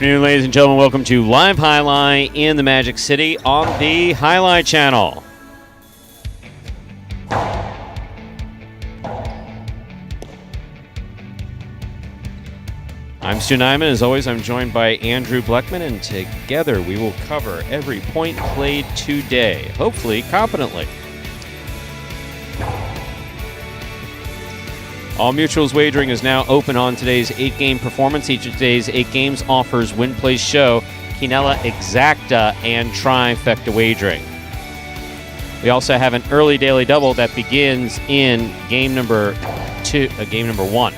afternoon, ladies and gentlemen. Welcome to Live Jai-Alai in the Magic City on the Jai-Alai channel. I'm Stu Nyman. As always, I'm joined by Andrew Bleckman, and together we will cover every point played today, hopefully competently. All Mutual's wagering is now open on today's 8-game performance. Each of today's 8 games offers win, play, show, quinella, exacta, and trifecta wagering. We also have an early daily double that begins in game number 1.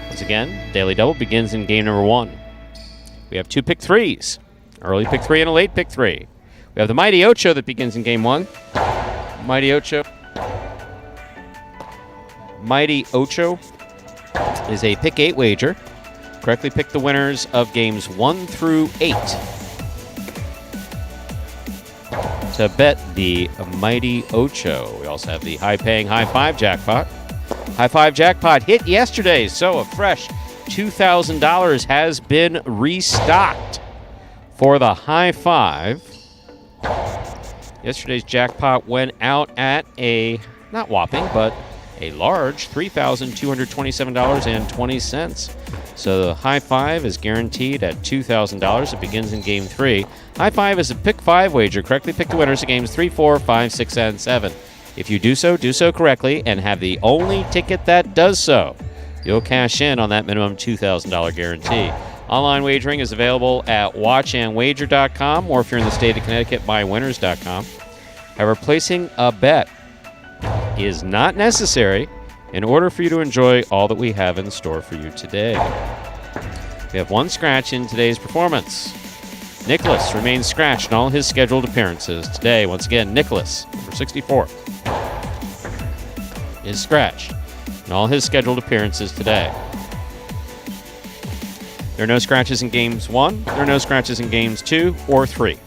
Once again, daily double begins in game number 1. We have 2 pick 3s, early pick 3 and a late pick 3. We have the Mighty Ocho that begins in game 1. Mighty Ocho is a pick 8 wager. Correctly pick the winners of games 1 through 8 to bet the Mighty Ocho. We also have the high-paying High 5 jackpot. High 5 jackpot hit yesterday, so a fresh $2,000 has been restocked for the High 5. Yesterday's jackpot went out at a, not whopping, but a large $3,227.20. So the High 5 is guaranteed at $2,000. It begins in game 3. High 5 is a pick 5 wager. Correctly pick the winners of games 3, 4, 5, 6, and 7. If you do so correctly and have the only ticket that does so, you'll cash in on that minimum $2,000 guarantee. Online wagering is available at watchandwager.com, or if you're in the state of Connecticut, mywinners.com. However, placing a bet is not necessary in order for you to enjoy all that we have in store for you today. We have 1 scratch in today's performance. Nicholas remains scratched in all his scheduled appearances today. Once again, Nicholas, number 64, is scratched in all his scheduled appearances today. There are no scratches in games 1. There are no scratches in games 2 or 3.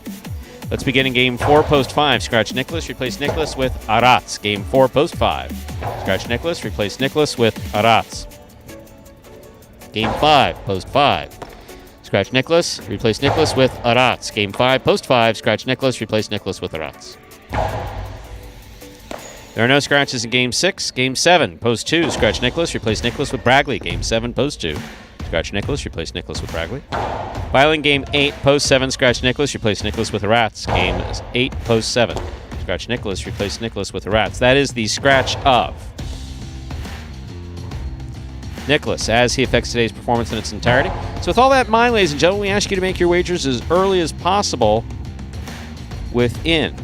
Let's begin in game 4, post 5. Scratch Nicholas, replace Nicholas with Arats. Game 4, post 5. Scratch Nicholas, replace Nicholas with Arats. Game 5, post 5. Scratch Nicholas, replace Nicholas with Arats. Game 5, post 5. Scratch Nicholas, replace Nicholas with Arats. There are no scratches in game 6. Game 7, post 2. Scratch Nicholas, replace Nicholas with Bragley. Game 7, post 2. Scratch Nicholas, replace Nicholas with Bragley. Filing game 8, post 7. Scratch Nicholas, replace Nicholas with Arats. Game 8, post 7. Scratch Nicholas, replace Nicholas with Arats. That is the scratch of Nicholas as he affects today's performance in its entirety. So with all that in mind, ladies and gentlemen, we ask you to make your wagers as early as possible within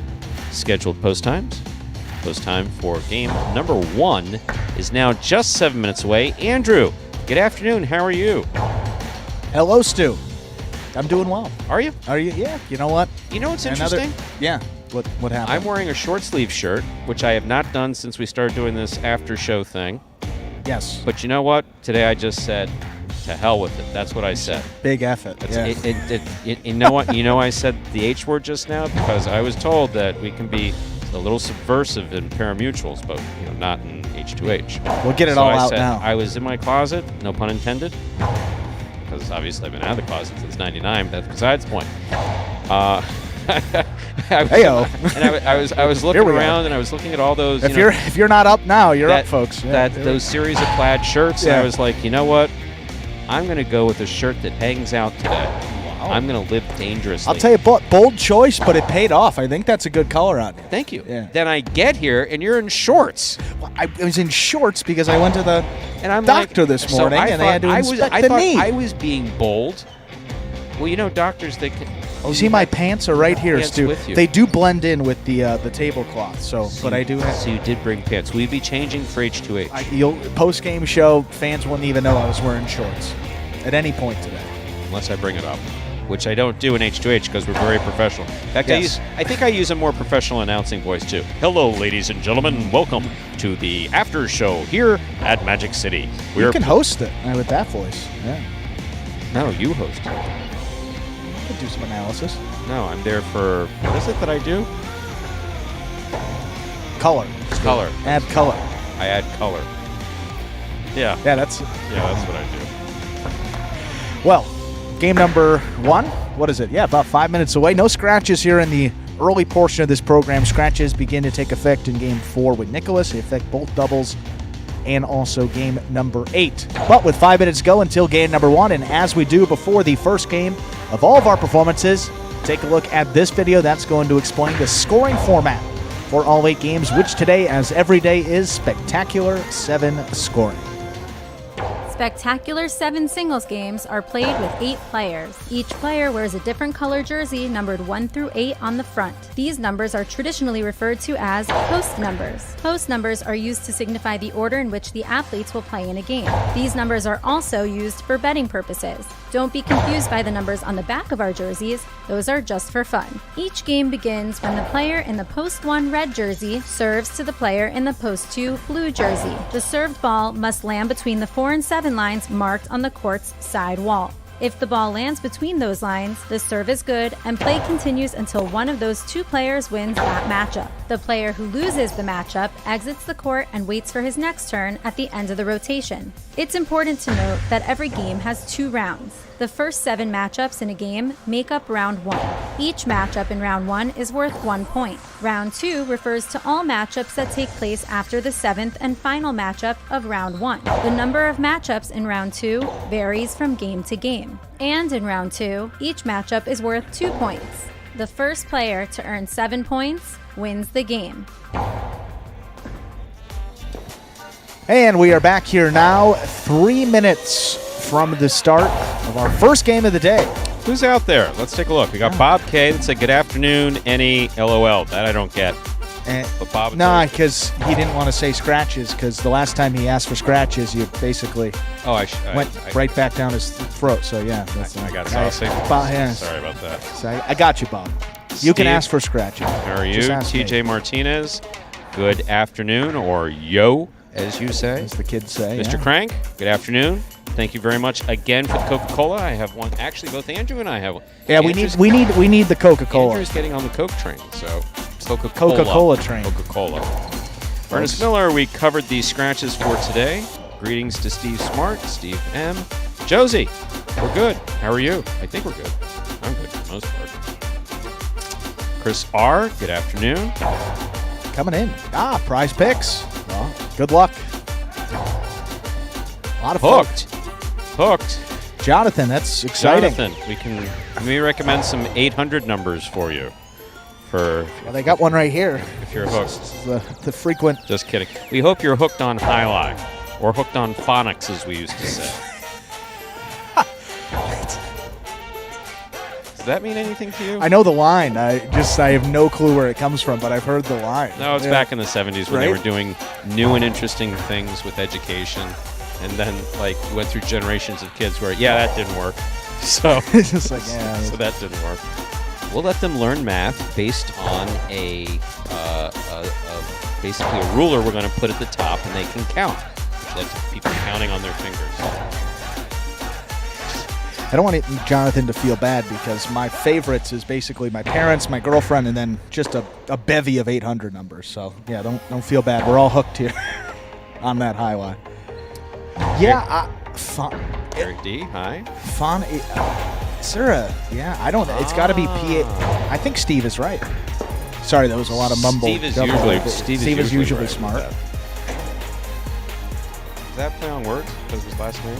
scheduled post times. Post time for game number 1 is now just 7 minutes away. Andrew, good afternoon. How are you? Hello, Stu. I'm doing well. Are you? Are you? Yeah. You know what? You know what's interesting? Yeah. What happened? I'm wearing a short sleeve shirt, which I have not done since we started doing this after show thing. Yes. But you know what? Today I just said, to hell with it. That's what I said. Big effort. Yeah. You know what? You know I said the H word just now because I was told that we can be a little subversive in parimutuels, but not in H2H. We'll get it all out now. I was in my closet, no pun intended, because obviously I've been out of the closet since '99. But that's besides the point. I was looking around and I was looking at all those. If you're not up now, you're up, folks. Yeah, those series of plaid shirts, and I was like, you know what? I'm going to go with a shirt that hangs out today. Wow. I'm going to live dangerously. I'll tell you, bold choice, but it paid off. I think that's a good color on you. Thank you. Yeah. Then I get here and you're in shorts. Well, I was in shorts because I went to the doctor this morning and they had to inspect the knee. I was being bold. Well, doctors, they can. You see, my pants are right here, Stu. They do blend in with the tablecloth. But I do have. So you did bring pants. Will you be changing for H2H? Post-game show, fans wouldn't even know I was wearing shorts at any point today. Unless I bring it up, which I don't do in H2H because we're very professional. In fact, yes. I think I use a more professional announcing voice, too. Hello, ladies and gentlemen. Welcome to the after show here at Magic City. You can host it with that voice. Yeah. No, you host it. Could do some analysis. No, I'm there for, what is it that I do? Color. Color. Add color. I add color. Yeah. Yeah, that's what I do. Well, game number 1. What is it? Yeah, about 5 minutes away. No scratches here in the early portion of this program. Scratches begin to take effect in game 4 with Nicholas. They affect both doubles and also game number 8. But with 5 minutes to go until game number 1, and as we do before the first game of all of our performances, take a look at this video that's going to explain the scoring format for all 8 games, which today, as every day, is Spectacular 7 scoring. Spectacular 7 singles games are played with 8 players. Each player wears a different color jersey numbered 1 through 8 on the front. These numbers are traditionally referred to as post numbers. Post numbers are used to signify the order in which the athletes will play in a game. These numbers are also used for betting purposes. Don't be confused by the numbers on the back of our jerseys. Those are just for fun. Each game begins when the player in the post 1 red jersey serves to the player in the post 2 blue jersey. The served ball must land between the 4 and 7 lines marked on the court's side wall. If the ball lands between those lines, the serve is good and play continues until one of those 2 players wins that matchup. The player who loses the matchup exits the court and waits for his next turn at the end of the rotation. It's important to note that every game has 2 rounds. The first 7 matchups in a game make up round 1. Each matchup in round 1 is worth 1 point. Round 2 refers to all matchups that take place after the 7th and final matchup of round 1. The number of matchups in round 2 varies from game to game. And in round 2, each matchup is worth 2 points. The first player to earn 7 points wins the game. And we are back here now, 3 minutes from the start of our first game of the day. Who's out there? Let's take a look. We got Bob K. that said, "Good afternoon, any LOL." That I don't get. But Bob, nah, because he didn't want to say scratches, because the last time he asked for scratches, you basically went right back down his throat. So, yeah. I got saucy. Sorry about that. So I got you, Bob. You can ask for scratches. How are you? TJ Martinez, good afternoon, or yo, as you say. As the kids say. Mr. Crank, good afternoon. Thank you very much again for the Coca-Cola. I have one. Actually, both Andrew and I have one. Yeah, we need the Coca-Cola. Andrew's getting on the Coke train, so Coca-Cola train. Coca-Cola. Ernest Miller, we covered these scratches for today. Greetings to Steve Smart, Steve M. Josie, we're good. How are you? I think we're good. I'm good for the most part. Chris R, good afternoon. Coming in. Prize picks. Well, good luck. A lot of Hooked. Jonathan, that's exciting. Jonathan, we recommend some 800 numbers for you. Well, they got one right here. If you're hooked. This is the frequent. Just kidding. We hope you're hooked on Jai-Alai, or hooked on phonics, as we used to say. Does that mean anything to you? I know the line. I have no clue where it comes from, but I've heard the line. No, it's back in the 70s when they were doing new and interesting things with education. And then, went through generations of kids where, that didn't work. So, it's just like, so that didn't work. We'll let them learn math based on basically a ruler we're going to put at the top, and they can count. That's people counting on their fingers. I don't want Jonathan to feel bad, because my favorites is basically my parents, my girlfriend, and then just a bevy of 800 numbers. So, yeah, don't feel bad. We're all hooked here on that highlight. Yeah, Eric D, hi. Is there I don't know. It's got to be P8. I think Steve is right. Sorry, that was a lot of mumble. Steve is usually right smart. Does that play on words because of his last name?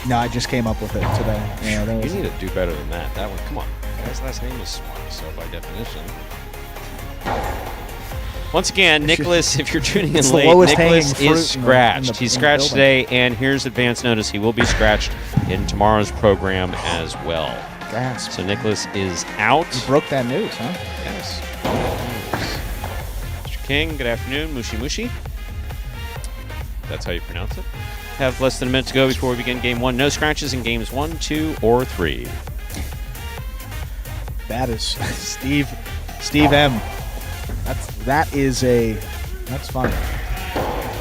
No, I just came up with it today. Yeah, you need to do better than that. That one, come on. His last name is Smart, so by definition. Once again, Nicholas, if you're tuning in late, Nicholas is scratched. He's scratched today, and here's advance notice. He will be scratched in tomorrow's program as well. Gasp. So Nicholas is out. You broke that news, huh? Yes. Mr. King, good afternoon. Mushi Mushi. That's how you pronounce it. Have less than a minute to go before we begin Game 1. No scratches in Games 1, 2, or 3. That is Steve M. That's fun.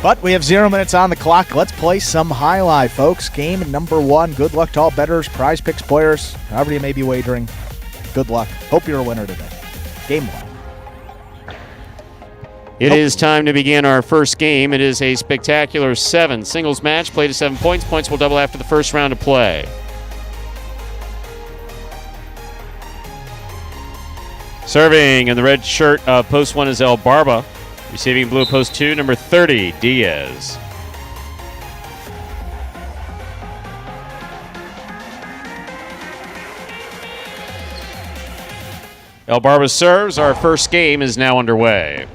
But we have 0 minutes on the clock. Let's play some Jai-Alai, folks. Game number 1. Good luck to all bettors, prize picks players, however you may be wagering. Good luck. Hope you're a winner today. Game 1. It is time to begin our first game. It is a spectacular 7 singles match. Played to 7 points. Points will double after the first round of play. Serving in the red shirt of post 1 is El Barba. Receiving blue post 2, number 30, Diaz. El Barba serves. Our first game is now underway.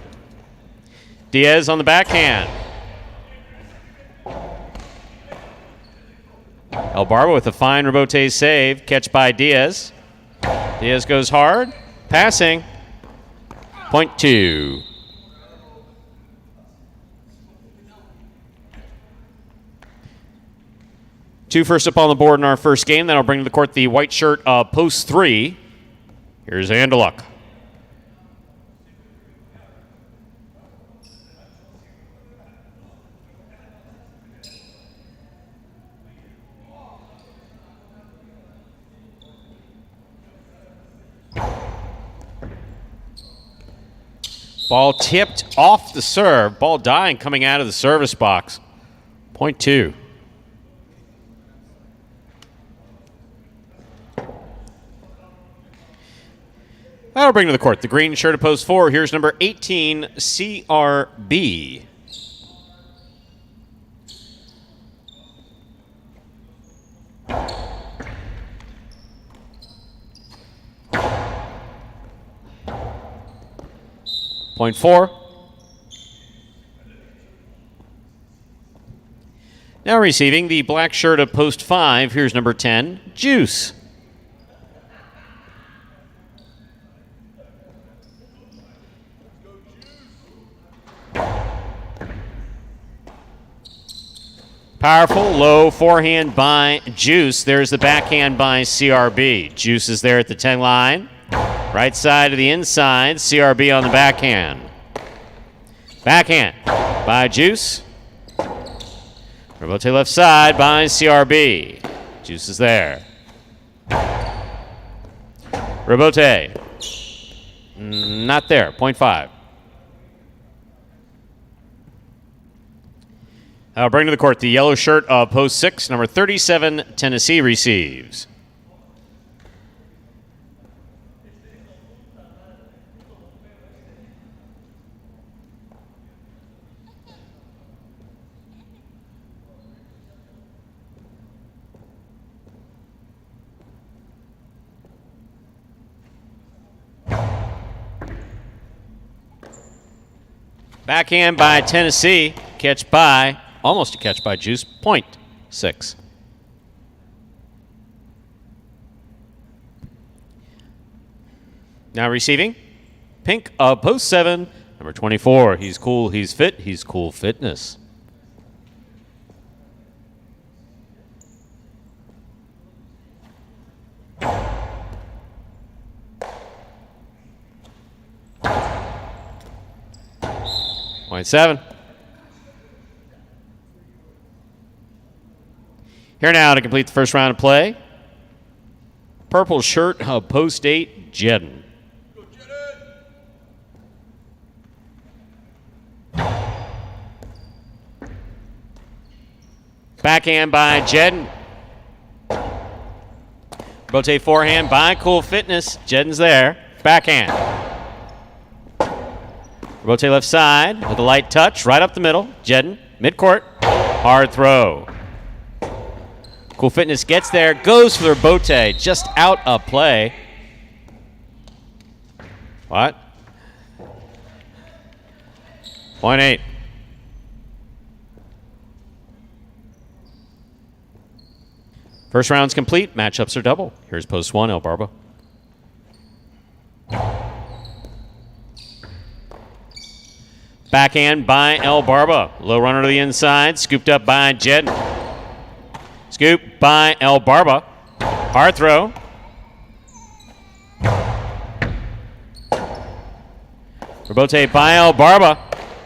Diaz on the backhand. El Barba with a fine rebote save. Catch by Diaz. Diaz goes hard. Passing. Point 2. Two first up on the board in our first game. That'll bring to the court the white shirt of post 3. Here's Anderluck. Ball tipped off the serve. Ball dying coming out of the service box. Point 2. That'll bring to the court the green shirt of post 4. Here's number 18, CRB. Point 4. Now receiving the black shirt of post 5. Here's number 10, Juice. Powerful low forehand by Juice. There's the backhand by CRB. Juice is there at the 10 line. Right side to the inside. CRB on the backhand. Backhand by Juice. Rebote left side by CRB. Juice is there. Rebote. Not there. Point 5. I'll bring to the court the yellow shirt of post 6, number 37, Tennessee receives. Backhand by Tennessee, catch by. Almost a catch by Juice. Point 6. Now receiving. Pink of post 7. Number 24. He's cool. He's fit. He's cool fitness. Point 7. Here now to complete the first round of play. Purple shirt of post 8, Jedden. Backhand by Jedden. Rotate forehand by Cool Fitness. Jedden's there. Backhand. Rotate left side with a light touch right up the middle. Jedden, midcourt. Hard throw. Cool Fitness gets there, goes for the rebote, just out of play. What? Point 8. First round's complete. Matchups are double. Here's post 1, El Barba. Backhand by El Barba. Low runner to the inside, scooped up by Jedden. Scoop by El Barba. Hard throw. Rebote by El Barba.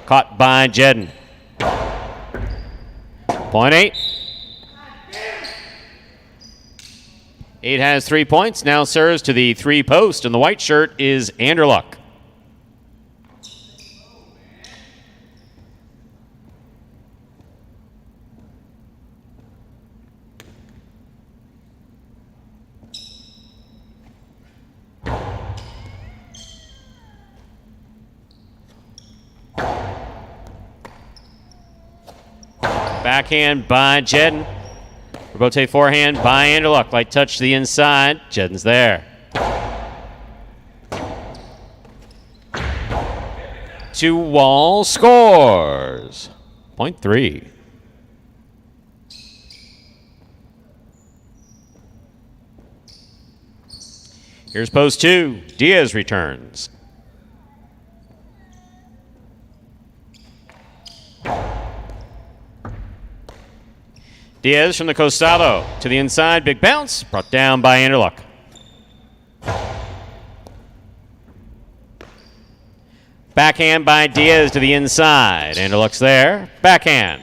Caught by Jedden. Point 8. 8 has 3 points. Now serves to the 3 post, and the white shirt is Anderluck. Backhand by Jedden. Rotate forehand by Anderluck. Light touch to the inside. Jedden's there. 2-wall scores. Point 3. Here's post 2. Diaz returns. Diaz from the costado to the inside. Big bounce. Brought down by Anderluck. Backhand by Diaz to the inside. Anderluck's there. Backhand.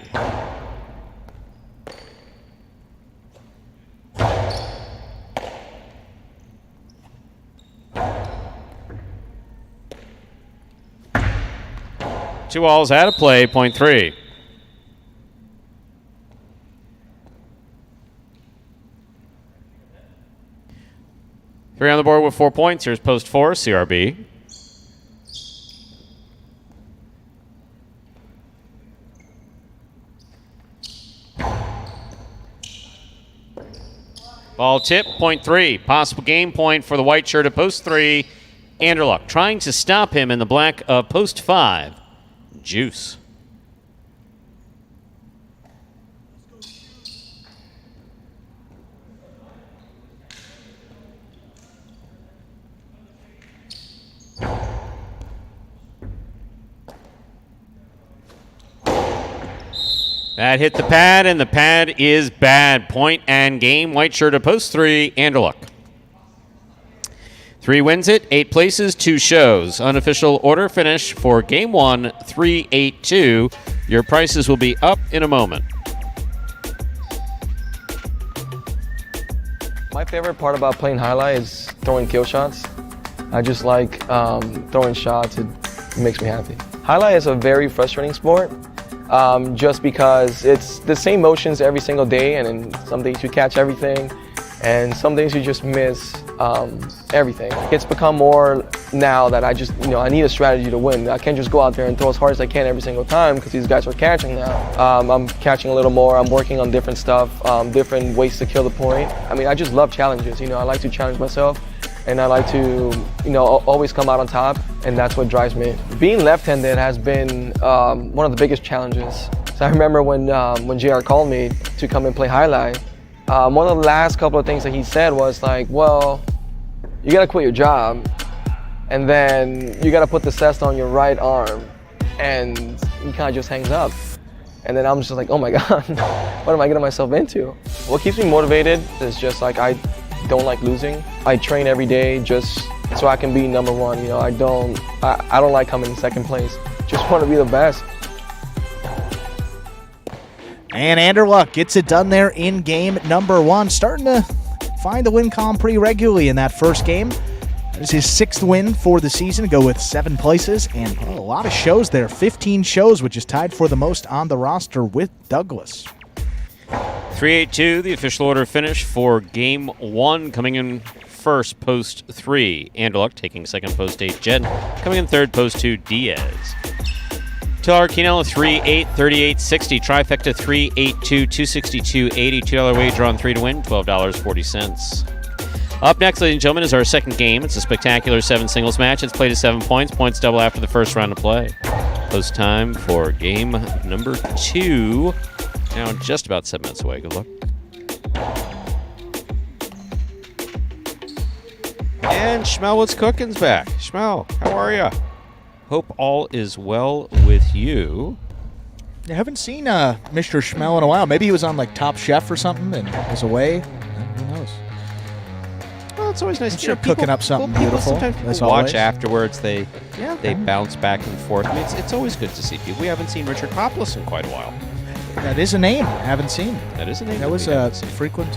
Two walls out of play, point 3. Three on the board with 4 points. Here's post 4, CRB. Ball tip, point 3. Possible game point for the white shirt at post 3. Anderluck trying to stop him in the black of post 5. Juice. That hit the pad, and the pad is bad. Point and game. White shirt at post 3. Anderluck. 3 wins it. 8 places, 2 shows. Unofficial order finish for game 1, 3-8-2. Your prices will be up in a moment. My favorite part about playing Jai-Alai is throwing kill shots. I just like throwing shots. It makes me happy. Jai-Alai is a very frustrating sport. Just because it's the same motions every single day, and then some days you catch everything, and some days you just miss everything. It's become more now that I just, I need a strategy to win. I can't just go out there and throw as hard as I can every single time because these guys are catching now. I'm catching a little more. I'm working on different stuff, different ways to kill the point. I mean, I just love challenges. I like to challenge myself, and I like to, always come out on top, and that's what drives me. Being left-handed has been one of the biggest challenges. So I remember when JR called me to come and play Jai-Alai, one of the last couple of things that he said was like, well, you gotta quit your job, and then you gotta put the cesta on your right arm, and he kind of just hangs up. And then I'm just like, oh my God, what am I getting myself into? What keeps me motivated is just like, I don't like losing. I train every day just so I can be number 1. I don't like coming in second place. Just want to be the best. And Anderluck gets it done there in game number 1. Starting to find the win column pretty regularly in that first game. This is his 6th win for the season, go with 7 places, and a lot of shows there. 15 shows, which is tied for the most on the roster with Douglas. 3-8-2, the official order finish for game 1. Coming in first, post 3. Anderluck taking second, post 8. Jed coming in third, post 2. Diaz. Tiller Keenel, 3-8, 38-60. Trifecta, 3-8-2, 262-80. $2 wager on 3 to win, $12.40. Up next, ladies and gentlemen, is our second game. It's a spectacular 7 singles match. It's played at 7 points. Points double after the first round of play. Post time for game number 2. Now just about 7 minutes away. Good luck. And Schmelwood's Cooking's back. Schmel, how are you? Hope all is well with you. I haven't seen Mr. Schmel in a while. Maybe he was on like Top Chef or something and was away. Who knows? Well, it's always nice to cooking up something beautiful. Sometimes people watch afterwards. They bounce back and forth. I mean, it's always good to see people. We haven't seen Richard Poplis in quite a while. That is a name. I haven't seen. That is a name. That was a frequent.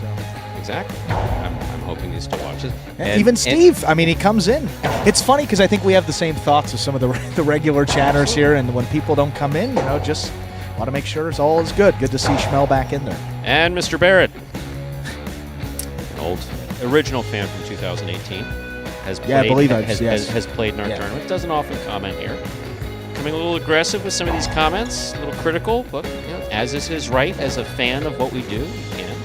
Exactly. I'm hoping he still watches. And even Steve. I mean, he comes in. It's funny because I think we have the same thoughts as some of the regular chatters here. And when people don't come in, just want to make sure it's all is good. Good to see Schmel back in there. And Mr. Barrett, an old original fan from 2018, has played. I believe has played in our tournament. Doesn't often comment here. coming a little aggressive with some of these comments, a little critical, but as is his right as a fan of what we do, he can.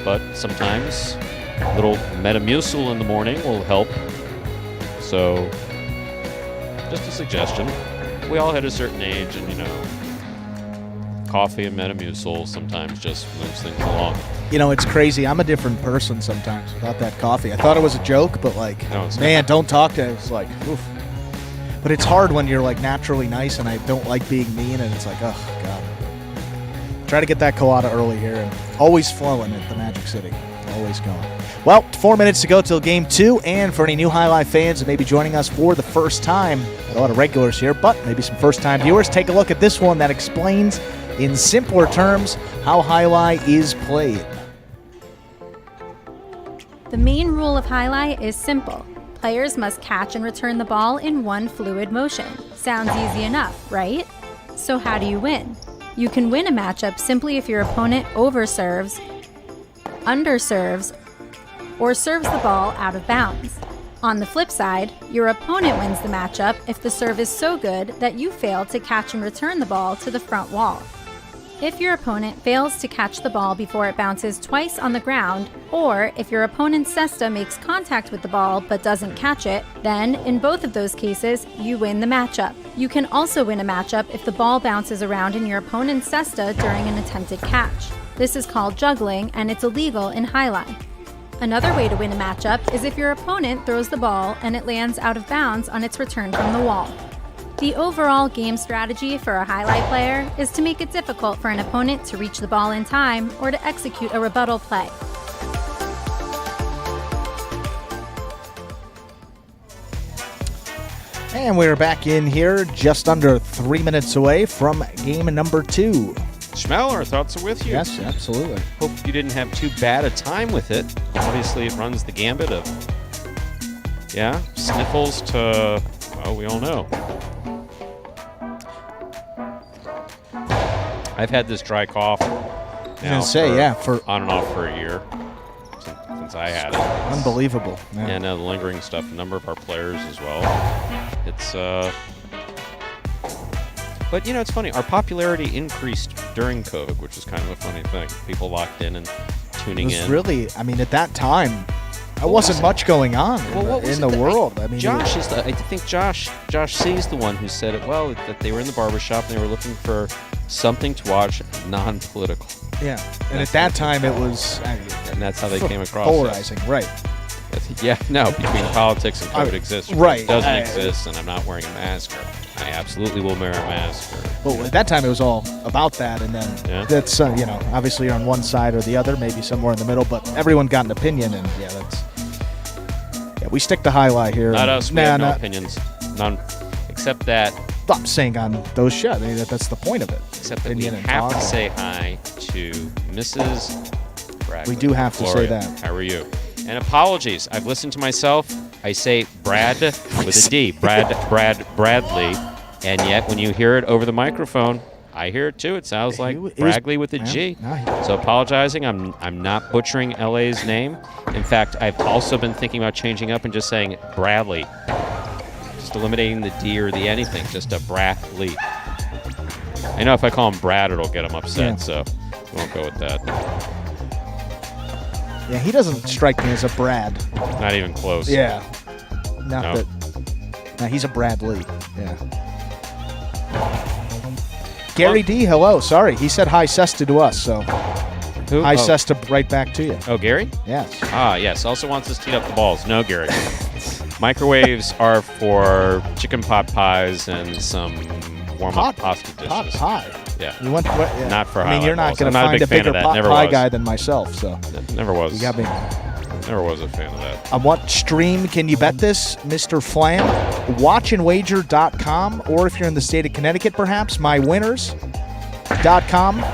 But sometimes a little Metamucil in the morning will help. So, just a suggestion. We all hit a certain age, and coffee and Metamucil sometimes just moves things along. It's crazy. I'm a different person sometimes without that coffee. I thought it was a joke, but don't talk to it. It's like, oof. But it's hard when you're naturally nice, and I don't like being mean, and it's like, oh, God. Try to get that colada early here, and always flowing at the Magic City. Always going. Well, 4 minutes to go till Game 2, and for any new Jai-Alai fans that may be joining us for the first time, a lot of regulars here, but maybe some first-time viewers, take a look at this one that explains in simpler terms how Jai-Alai is played. The main rule of Jai-Alai is simple. Players must catch and return the ball in one fluid motion. Sounds easy enough, right? So how do you win? You can win a matchup simply if your opponent overserves, underserves, or serves the ball out of bounds. On the flip side, your opponent wins the matchup if the serve is so good that you fail to catch and return the ball to the front wall. If your opponent fails to catch the ball before it bounces twice on the ground, or if your opponent's cesta makes contact with the ball but doesn't catch it, then, in both of those cases, you win the matchup. You can also win a matchup if the ball bounces around in your opponent's cesta during an attempted catch. This is called juggling, and it's illegal in Jai-Alai. Another way to win a matchup is if your opponent throws the ball and it lands out of bounds on its return from the wall. The overall game strategy for a Jai-Alai player is to make it difficult for an opponent to reach the ball in time or to execute a rebuttal play. And we're back in here just under 3 minutes away from game number 2. Schmel, our thoughts are with you. Yes, absolutely. Hope you didn't have too bad a time with it. Obviously, it runs the gambit of, sniffles to, we all know. I've had this dry cough now for on and off for a year since I had it. Unbelievable. Yeah. And the lingering stuff, a number of our players as well. It's, but it's funny. Our popularity increased during COVID, which is kind of a funny thing. People locked in and tuning in. It was really, at that time, there wasn't much going on in the world. Josh is I think Josh C's the one who said it well, that they were in the barbershop and they were looking for something to watch non-political. Yeah, and at that time it was... and that's how they came across polarizing, right. Between politics and COVID exists. Right. It doesn't exist, and I'm not wearing a mask, or I absolutely will wear a mask. Well, at that time it was all about that, and then that's, obviously you're on one side or the other, maybe somewhere in the middle, but everyone got an opinion, and we stick to Jai-Alai here. Not us, we have no opinions. None, except that... I'm saying on those shows, that's the point of it. Except that we have to say hi to Mrs. Bradley. We do have to say that. How are you? And apologies. I've listened to myself. I say Brad with a D. Bradley. And yet when you hear it over the microphone, I hear it too. It sounds like Bradley with a G. So apologizing. I'm not butchering LA's name. In fact, I've also been thinking about changing up and just saying Bradley. Just eliminating the D or the anything. Just a Bradley. I know if I call him Brad, it'll get him upset. So we won't go with that. Yeah, he doesn't strike me as a Brad. Not even close. Yeah. No, he's a Bradley. Yeah. Gary D, hello. Sorry, he said hi Sesta to us, so who? Hi Sesta right back to you. Oh, Gary? Yes. Yes. Also wants us to heat up the balls. No, Gary. Microwaves are for chicken pot pies and some warm-up pasta dishes. Pot pie. Yeah. You went. Not for Jai-Alai you're not balls. going to find a bigger pot pie guy than myself, so. Never was. You got me. Never was a fan of that. On what stream can you bet this, Mr. Flam? Watchandwager.com, or if you're in the state of Connecticut, perhaps, mywinners.com.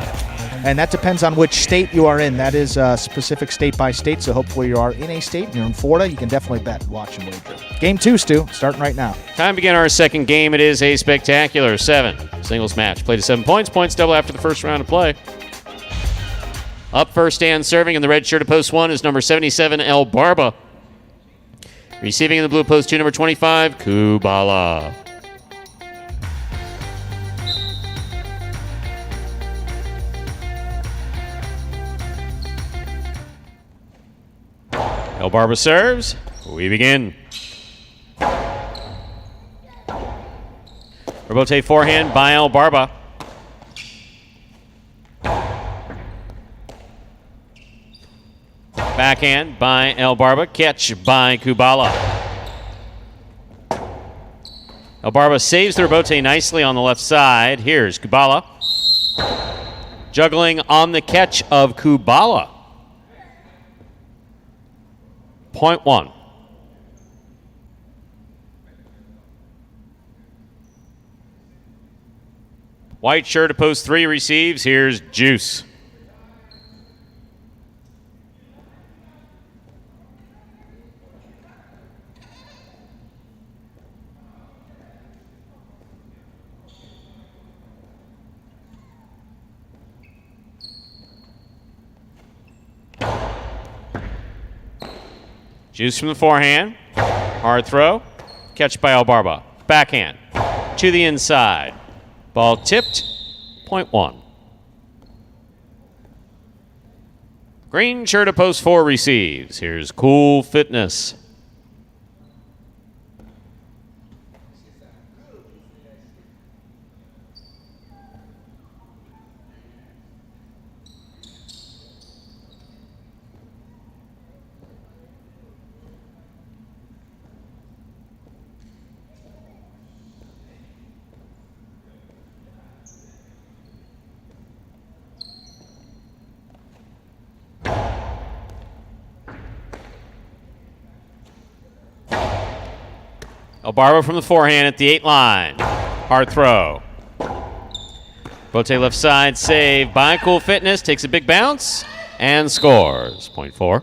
And that depends on which state you are in. That is specific state by state, so hopefully you are in a state and you're in Florida. You can definitely bet Watch and Wager. Game 2, Stu, starting right now. Time to begin our second game. It is a spectacular 7 singles match. Play to 7 points. Points double after the first round of play. Up first and serving in the red shirt of post 1 is number 77, El Barba. Receiving in the blue post 2, number 25, Kubala. Elbarba serves. We begin. Rebote forehand by Elbarba. Backhand by Elbarba. Catch by Kubala. Elbarba saves the rebote nicely on the left side. Here's Kubala. Juggling on the catch of Kubala. Point 1. White shirt to post 3 receives. Here's Juice. Juice from the forehand. Hard throw. Catch by Elbarba. Backhand. To the inside. Ball tipped. Point 1. Green shirt to post 4 receives. Here's Cool Fitness. Elbarba from the forehand at the 8 line. Hard throw. Bote left side save by Cool Fitness. Takes a big bounce and scores. Point 4.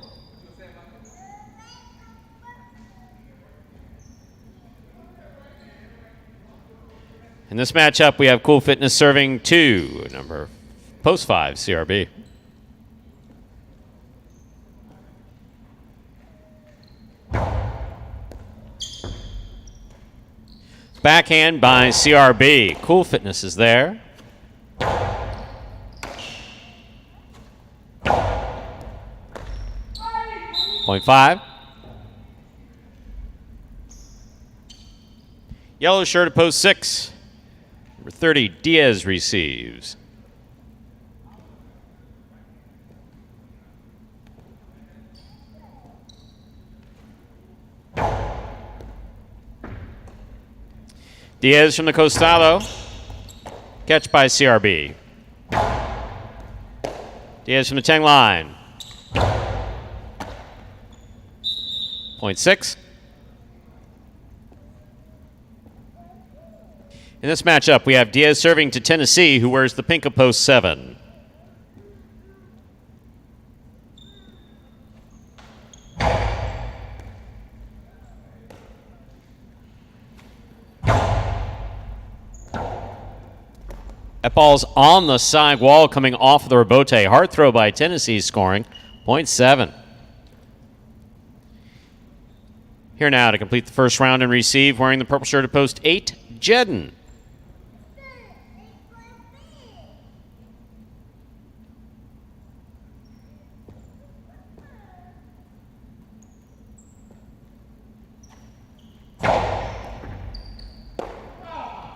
In this matchup, we have Cool Fitness serving 2, number post 5, CRB. Backhand by CRB. Cool Fitness is there. Point 5. Yellow shirt at post 6. Number 30, Diaz receives. Diaz from the Costado. Catch by CRB. Diaz from the 10 line. Point 6. In this matchup, we have Diaz serving to Tennessee, who wears the pink of post 7. That ball's on the side wall coming off the rebote. Hard throw by Tennessee scoring. Point 7. Here now to complete the first round and receive, wearing the purple shirt at post 8, Jedden.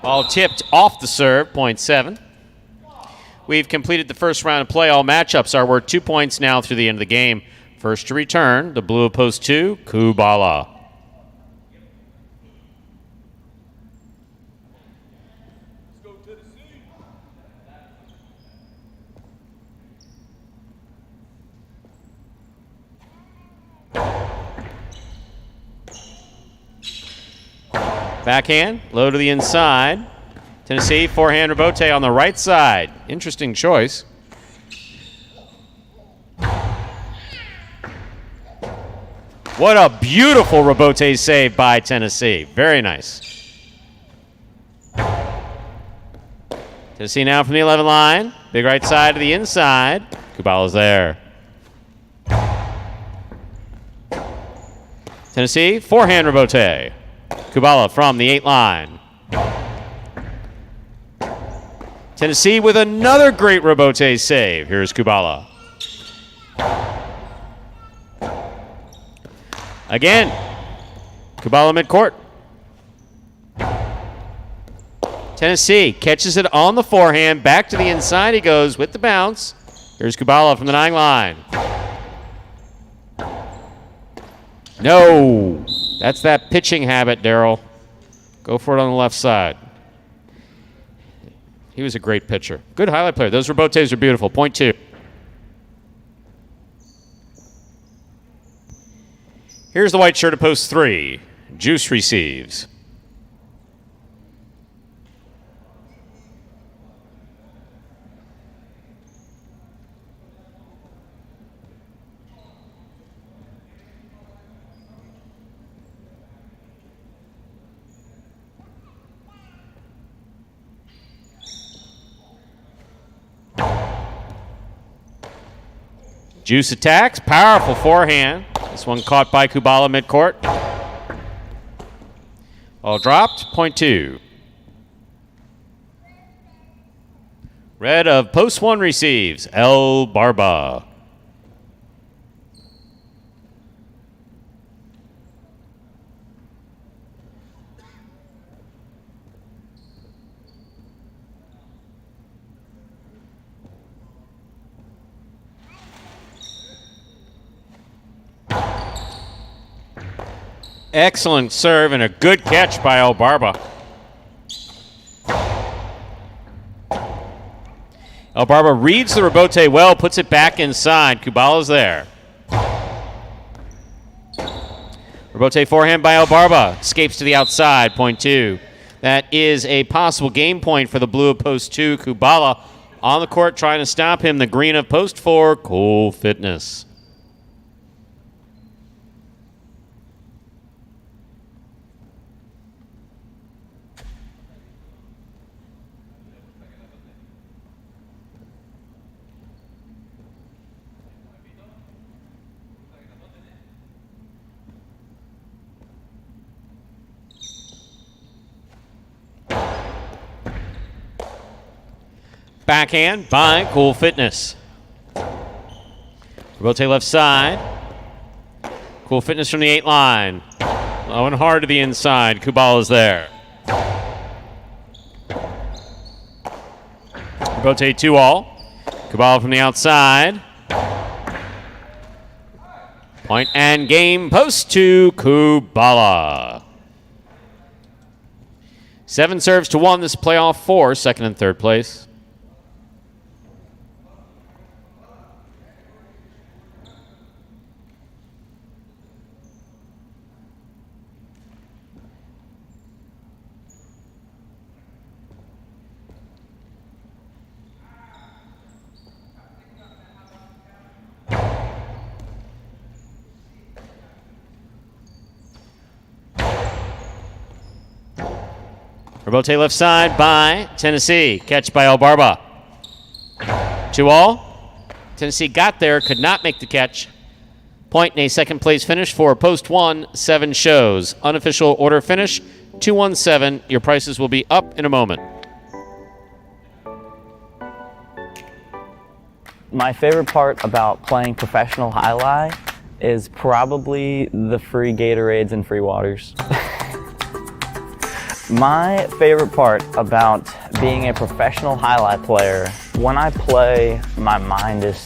Ball tipped off the serve, point 7. We've completed the first round of play. All matchups are worth 2 points now through the end of the game. First to return, the blue of post 2, Kubala. Backhand, low to the inside. Tennessee, forehand rebote on the right side. Interesting choice. What a beautiful rebote save by Tennessee. Very nice. Tennessee now from the 11 line. Big right side to the inside. Kubala's there. Tennessee, forehand rebote. Kubala from the 8 line. Tennessee with another great rebote save. Here's Kubala. Again. Kubala midcourt. Tennessee catches it on the forehand. Back to the inside he goes with the bounce. Here's Kubala from the 9 line. No. That's that pitching habit, Daryl. Go for it on the left side. He was a great pitcher. Good highlight player. Those rebotes are beautiful. Point 2. Here's the white shirt at post 3. Juice receives. Juice attacks. Powerful forehand. This one caught by Kubala midcourt. All dropped. Point 2. Red of post 1 receives. El Barba. Excellent serve and a good catch by El Barba. El Barba reads the rebote well, puts it back inside. Kubala's there. Rebote forehand by El Barba. Escapes to the outside. Point 2. That is a possible game point for the blue of post 2. Kubala on the court trying to stop him. The green of post 4. Cool Fitness. Backhand by Cool Fitness. Rebote left side. Cool Fitness from the 8 line. Low and hard to the inside. Kubala's there. Rebote 2-all. Kubala from the outside. Point and game. Post 2, Kubala. 7 serves to 1. This playoff 4, second and third place. Rebote left side by Tennessee. Catch by El Barba. 2-all. Tennessee got there, could not make the catch. Point in a second place finish for post 1, 7 shows. Unofficial order finish, 217. Your prices will be up in a moment. My favorite part about playing professional Jai-Alai is probably the free Gatorades and free waters. My favorite part about being a professional Jai-Alai player, when I play, my mind is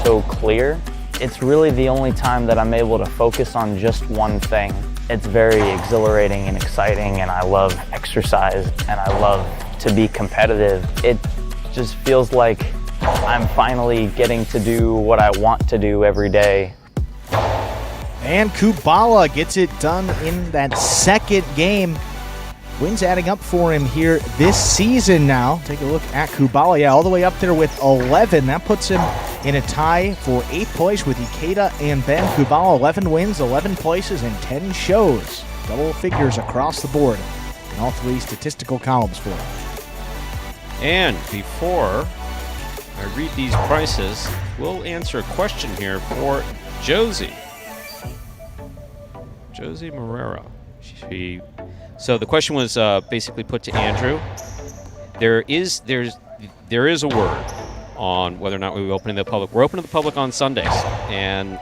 so clear. It's really the only time that I'm able to focus on just one thing. It's very exhilarating and exciting, and I love exercise, and I love to be competitive. It just feels like I'm finally getting to do what I want to do every day. And Kubala gets it done in that second game. Wins adding up for him here this season now. Take a look at Kubala. Yeah, all the way up there with 11. That puts him in a tie for 8th place with Ikeda and Ben. Kubala, 11 wins, 11 places, and 10 shows. Double figures across the board in all 3 statistical columns for him. And before I read these prices, we'll answer a question here for Josie. Josie Morera. So the question was basically put to Andrew. There is a word on whether or not we will open to the public. We're open to the public on Sundays, and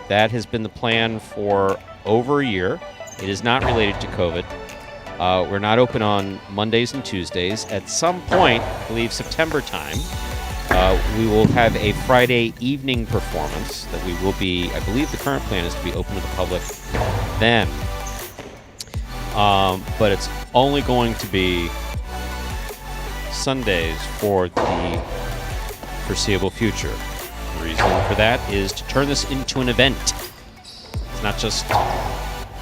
that has been the plan for over a year. It is not related to COVID. We're not open on Mondays and Tuesdays. At some point, I believe September time, we will have a Friday evening performance that we will be, I believe the current plan is to be open to the public then. But it's only going to be Sundays for the foreseeable future. The reason for that is to turn this into an event. It's not just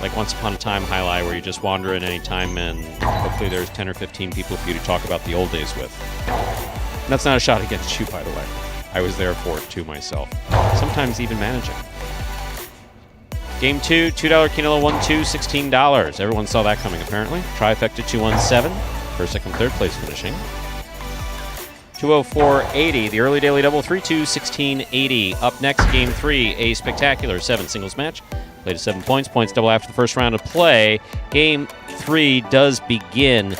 like Once Upon a Time Jai-Alai where you just wander in any time and hopefully there's 10 or 15 people for you to talk about the old days with. And that's not a shot against you, by the way. I was there for it too myself. Sometimes even managing. Game 2, $2 Quinola 1-2, $16. Everyone saw that coming, apparently. Trifecta 217. First, second, third place finishing. 204.80. The early daily double 3-2, $16.80. Up next, Game 3, a spectacular 7 singles match. Played to 7 points. Points double after the first round of play. Game 3 does begin.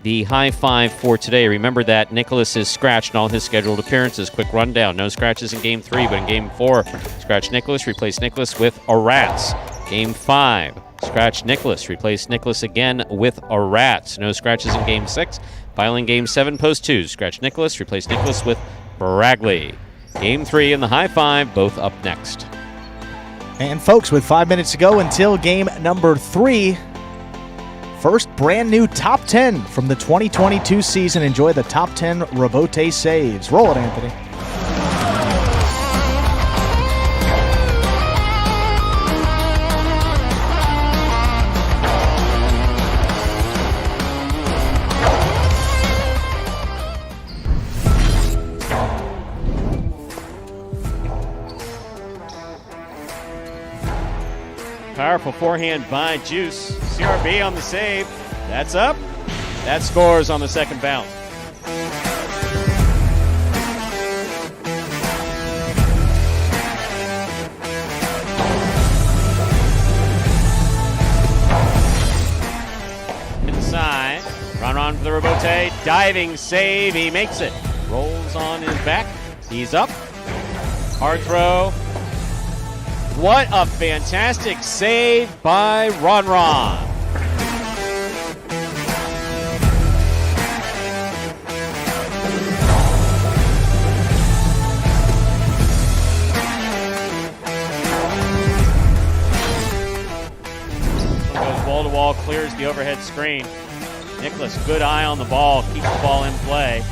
The high five for today. Remember that Nicholas is scratched in all his scheduled appearances. Quick rundown. No scratches in Game 3, but in Game 4, scratch Nicholas, replace Nicholas with a Rats. Game 5, scratch Nicholas, replace Nicholas again with a Rats. No scratches in Game 6. Filing Game 7, post 2, scratch Nicholas, replace Nicholas with Bragley. Game 3 and the high five, both up next. And folks, with 5 minutes to go until game number 3, first brand new top 10 from the 2022 season. Enjoy the top 10 Rebote saves. Roll it, Anthony. Powerful forehand by Juice. CRB on the save. That's up. That scores on the second bounce. Inside. Ron for the Rebote. Diving save. He makes it. Rolls on his back. He's up. Hard throw. What a fantastic save by Ron. Goes wall to wall, clears the overhead screen. Nicholas, good eye on the ball, keeps the ball in play.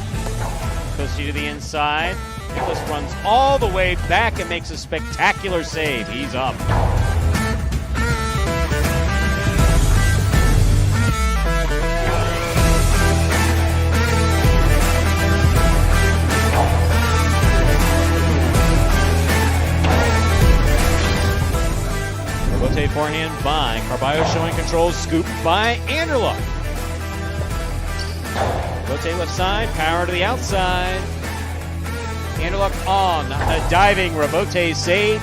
Goes to the inside. Nicholas runs all the way back and makes a spectacular save. He's up. Rebote forehand by Carballo showing control. Scoop by Anderluck. Rebote left side. Power to the outside. Anderluck on a diving Rebote save.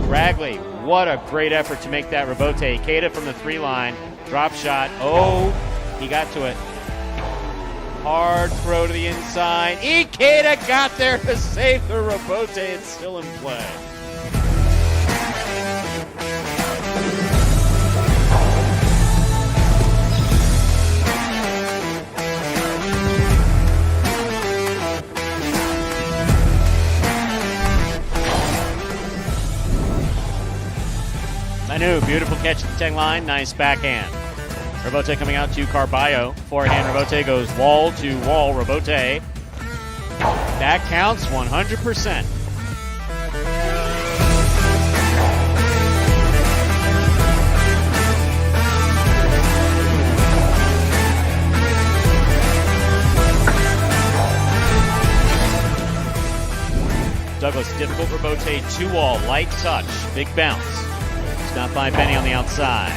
Bragley, what a great effort to make that Rebote. Ikeda from the 3 line, drop shot. Oh, he got to it. Hard throw to the inside. Ikeda got there to save the Rebote. It's still in play. Manu, beautiful catch at the 10 line. Nice backhand. Rebote coming out to Carballo. Forehand Rebote goes wall to wall Rebote. That counts 100%. Douglas, difficult Rebote, 2-wall, light touch, big bounce. Stopped by Benny on the outside.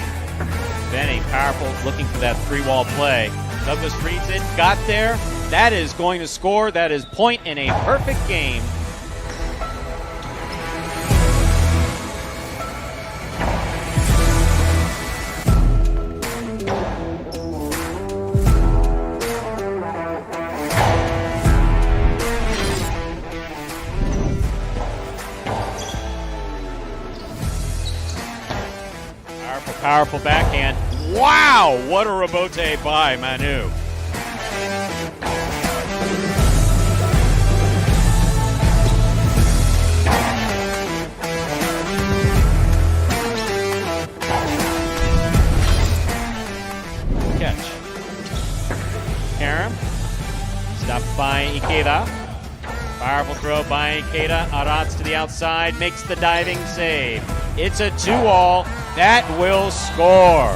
Benny, powerful, looking for that 3-wall play. Douglas reads it, got there. That is going to score. That is point in a perfect game. Powerful backhand. Wow, what a rebote by Manu. Catch. Karam. Stopped by Ikeda. Powerful throw by Ikeda. Arats to the outside. Makes the diving save. It's a 2-all. That will score.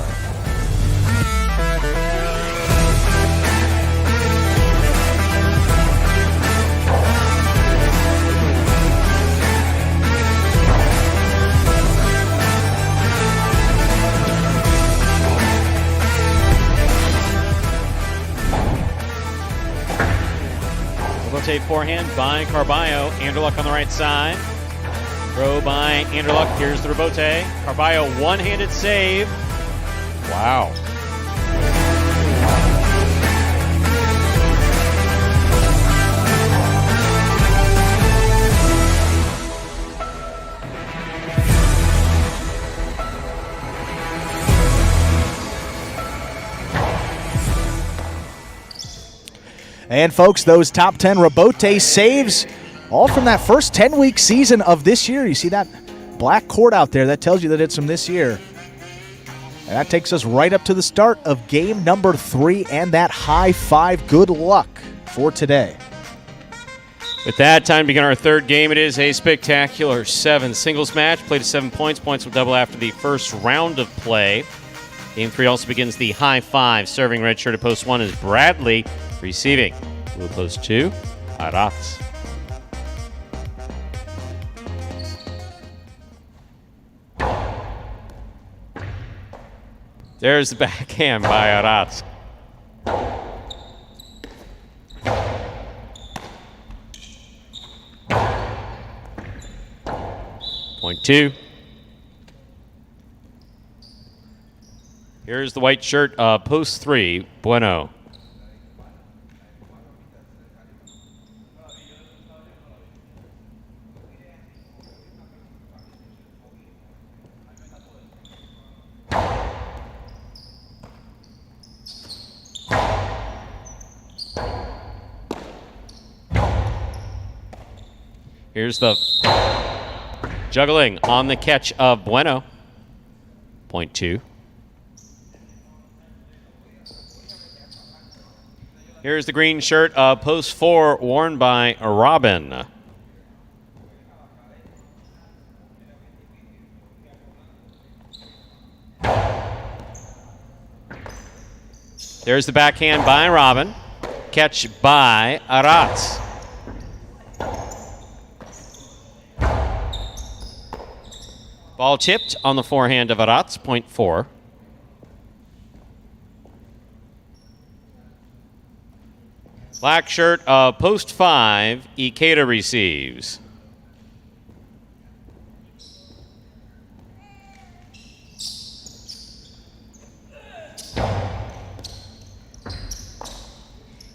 Rotate forehand by Carballo. Anderluck on the right side. Throw by Anderluck. Here's the rebote. Carballo one-handed save. Wow. And folks, those top 10 rebote saves, all from that first 10-week season of this year. You see that black cord out there? That tells you that it's from this year. And that takes us right up to the start of game number 3 and that high five. Good luck for today. With that, time to begin our third game. It is a spectacular 7 singles match. Played to 7 points. Points will double after the first round of play. Game 3 also begins the high five. Serving red shirt at post 1 is Bradley. Receiving blue post 2, Arats. There's the backhand by Arats. Point 2. Here's the white shirt, post 3, Bueno. Here's the juggling on the catch of Bueno. Point 2. Here's the green shirt, post 4, worn by Robin. There's the backhand by Robin. Catch by Arats. Ball chipped on the forehand of Arats, point 4. Black shirt, post 5, Ikeda receives.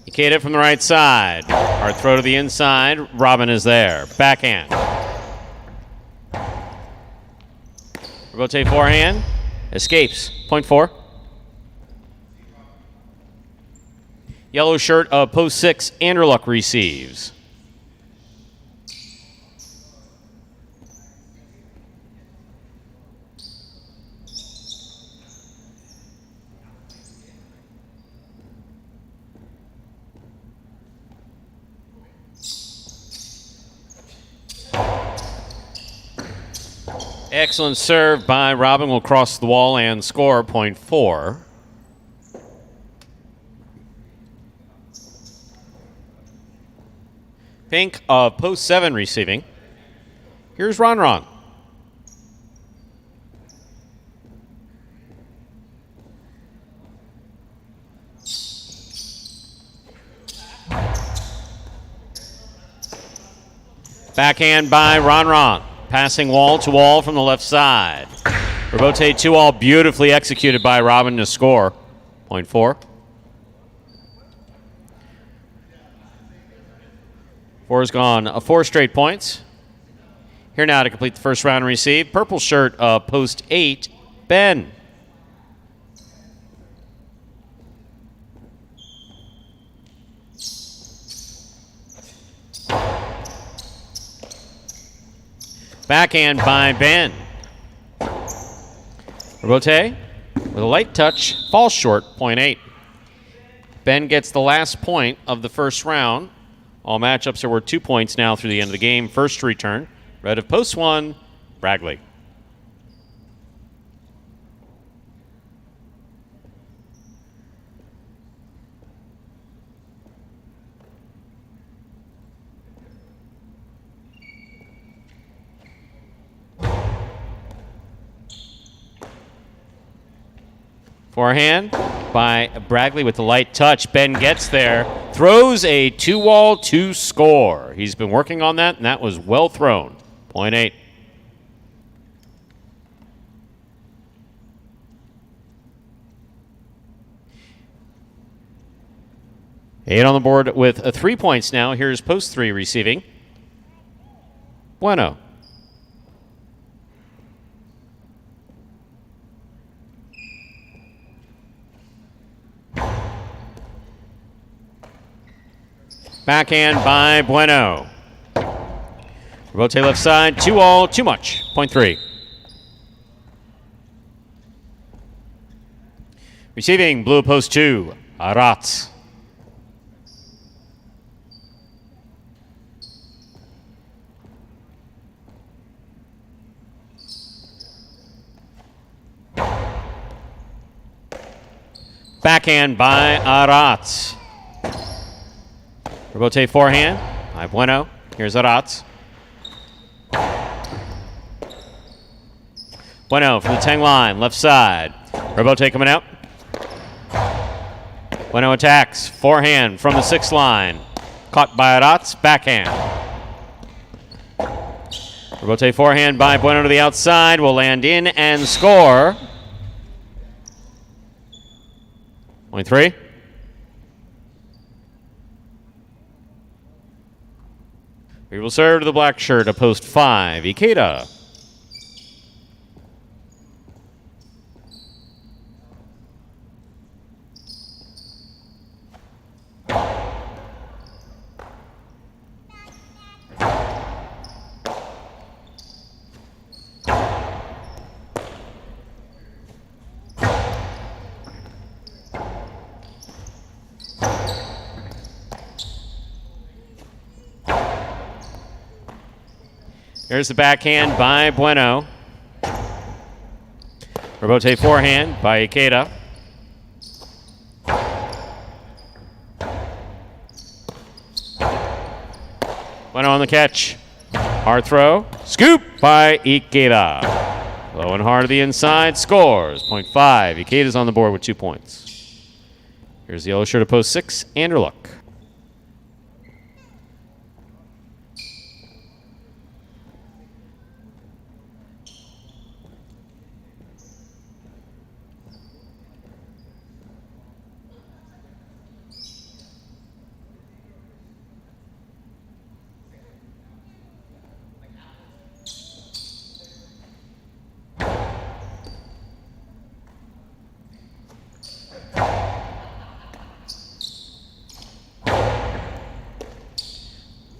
Ikeda from the right side. Hard throw to the inside. Robin is there. Backhand. Rotate forehand. Escapes. Point 4. Yellow shirt, post 6, Anderluck receives. Excellent serve by Robin. Will cross the wall and score, point 4. Pink, post 7 receiving. Here's Ron Ron. Backhand by Ron Ron. Passing wall to wall from the left side. Rebote 2-all beautifully executed by Robin to score. Point 4. 4 is gone. 4 straight points. Here now to complete the first round and receive. Purple shirt, post 8, Ben. Backhand by Ben. Robote with a light touch, falls short, point 8. Ben gets the last point of the first round. All matchups are worth 2 points now through the end of the game. First to return, red of post 1, Bragley. Forehand by Bragley with the light touch. Ben gets there, throws a 2-wall to score. He's been working on that, and that was well thrown. Point 8. Eight on the board with 3 points now. Here's post 3 receiving. Bueno. Backhand by Bueno. Robote left side, 2-all, too much. Point 3. Receiving, blue post 2, Aratz. Backhand by Aratz. Robote forehand by Bueno. Here's Aratz. Bueno from the 10 line, left side. Robote coming out. Bueno attacks. Forehand from the 6 line. Caught by Aratz. Backhand. Robote forehand by Bueno to the outside. Will land in and score. Point 3. We will serve to the black shirt, a post 5, Ikeda. Here's the backhand by Bueno. Robote forehand by Ikeda. Bueno on the catch. Hard throw. Scoop by Ikeda. Low and hard to the inside. Scores. Point 5. Ikeda's on the board with 2 points. Here's the yellow shirt of post 6, Anderluck.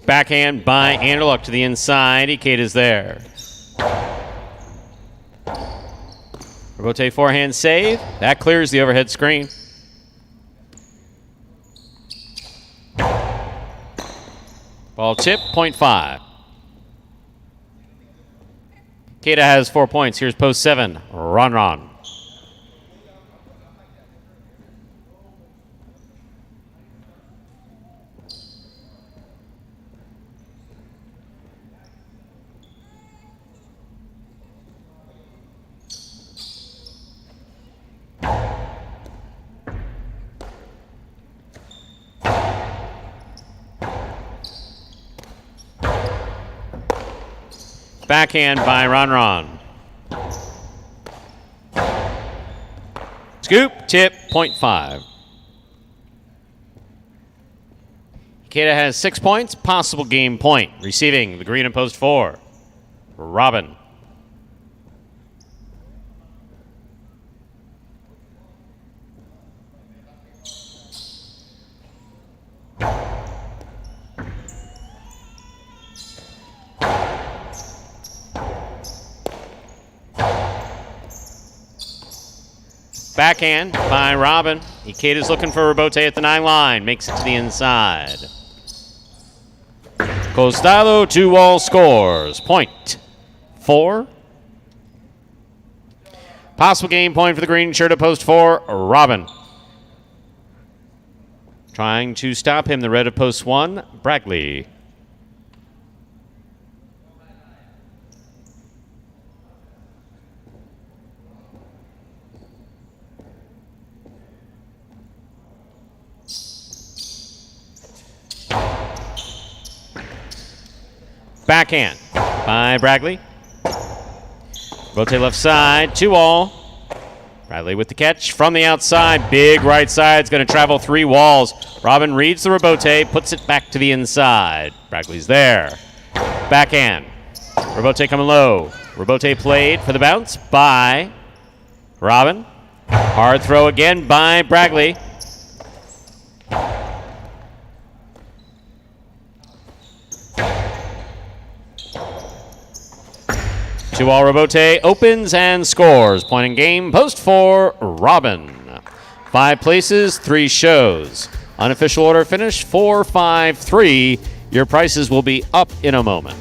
Backhand by Anderluck to the inside. Ikeda's there. Robote forehand save. That clears the overhead screen. Ball tip, point 5. Ikeda has 4 points. Here's post 7, Ron. Backhand by Ron. Scoop, tip, point 5. Ikeda has 6 points, possible game point. Receiving the green and post 4, Robin. Backhand by Robin. Ikeda's looking for Rebote at the 9 line. Makes it to the inside. Costado 2-wall scores. Point 4. Possible game point for the green shirt at post 4, Robin. Trying to stop him, the red at post 1, Bragley. Backhand by Bragley. Rebote left side, 2-all. Bradley with the catch from the outside. Big right side. It's going to travel 3 walls. Robin reads the Rebote, puts it back to the inside. Bradley's there. Backhand. Rebote coming low. Rebote played for the bounce by Robin. Hard throw again by Bragley. Two-all Rebote opens and scores. Point in game, post 4, Robin. 5 places, 3 shows. Unofficial order finish, 4, 5, 3. Your prices will be up in a moment.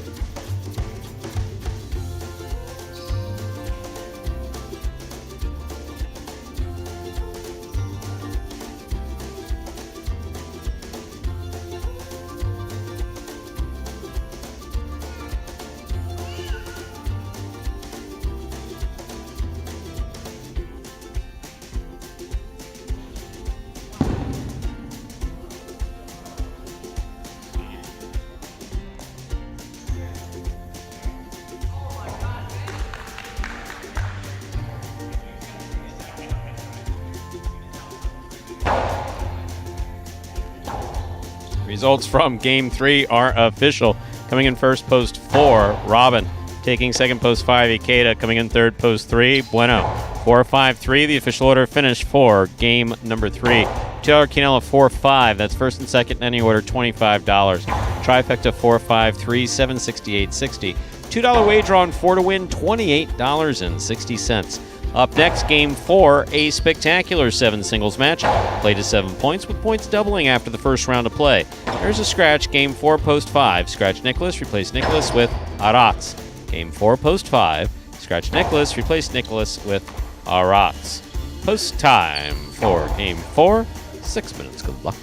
Results from Game 3 are official. Coming in first, post 4, Robin. Taking second, post 5, Ikeda. Coming in third, post 3, Bueno. 4, 5, 3, the official order finish for game number 3. $2 Quinella 4-5. That's first and second in any order, $25. Trifecta 4-5-3, $768.60. $2 wager on 4 to win, $28.60. Up next, Game 4, a spectacular 7 singles match. Played to 7 points, with points doubling after the first round of play. There's a scratch, Game 4, post 5. Scratch Nicholas, replace Nicholas with Arats. Game 4, post 5. Scratch Nicholas, replace Nicholas with Arats. Post time for Game 4, 6 minutes. Good luck.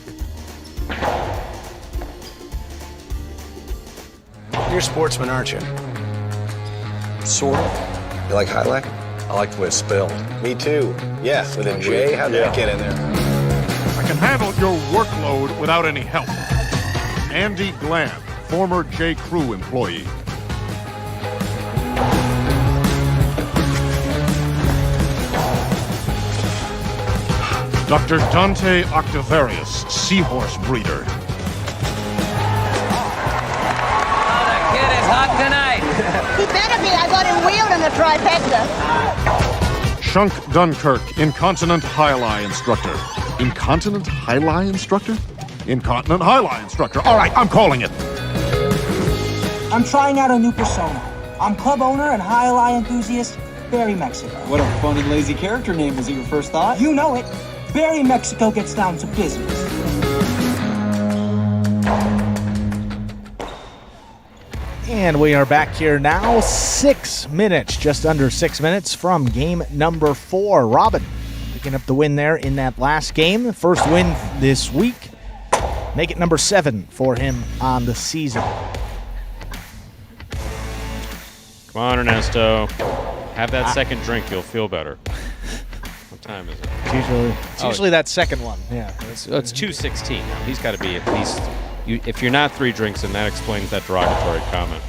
You're a sportsman, aren't you? Sort of. You like Jai-Alai? I like the way it's spelled. Me too. Yeah, with a J. How'd that get in there? I can handle your workload without any help. Andy Gland, former J. Crew employee. Dr. Dante Octavarius, seahorse breeder. Kid is hot tonight. He better be. I got him wheeled in the trifecta. Shunk Dunkirk, incontinent Jai-Alai instructor. Incontinent Jai-Alai instructor? Incontinent Jai-Alai instructor. All right, I'm calling it. I'm trying out a new persona. I'm club owner and Jai-Alai enthusiast, Barry Mexico. What a funny, lazy character name. Was it your first thought? You know it. Barry Mexico gets down to business. And we are back here now, 6 minutes, just under 6 minutes from game number 4. Robin picking up the win there in that last game. First win this week. Make it number 7 for him on the season. Come on, Ernesto. Have that second drink. You'll feel better. What time is it? It's usually that second one. Yeah. It's 2:16 now. He's got to be at least... if you're not 3 drinks, then that explains that derogatory comment.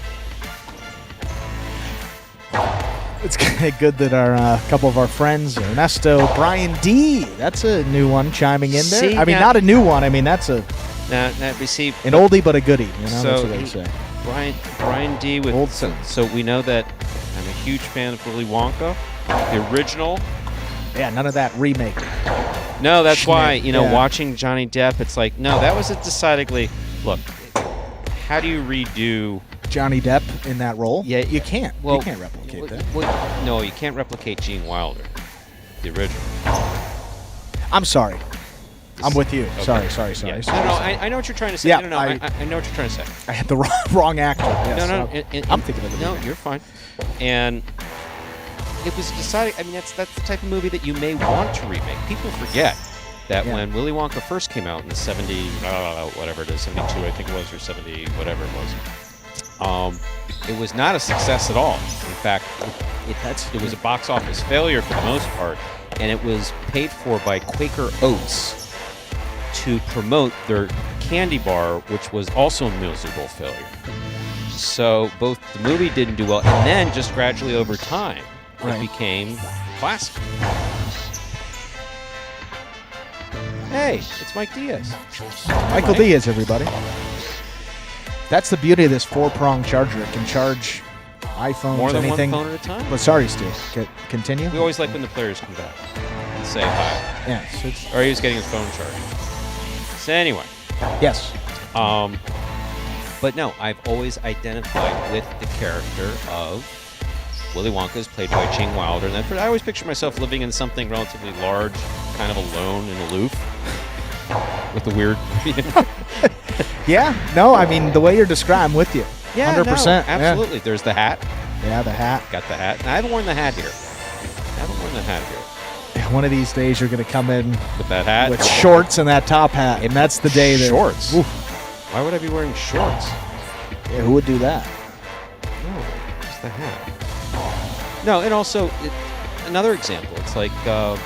It's good that our couple of our friends, Ernesto, Brian D., that's a new one chiming in there. See, I mean, not a new one. I mean, that's Now we see an oldie but a goodie. You know, so that's what they say. Brian D. with Old so we know that I'm a huge fan of Willy Wonka, the original. Yeah, none of that remake. No, that's Schmidt, why yeah. watching Johnny Depp, it's like no, that was a decidedly look. How do you redo Johnny Depp in that role? Yeah, you can't. Well, you can't replicate that. No, you can't replicate Gene Wilder, the original. I'm sorry. I'm with you. Okay. Sorry. Yeah. Sorry. No, I know what you're trying to say. Yeah, No, I know what you're trying to say. I had the wrong actor. Yes. No. I'm thinking of the No, movie. you're fine. And it was decided. I mean, that's the type of movie that you may want to remake. People forget that when Willy Wonka first came out in the 70, whatever it is, 72, I think it was, or 70, whatever it was. It was not a success at all. In fact, it was a box office failure for the most part, and it was paid for by Quaker Oats to promote their candy bar, which was also a miserable failure. So both the movie didn't do well, and then just gradually over time, it became classic. Hey, it's Mike Diaz. Michael Diaz, everybody. That's the beauty of this 4-prong charger. It can charge iPhones, More than anything. one phone at a time? But sorry, Steve. Continue. We always like when the players come back and say hi. Yes. Or he was getting his phone charged. So anyway. Yes. But no, I've always identified with the character of Willy Wonka, is played by Gene Wilder. And I always picture myself living in something relatively large, kind of alone and aloof, with the weird... Yeah. No, I mean, the way you're describing, I'm with you. Yeah, 100%. no, absolutely. Yeah. There's the hat. Yeah, the hat. Got the hat. And I haven't worn the hat here. One of these days you're going to come in with that hat, with shorts and that top hat, and that's the day that shorts. Oof. Why would I be wearing shorts? Yeah, who would do that? No, just the hat. No, and also another example. It's like at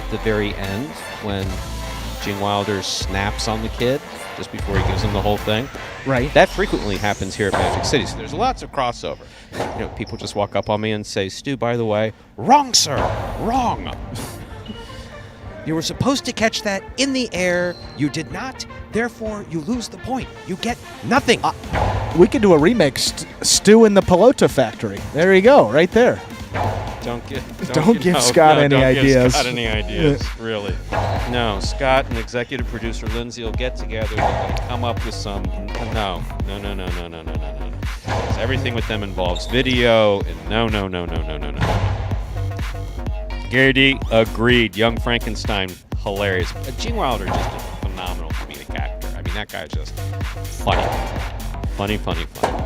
the very end when Gene Wilder snaps on the kid just before he gives him the whole thing. Right. That frequently happens here at Magic City. So there's lots of crossover. People just walk up on me and say, "Stu, by the way, wrong, sir, wrong. You were supposed to catch that in the air. You did not. Therefore, you lose the point. You get nothing." We could do a remix, Stu in the Pelota Factory. There you go, right there. Don't give Scott any ideas. Give Scott any ideas, really. No, Scott and executive producer Lindsay will get together. They're going to come up with some. No. Everything with them involves video, and no. Garrity agreed. Young Frankenstein, hilarious. Gene Wilder just a phenomenal comedic actor. I mean, that guy's just funny.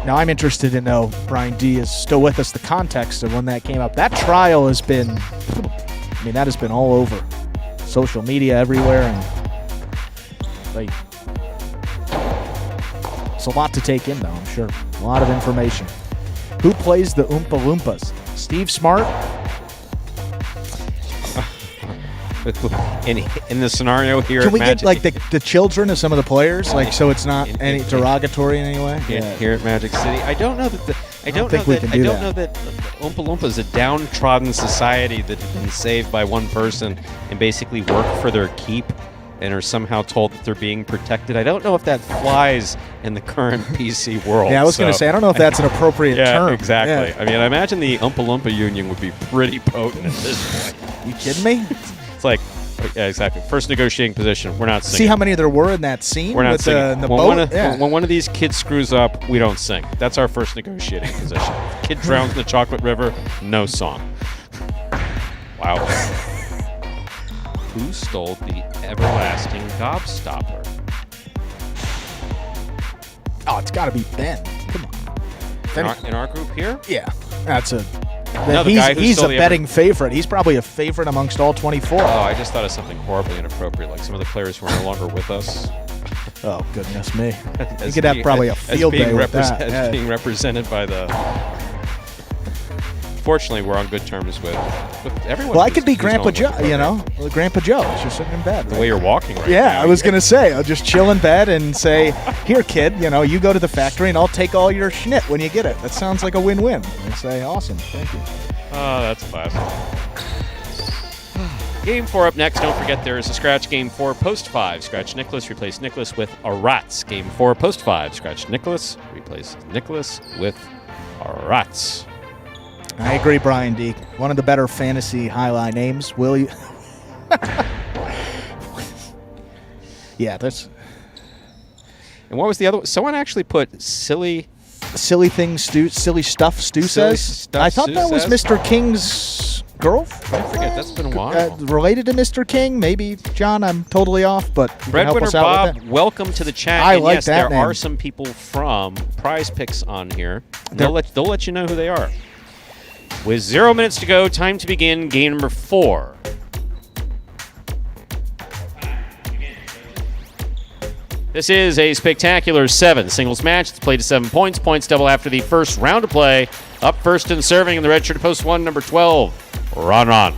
Now I'm interested to know, Brian D is still with us, the context of when that came up. That trial has been, that has been all over social media everywhere, and it's a lot to take in, though, I'm sure. A lot of information. Who plays the Oompa Loompas? Steve Smart? In the scenario here, can we Magic, get the children of some of the players, so it's not any derogatory in any way? Here at Magic City, I don't know that. I don't know that Oompa Loompa is a downtrodden society that has been saved by one person and basically work for their keep and are somehow told that they're being protected. I don't know if that flies in the current PC world. Yeah, I was going to say, I don't know if that's an appropriate term. Yeah, exactly. Yeah. I mean, I imagine the Oompa Loompa union would be pretty potent at this point. You kidding me? It's like, yeah, exactly. First negotiating position. We're not singing. See how many there were in that scene? We're not with singing. The when boat? When one of these kids screws up, we don't sing. That's our first negotiating position. Kid drowns in the chocolate river, no song. Wow. Who stole the everlasting gobstopper? Oh, it's got to be Ben. Come on. In our group here? Yeah. That's a... No, he's a betting favorite. He's probably a favorite amongst all 24. Oh, I just thought of something horribly inappropriate, like some of the players who are no longer with us. Oh, goodness me. You could have probably a field day with that. As being represented by the... Fortunately, we're on good terms with everyone. Well, I could be Grandpa Joe, Grandpa Joe. He's just sitting in bed. The way you're walking right now. Yeah, I was going to say, I'll just chill in bed and say, here, kid, you go to the factory and I'll take all your schnit when you get it. That sounds like a win-win. I say, awesome, thank you. Oh, that's classic. Game 4 up next. Don't forget there is a scratch. Game 4, post 5. Scratch Nicholas, replace Nicholas with a Rats. Game 4, post 5. Scratch Nicholas, replace Nicholas with a Rats. I agree, Brian D. One of the better fantasy highlight names. Will you? Yeah, that's. And what was the other one? Someone actually put silly things, Stu. Silly stuff, Stu says. Stuff I thought Stu that was says? Mr. King's girl. Don't forget, that's been a while. Related to Mr. King, maybe, John. I'm totally off, but you can help Breadwinner us out Bob, with that. welcome to the chat. I and like yes, that there name. are some people from Prize Picks on here. They'll let you know who they are. With 0 minutes to go, time to begin game number 4. This is a spectacular 7 singles match. It's played to 7 points. Points double after the first round of play. Up first and serving in the red shirt of post 1, number 12, Ron.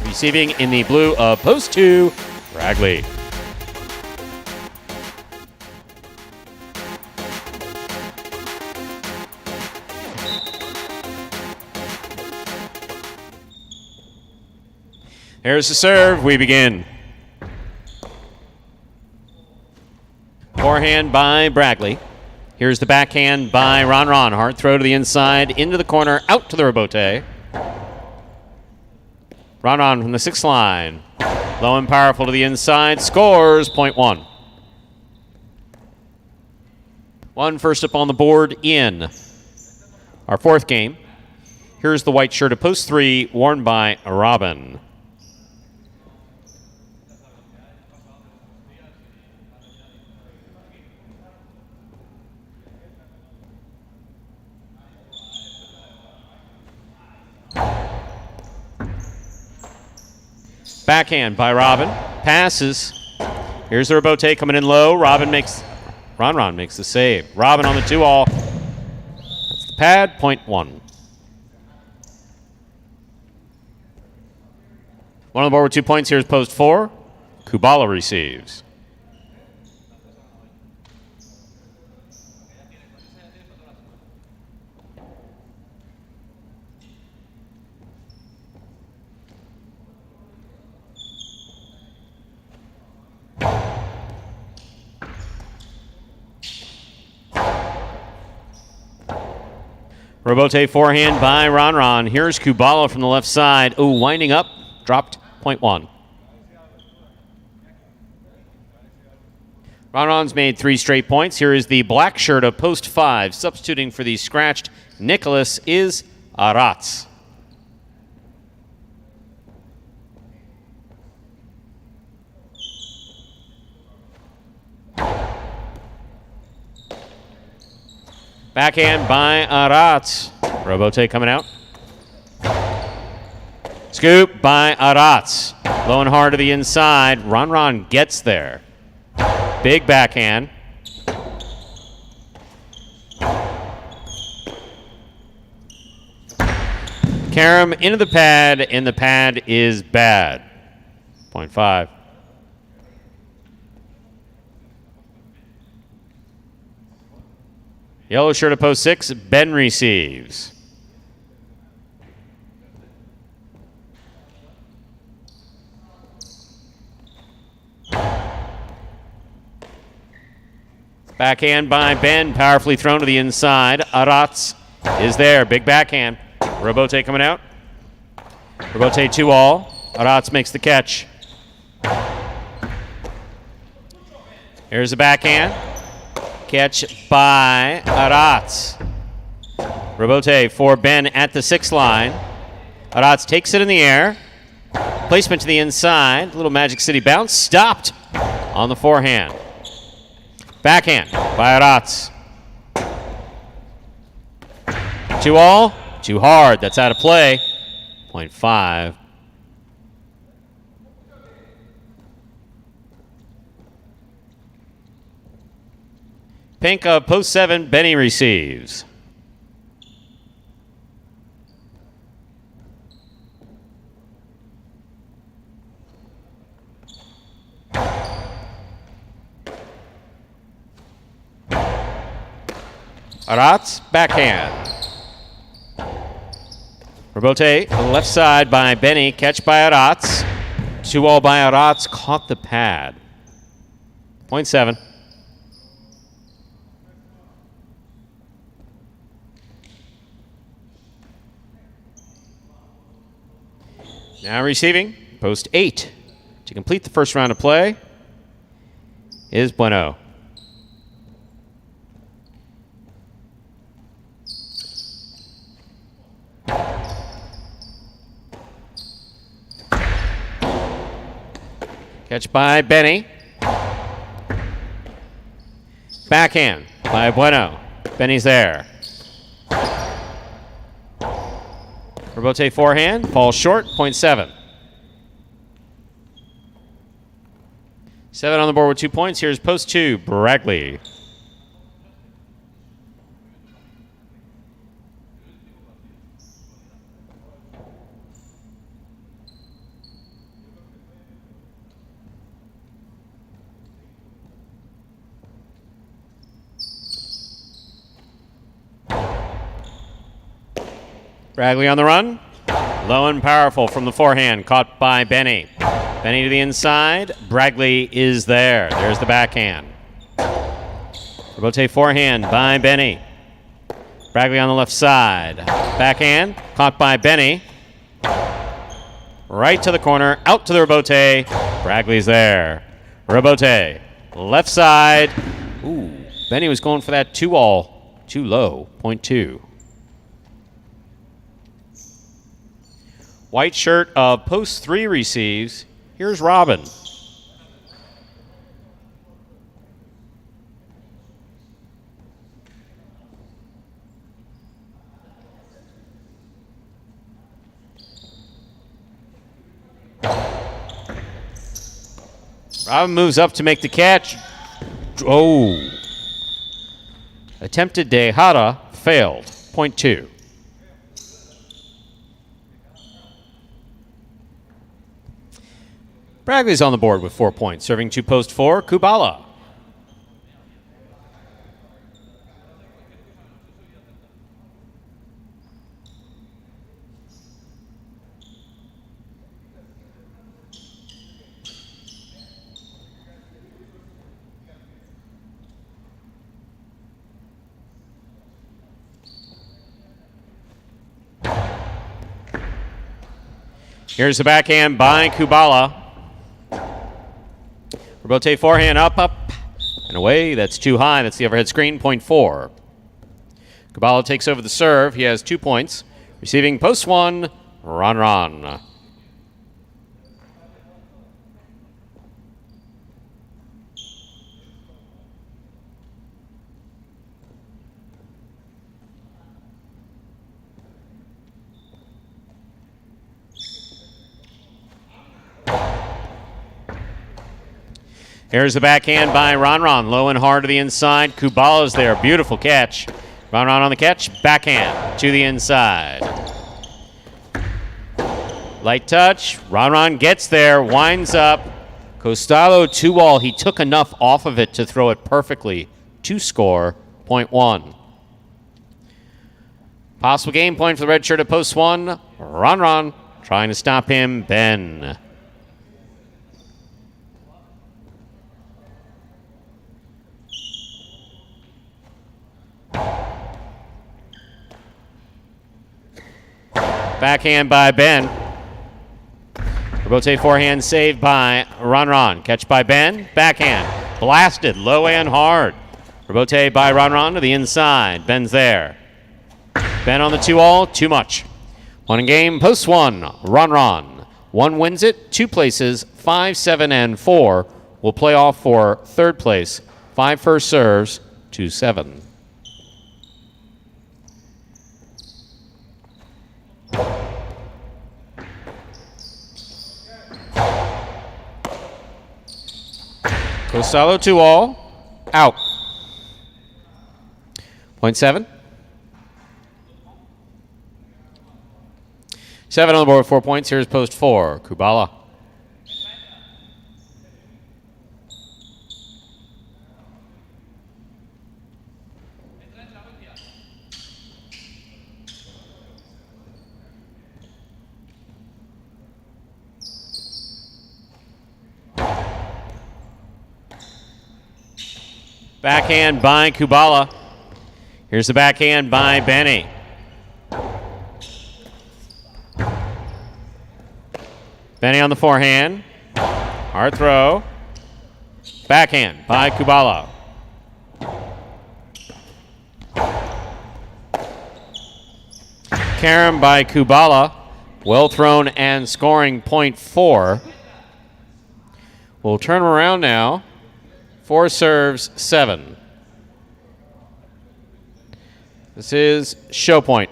Receiving in the blue of post 2, Ragley. Here's the serve. We begin. Forehand by Bragley. Here's the backhand by Ron. Hard throw to the inside, into the corner, out to the rebote. Ron from the 6th line. Low and powerful to the inside. Scores, point 1. 1 first up on the board in our 4th game. Here's the white shirt of post 3, worn by Robin. Backhand by Robin. Passes. Here's the rebote coming in low. Ron makes the save. Robin on the 2-all. That's the pad, point 1. One on the board with 2 points. Here's post 4. Kubala receives. Rebote forehand by Ron. Here's Kubala from the left side. Ooh, winding up. Dropped, point 1. Ron's made 3 straight points. Here is the black shirt of post 5. Substituting for the scratched Nicholas is Arats. Backhand by Arats. Rebote coming out. Scoop by Arats. Low and hard to the inside. Ron gets there. Big backhand. Karam into the pad, and the pad is bad. Point 5. Yellow shirt of post 6, Ben receives. Backhand by Ben, powerfully thrown to the inside. Arats is there, big backhand. Rebote coming out. Rebote 2-all. Arats makes the catch. Here's the backhand. Catch by Arats. Rebote for Ben at the 6th line. Arats takes it in the air. Placement to the inside. Little Magic City bounce. Stopped on the forehand. Backhand by Arats. 2-all. Too hard. That's out of play. Point 5. Pink of post 7, Benny receives. Arats, backhand. Rebote on the left side by Benny. Catch by Arats. 2-all by Arats. Caught the pad. Point 7. Now receiving, post 8. To complete the first round of play is Bueno. Catch by Benny. Backhand by Bueno. Benny's there. Rebote forehand, falls short, 0.7. 7 on the board with 2 points. Here's post 2, Bragley. Bragley on the run. Low and powerful from the forehand. Caught by Benny. Benny to the inside. Bragley is there. There's the backhand. Rebote forehand by Benny. Bragley on the left side. Backhand. Caught by Benny. Right to the corner. Out to the rebote. Bragley's there. Rebote. Left side. Ooh. Benny was going for that 2-all. Too low. 0.2. White shirt of post 3 receives. Here's Robin. Robin moves up to make the catch. Oh. Attempted Dejada failed. 0.2. Bragley's on the board with 4 points. Serving to post 4, Kubala. Here's the backhand by Kubala. Rebote forehand, up, and away. That's too high. That's the overhead screen, 0.4. Kubala takes over the serve. He has 2 points. Receiving post 1, Ron. Here's the backhand by Ron. Low and hard to the inside. Kubala's there. Beautiful catch. Ron on the catch. Backhand to the inside. Light touch. Ron gets there. Winds up. Costello 2-all. He took enough off of it to throw it perfectly to score. 0.1. Possible game point for the red shirt at post 1. Ron. Trying to stop him. Ben. Backhand by Ben. Rebote forehand saved by Ron. Catch by Ben. Backhand. Blasted low and hard. Rebote by Ron to the inside. Ben's there. Ben on the 2-all. Too much. 1 in game. Post 1. Ron. 1 wins it. 2 places. 5, 7, and 4 will play off for 3rd place. 5 first serves. 2, 7. Costello 2-all. Out. 0.7. 7 on the board with 4 points. Here's post 4, Kubala. Backhand by Kubala. Here's the backhand by Benny. Benny on the forehand. Hard throw. Backhand by Kubala. Carom by Kubala. Well thrown and scoring 0.4. We'll turn them around now. 4 serves, 7. This is show point.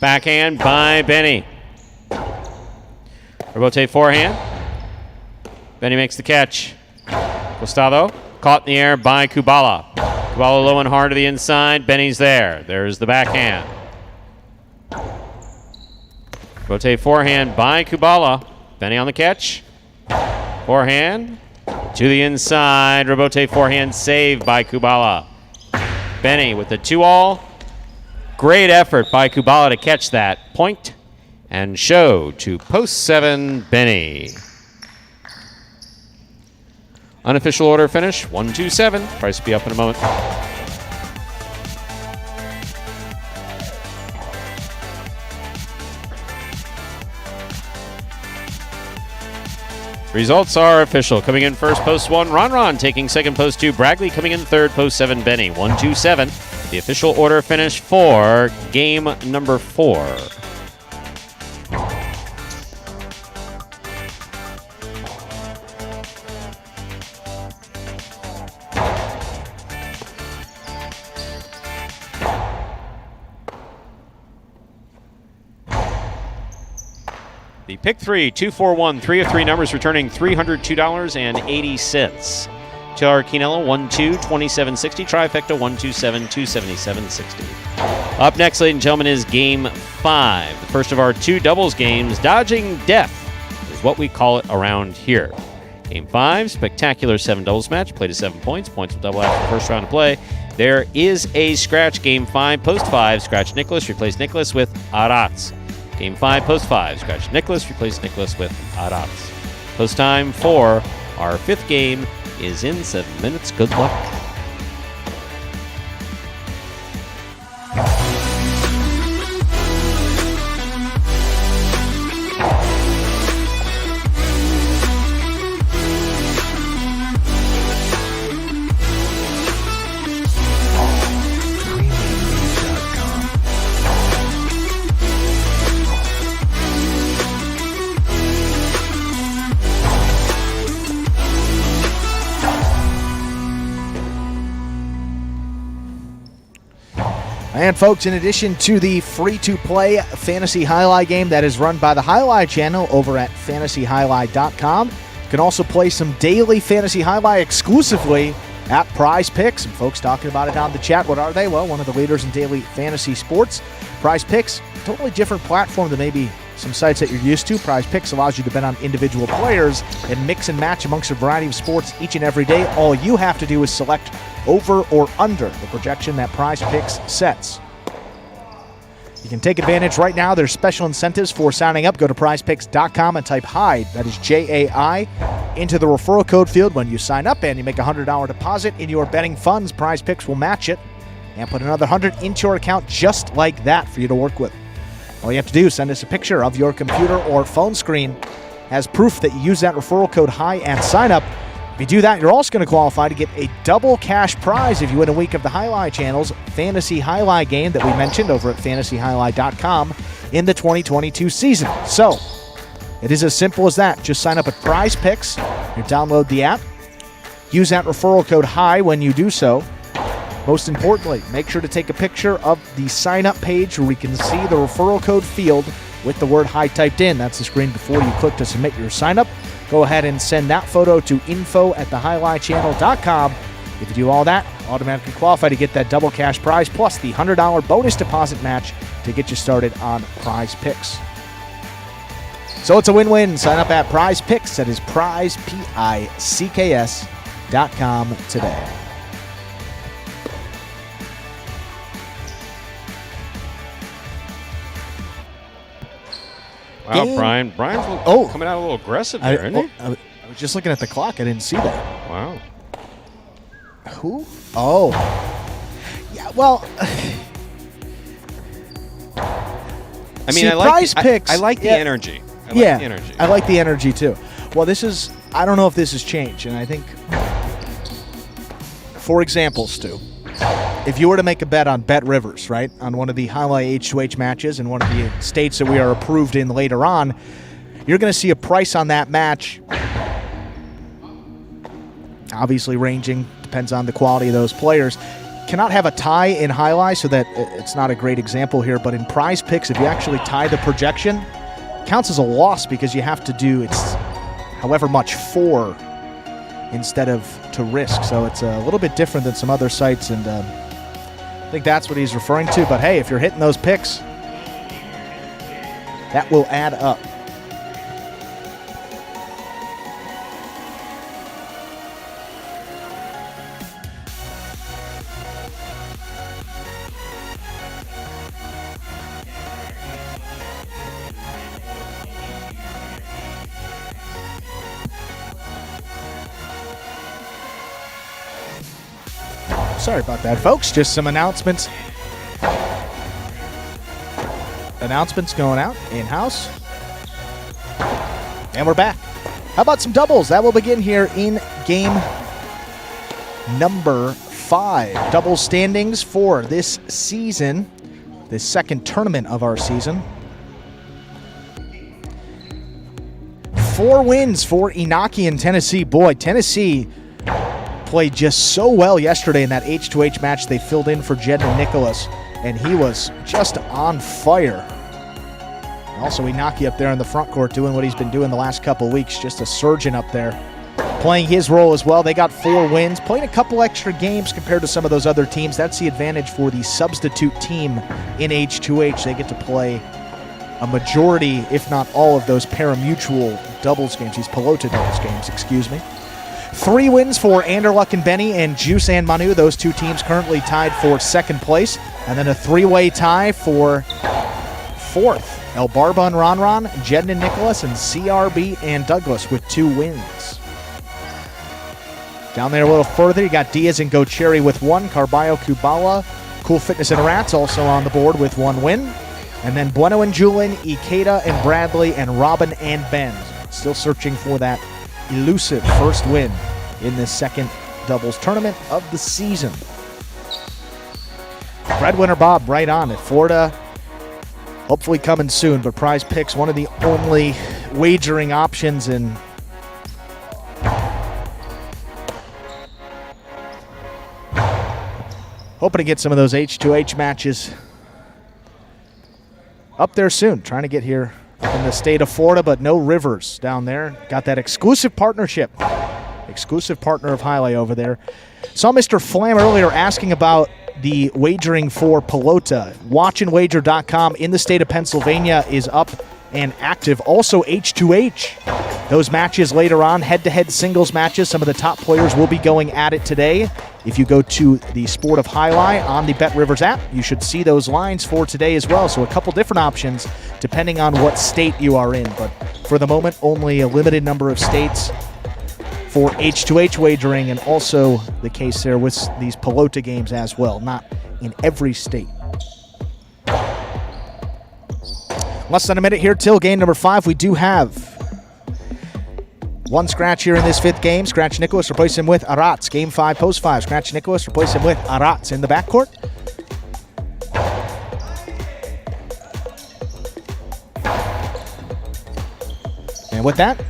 Backhand by Benny. Rebote forehand. Benny makes the catch. Gustavo caught in the air by Kubala. Kubala low and hard to the inside. Benny's there. There's the backhand. Rebote forehand by Kubala. Benny on the catch. Forehand to the inside. Rebote forehand saved by Kubala. Benny with the 2-all. Great effort by Kubala to catch that point and show to post 7 Benny. Unofficial order finish 1-2-7. Price will be up in a moment. Results are official. Coming in first, post 1, Ron. Taking second, post 2, Bragley. Coming in third, post 7, Benny. 1-2-7. The official order finish for game number 4. The pick 3, 2-4-1, 3 of 3 numbers returning $302.80. Taylor Quinello, 1-2, 2760. Trifecta, 1-2-7, 277.60. Up next, ladies and gentlemen, is Game 5. The first of our 2 doubles games. Dodging Death is what we call it around here. Game 5, spectacular 7 doubles match. Play to 7 points. Points will double after the first round of play. There is a scratch. Game 5, post 5. Scratch Nicholas. Replace Nicholas with Arats. Game 5, post 5. Scratch Nicholas. Replace Nicholas with Arats. Post time for our 5th game is in 7 minutes. Good luck. And folks, in addition to the free-to-play Fantasy Jai-Alai game that is run by the Jai-Alai channel over at fantasyjai-alai.com, you can also play some daily Fantasy Jai-Alai exclusively at Prize Picks. And folks talking about it on the chat. What are they? Well, one of the leaders in daily fantasy sports. Prize Picks, totally different platform than maybe some sites that you're used to. Prize Picks allows you to bet on individual players and mix and match amongst a variety of sports each and every day. All you have to do is select over or under the projection that Prize Picks sets. You can take advantage right now. There's special incentives for signing up. Go to prizepicks.com and type HIDE, that is J-A-I, into the referral code field when you sign up, and you make a $100 deposit in your betting funds. Prize Picks will match it and put another $100 into your account just like that for you to work with. All you have to do is send us a picture of your computer or phone screen as proof that you use that referral code HIDE and sign up. If you do that, you're also going to qualify to get a double cash prize if you win a week of the Jai-Alai channel's Fantasy Jai-Alai game that we mentioned over at fantasyjai-alai.com in the 2022 season. So, it is as simple as that. Just sign up at Prize Picks. You download the app. Use that referral code HIDE when you do so. Most importantly, make sure to take a picture of the sign-up page where we can see the referral code field with the word HIDE typed in. That's the screen before you click to submit your sign-up. Go ahead and send that photo to info@thejai-alai-channel.com. If you do all that, automatically qualify to get that double cash prize plus the $100 bonus deposit match to get you started on Prize Picks. So it's a win-win. Sign up at Prize Picks. That is prizepicks.com today. Wow, Brian's coming out a little aggressive there, isn't he? I was just looking at the clock. I didn't see that. Wow. Who? Oh. Yeah, well. I mean, I like the energy. I like the energy. I like the energy too. Well, this is I don't know if this has changed, and I think, for example, Stu, if you were to make a bet on Bet Rivers, right, on one of the highlight H2H matches in one of the states that we are approved in later on, you're going to see a price on that match, obviously ranging, depends on the quality of those players. Cannot have a tie in highlight, so that it's not a great example here, but in Prize Picks, if you actually tie the projection, it counts as a loss because you have to do, it's however much for instead of to risk. So it's a little bit different than some other sites, and I think that's what he's referring to. But hey, if you're hitting those picks, that will add up. Sorry about that, folks. Just some announcements. Announcements going out in-house. And we're back. How about some doubles? That will begin here in game number 5. Double standings for this season, this second tournament of our season. 4 wins for Inaki in Tennessee. Boy, Tennessee played just so well yesterday in that H2H match. They filled in for Jed and Nicholas, and he was just on fire. Also, Inaki up there in the front court doing what he's been doing the last couple weeks, just a surgeon up there, playing his role as well. They got 4 wins, playing a couple extra games compared to some of those other teams. That's the advantage for the substitute team in H2H. They get to play a majority, if not all, of those parimutuel doubles games, these Pelota doubles games, excuse me. 3 wins for Anderluck and Benny and Juice and Manu. Those 2 teams currently tied for 2nd place. And then a 3-way tie for 4th. El Barba and Ron, Jed and Nicholas, and CRB and Douglas with 2 wins. Down there a little further, you got Diaz and Go Cherry with 1. Carballo, Kubala, Cool Fitness and Rats also on the board with 1 win. And then Bueno and Julin, Ikeda and Bradley, and Robin and Ben. Still searching for that elusive first win in this second doubles tournament of the season. Breadwinner Bob right on it. Florida hopefully coming soon, but Prize Picks, one of the only wagering options, and hoping to get some of those H2H matches up there soon. Trying to get here in the state of Florida, but no rivers down there. Got that exclusive partnership. Exclusive partner of Jai-Alai over there. Saw Mr. Flam earlier asking about the wagering for Pelota. Watchandwager.com in the state of Pennsylvania is up and active. Also H2H. Those matches later on, head-to-head singles matches. Some of the top players will be going at it today. If you go to the Sport of Jai-Alai on the Bet Rivers app, you should see those lines for today as well. So a couple different options depending on what state you are in. But for the moment, only a limited number of states for H2H wagering, and also the case there with these Pelota games as well, not in every state. Less than a minute here till game number 5. We do have 1 scratch here in this 5th game. Scratch Nicholas, replace him with Arats. Game 5, post 5. Scratch Nicholas, replace him with Arats in the backcourt. And with that,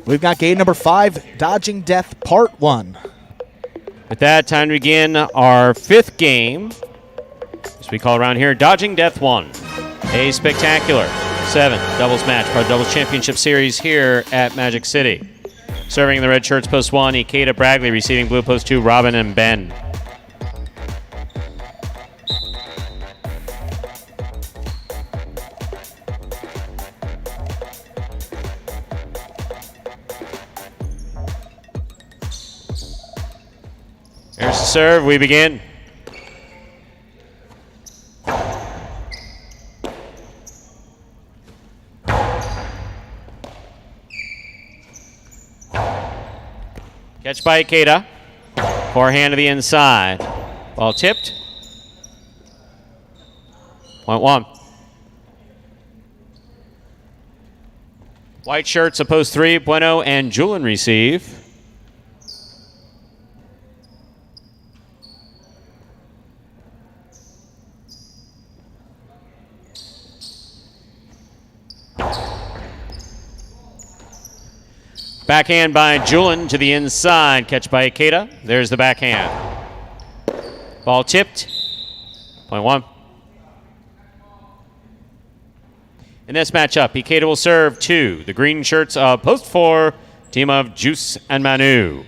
we've got game number 5, Dodging Death Part 1. With that, time to begin our 5th game, as we call around here, Dodging Death 1. A spectacular 7 doubles match, part of the Doubles Championship Series here at Magic City. Serving in the red shirts, post 1, Ikeda Bradley. Receiving blue, post 2, Robin and Ben. Here's the serve. We begin. Catch by Ikeda. Forehand to the inside. Ball tipped. Point 1. White shirts of post 3, Bueno and Julian receive. Backhand by Julian to the inside. Catch by Ikeda. There's the backhand. Ball tipped. Point 1. In this matchup, Ikeda will serve 2. The green shirts of post 4, team of Juice and Manu.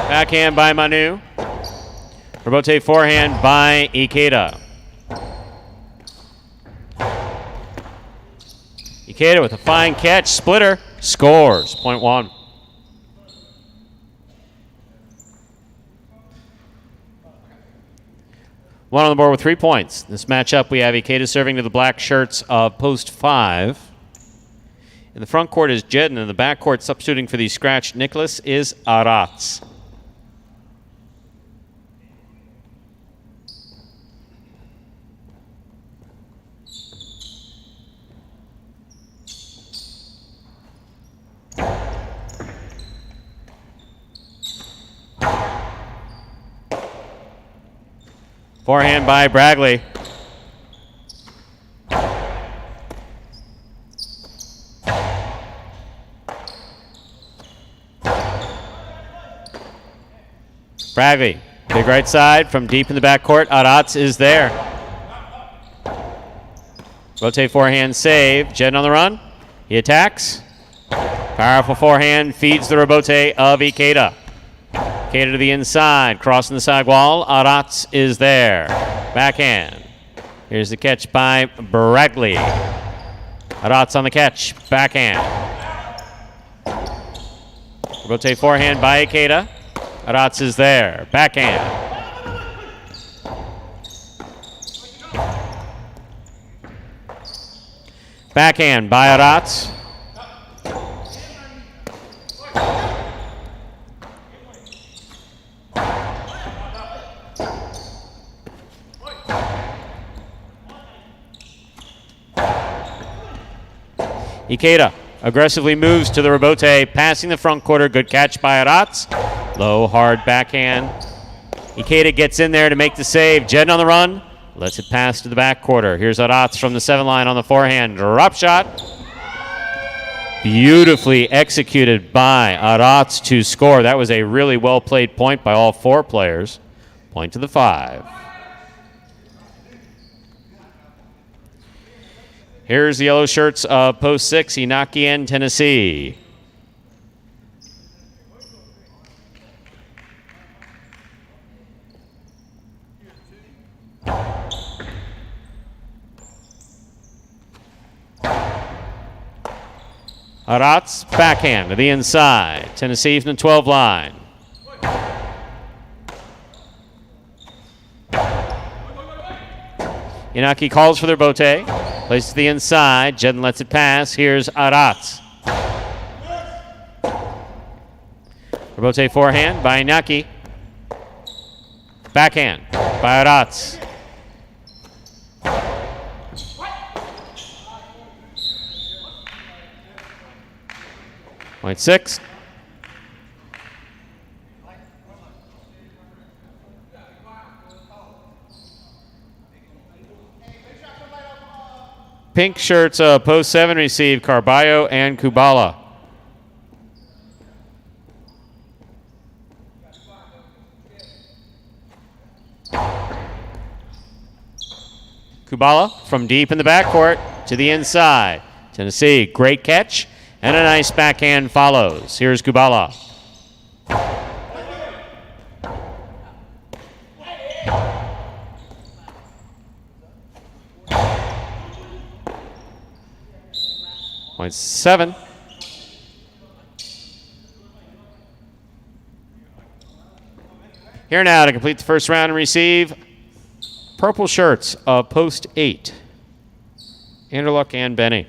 Backhand by Manu. Rebote forehand by Ikeda. Ikeda with a fine catch. Splitter. Scores. Point 1. One on the board with 3 points. In this matchup, we have Ikeda serving to the black shirts of post 5. In the front court is Jedin, and in the back court, substituting for the scratched Nicholas, is Aratz. Forehand by Bragley. Bragley, big right side from deep in the backcourt. Aratz is there. Rotate forehand save. Jedin on the run. He attacks. Powerful forehand feeds the rebote of Ikeda. Ikeda to the inside, crossing the side wall. Aratz is there. Backhand. Here's the catch by Bragley. Aratz on the catch. Backhand. Rotate forehand by Ikeda. Aratz is there. Backhand. Backhand by Aratz. Ikeda aggressively moves to the rebote, passing the front quarter. Good catch by Aratz. Low, hard backhand. Ikeda gets in there to make the save. Jedin on the run. Lets it pass to the back quarter. Here's Aratz from the 7 line on the forehand. Drop shot. Beautifully executed by Aratz to score. That was a really well-played point by all 4 players. Point to the 5. Here's the yellow shirts of post 6, Inaki and Tennessee. Aratz, backhand to the inside. Tennessee from the 12 line. Inaki calls for their bote. Plays to the inside. Jedin lets it pass. Here's Aratz. Rebote forehand by Inaki. Backhand by Aratz. Point 6. Pink shirts post 7 receive Carballo and Kubala. Kubala from deep in the backcourt to the inside. Tennessee, great catch, and a nice backhand follows. Here's Kubala. .7. Here now to complete the first round and receive purple shirts of post 8. Anderluck and Benny.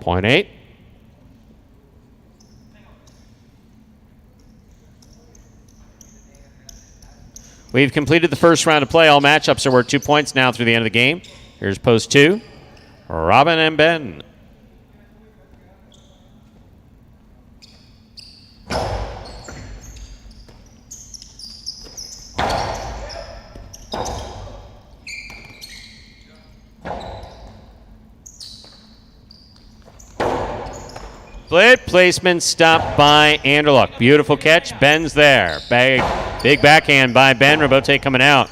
.8. We've completed the first round of play. All matchups are worth 2 points now through the end of the game. Here's post 2. Robin and Ben. Split placement stopped by Anderluck. Beautiful catch. Ben's there. Big backhand by Ben. Rabote coming out.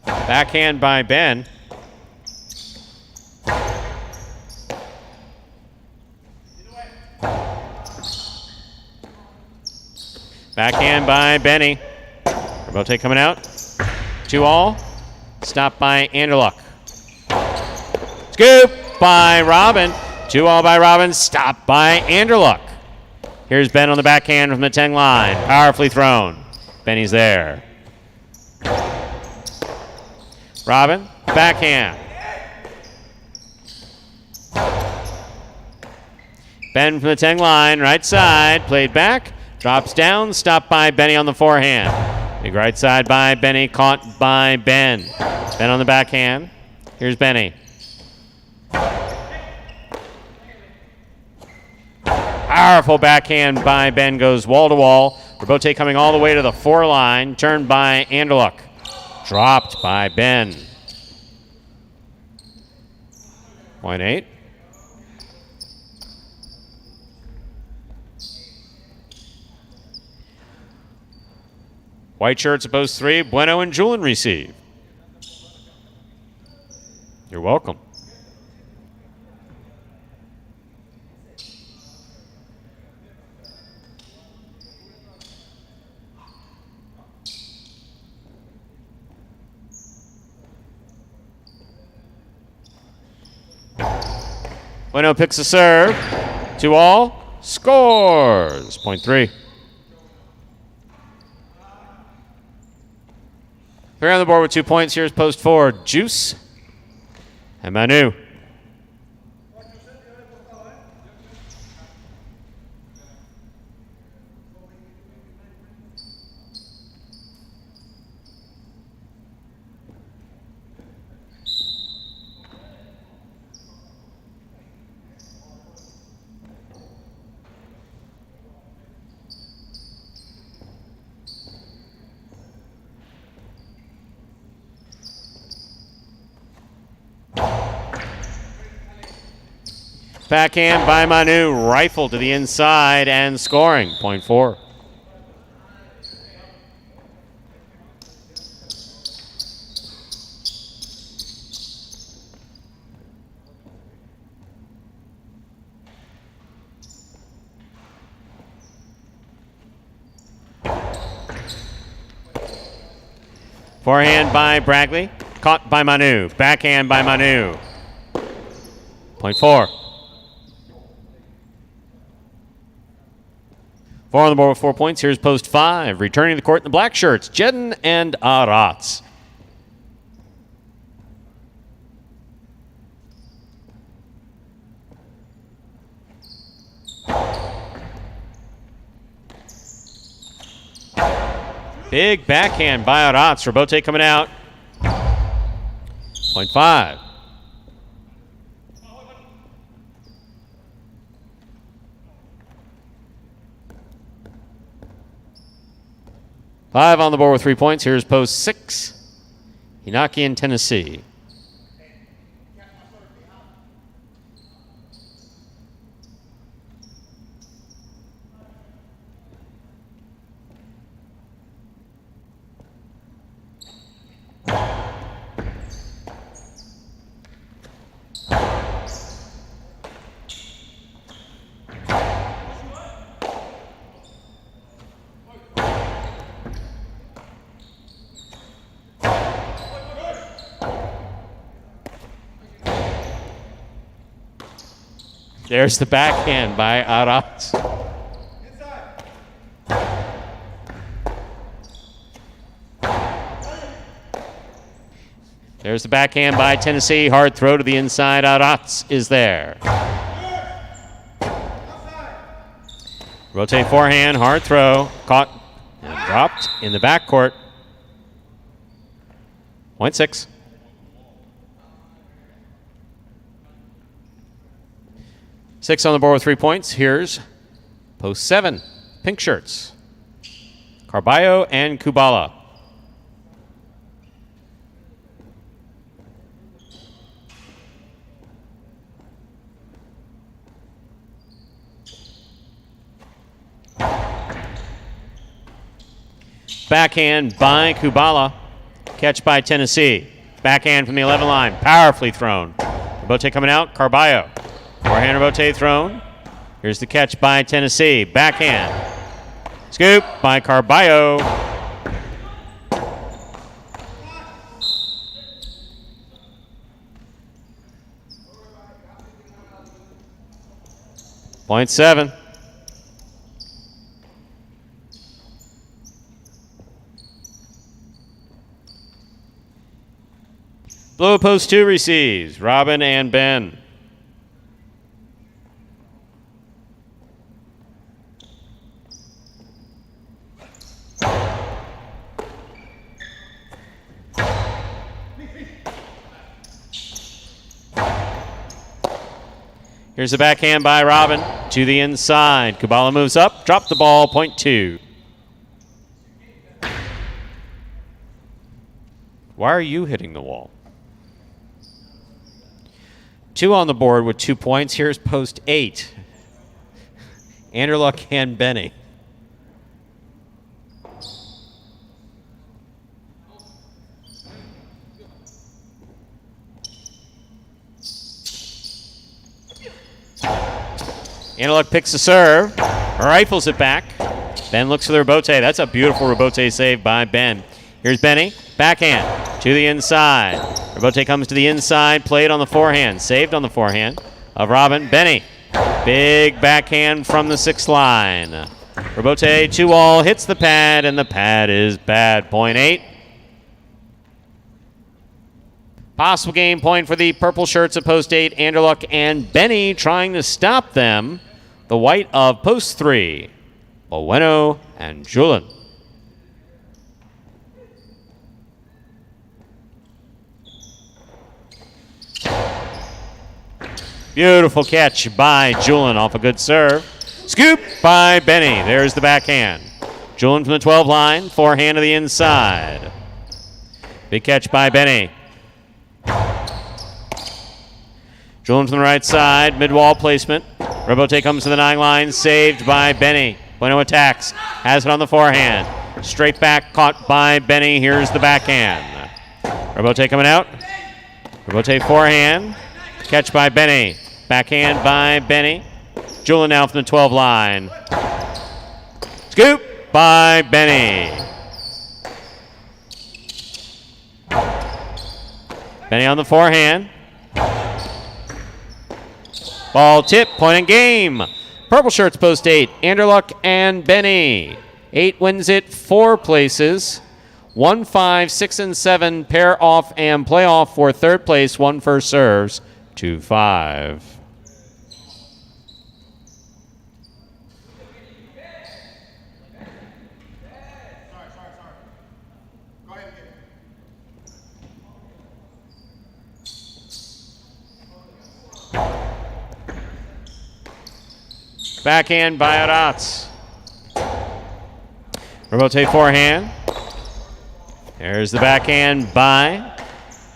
Backhand by Ben. Backhand by Benny. Rabote coming out. 2-all. Stopped by Anderluck. Scoop by Robin. 2-all by Robin. Stopped by Anderluck. Here's Ben on the backhand from the 10 line. Powerfully thrown. Benny's there. Robin, backhand. Ben from the 10 line, right side, played back, drops down, stopped by Benny on the forehand. Big right side by Benny, caught by Ben. Ben on the backhand. Here's Benny. Powerful backhand by Ben, goes wall to wall. Rabote coming all the way to the 4 line, turned by Anderluck. Dropped by Ben. .8. White shirts at post 3. Bueno and Julin receive. You're welcome. Bueno picks a serve. 2-all. Scores. .3. Fair on the board with 2 points. Here's post 4. Juice and Manu. Backhand by Manu, rifle to the inside and scoring. .4. Forehand by Bragley, caught by Manu. Backhand by Manu. .4. 4 on the board with 4 points. Here's post 5. Returning to the court in the black shirts, Jedin and Aratz. Big backhand by Aratz. Rabote coming out. .5. Five on the board with 3 points. Here's post 6. Hinaki in Tennessee. There's the backhand by Arat. There's the backhand by Tennessee. Hard throw to the inside. Arat is there. Rotate forehand. Hard throw. Caught and dropped in the backcourt. Point 6. Six on the board with 3 points. Here's post 7. Pink shirts. Carballo and Kubala. Backhand by Kubala. Catch by Tennessee. Backhand from the 11 line. Powerfully thrown. Rebote coming out. Carballo. Forehand Rebote thrown. Here's the catch by Tennessee. Backhand. Scoop by Carballo. Point 7. Blue post 2 receives. Robin and Ben. Here's the backhand by Robin to the inside. Kubala moves up, dropped the ball, point 2. Why are you hitting the wall? 2 on the board with 2 points. Here's post 8. Anderluck and Benny. Anderluck picks the serve, rifles it back. Ben looks for the Rebote. That's a beautiful Rebote save by Ben. Here's Benny, backhand to the inside. Rebote comes to the inside, played on the forehand, saved on the forehand of Robin. Benny, big backhand from the 6th line. Rebote 2-all, hits the pad, and the pad is bad. Point 8. Possible game point for the purple shirts at post 8. Anderluck and Benny trying to stop them. The white of post 3. Bueno and Julin. Beautiful catch by Julin off a good serve. Scoop by Benny. There's the backhand. Julin from the 12 line. Forehand to the inside. Big catch by Benny. Julin from the right side. Mid-wall placement. Rebote comes to the 9 line. Saved by Benny. Bueno attacks. Has it on the forehand. Straight back. Caught by Benny. Here's the backhand. Rebote coming out. Rebote forehand. Catch by Benny. Backhand by Benny. Julin now from the 12 line. Scoop by Benny. Benny on the forehand. Ball tip, point and game. Purple shirts post 8. Anderluck and Benny. 8 wins it 4 places. 1, 5, 6, and 7 pair off and playoff for 3rd place. 1 first serves. 2, 5. Backhand by Aratz. Rebote forehand. There's the backhand by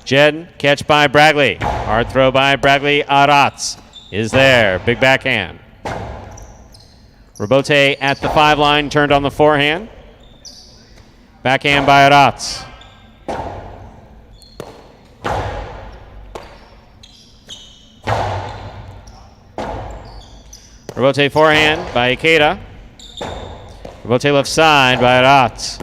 Jed. Catch by Bragley. Hard throw by Bragley. Aratz is there. Big backhand. Rebote at the 5 line. Turned on the forehand. Backhand by Aratz. Rebote forehand by Ikeda. Rebote left side by Aratz.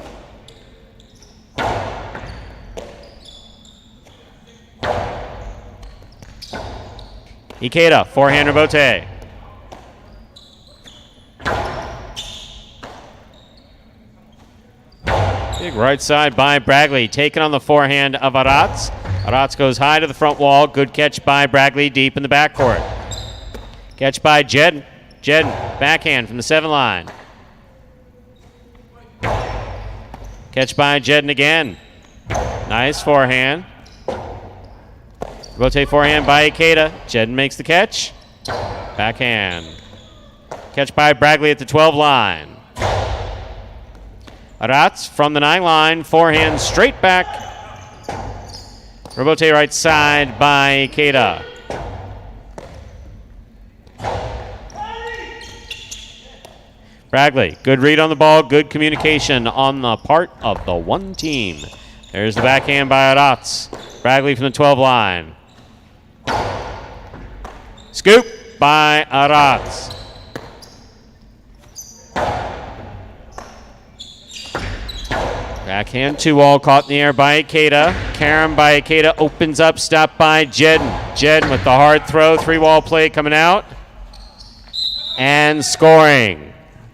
Ikeda, forehand Rebote. Big right side by Bragley. Taken on the forehand of Aratz. Aratz goes high to the front wall. Good catch by Bragley deep in the backcourt. Catch by Jedden. Jedden, backhand from the 7 line. Catch by Jedden again. Nice forehand. Rotate forehand by Ikeda. Jedden makes the catch. Backhand. Catch by Bragley at the 12 line. Aratz from the 9 line. Forehand straight back. Robote right side by Ikeda. Bragley, good read on the ball, good communication on the part of the one team. There's the backhand by Aratz. Bragley from the 12 line. Scoop by Aratz. Backhand 2-all caught in the air by Ikeda. Karam by Ikeda opens up, stopped by Jedden. Jedden with the hard throw, 3-wall play coming out. And scoring.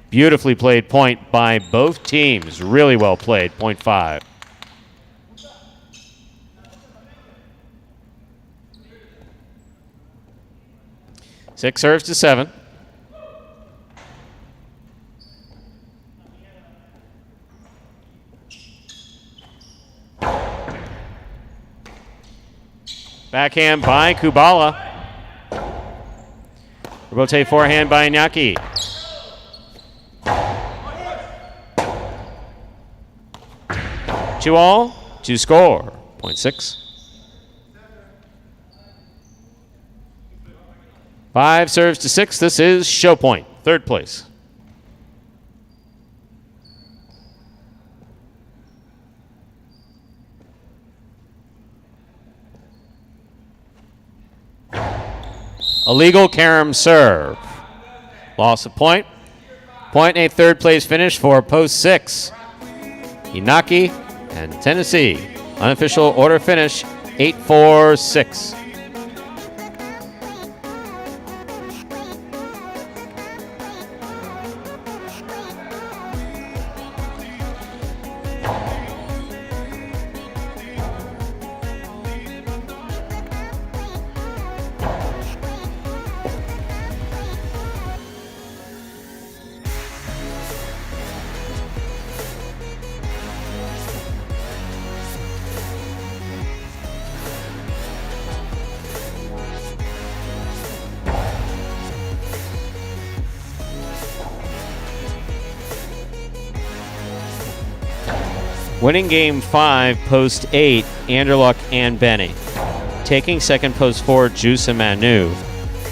Beautifully played point by both teams. Really well played, point 5. Six serves to 7. Backhand by Kubala. Rotate forehand by Iñaki. Two all to score. Point 6. 5 serves to 6. This is show point. Third place. Illegal Karam serve. Loss of point. Point and a third place finish for post 6. Inaki and Tennessee. Unofficial order finish 8-4-6. Winning game 5, post 8, Anderluck and Benny. Taking second, post 4, Juice and Manu.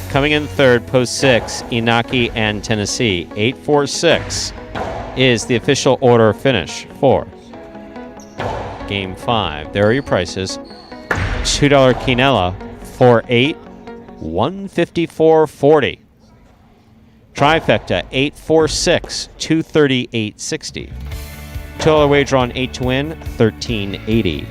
Coming in third, post 6, Inaki and Tennessee. 8-4-6 is the official order finish for game 5. There are your prices. $2 quinella for 8, $154.40. Trifecta 8-4-6, $238.60. $2 wager on 8 to win, $13.80.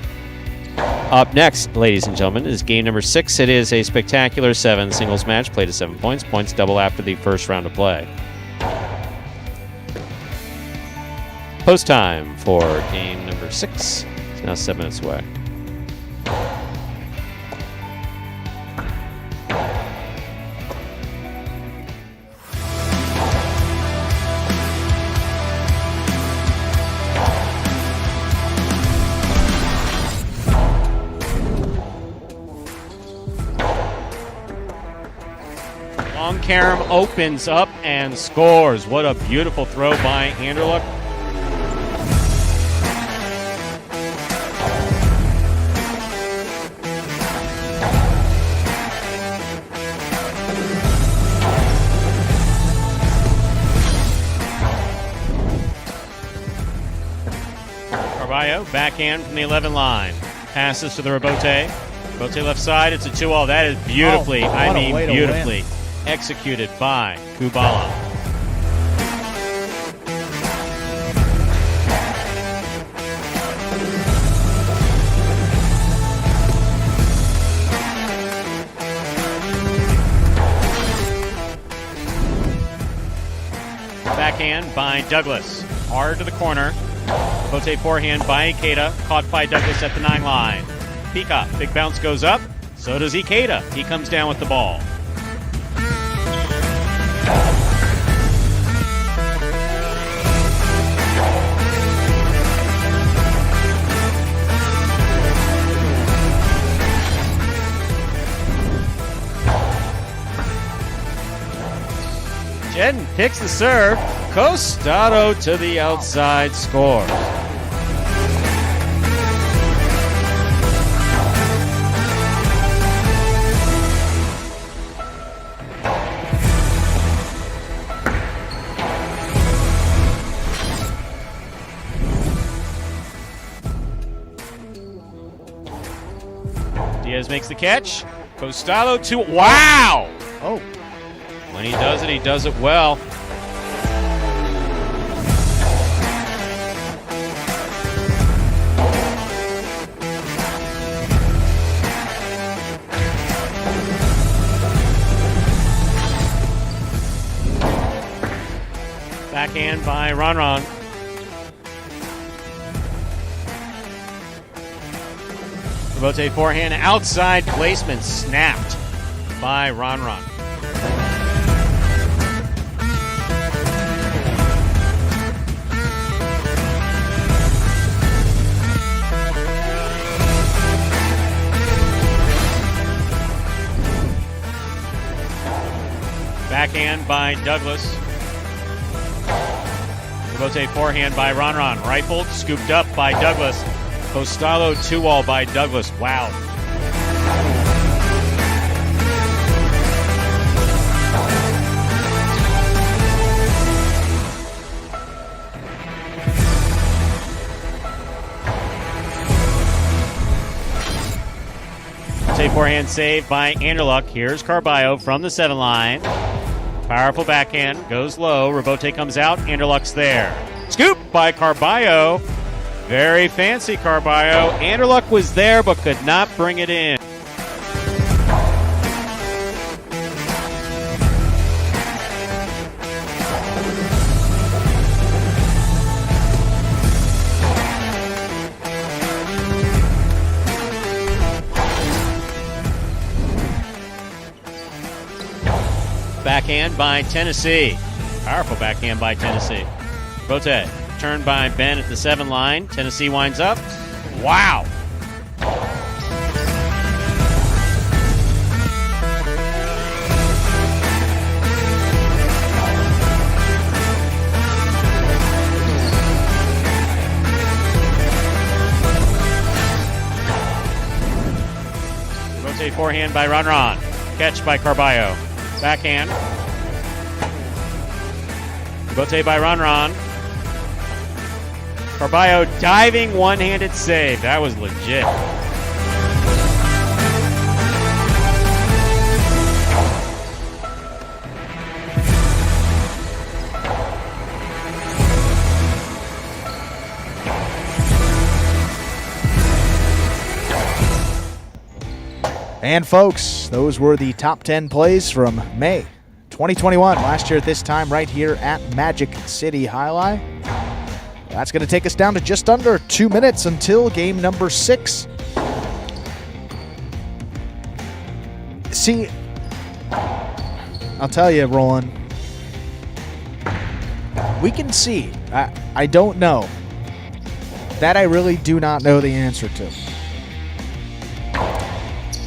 Up next, ladies and gentlemen, is game number 6. It is a spectacular 7 singles match, played to 7 points. Points double after the first round of play. Post time for game number 6. It's now 7 minutes away. Karam opens up and scores. What a beautiful throw by Anderluck. Carballo, backhand from the 11 line. Passes to the Robote. Robote left side. It's a 2-all. That is beautifully, beautifully executed by Kubala. Backhand by Douglas. Hard to the corner. Bote forehand by Ikeda, caught by Douglas at the 9 line. Peacock, big bounce goes up, so does Ikeda. He comes down with the ball. Jen picks the serve. Costado to the outside, scores. Diaz makes the catch. Costado to, wow! Oh. When he does it well. Backhand by Ron. Bote forehand outside placement snapped by Ron. Backhand by Douglas. Bote forehand by Ron. Rifled, scooped up by Douglas. Costalo 2-all by Douglas. Wow. Bote forehand save by Anderluck. Here's Carballo from the 7 line. Powerful backhand, goes low. Rebote comes out, Anderluck's there. Scoop by Carballo. Very fancy Carballo. Anderluck was there but could not bring it in. Backhand by Tennessee. Powerful backhand by Tennessee. Bote, turned by Ben at the 7 line. Tennessee winds up. Wow. Bote forehand by Ron. Catch by Carballo. Backhand. Bote by Ron. Carballo diving one-handed save. That was legit. And folks, those were the top 10 plays from May 2021. Last year at this time right here at Magic City Jai-Alai. That's going to take us down to just under 2 minutes until game number 6. See, I'll tell you, Roland, we can see. I don't know. That I really do not know the answer to.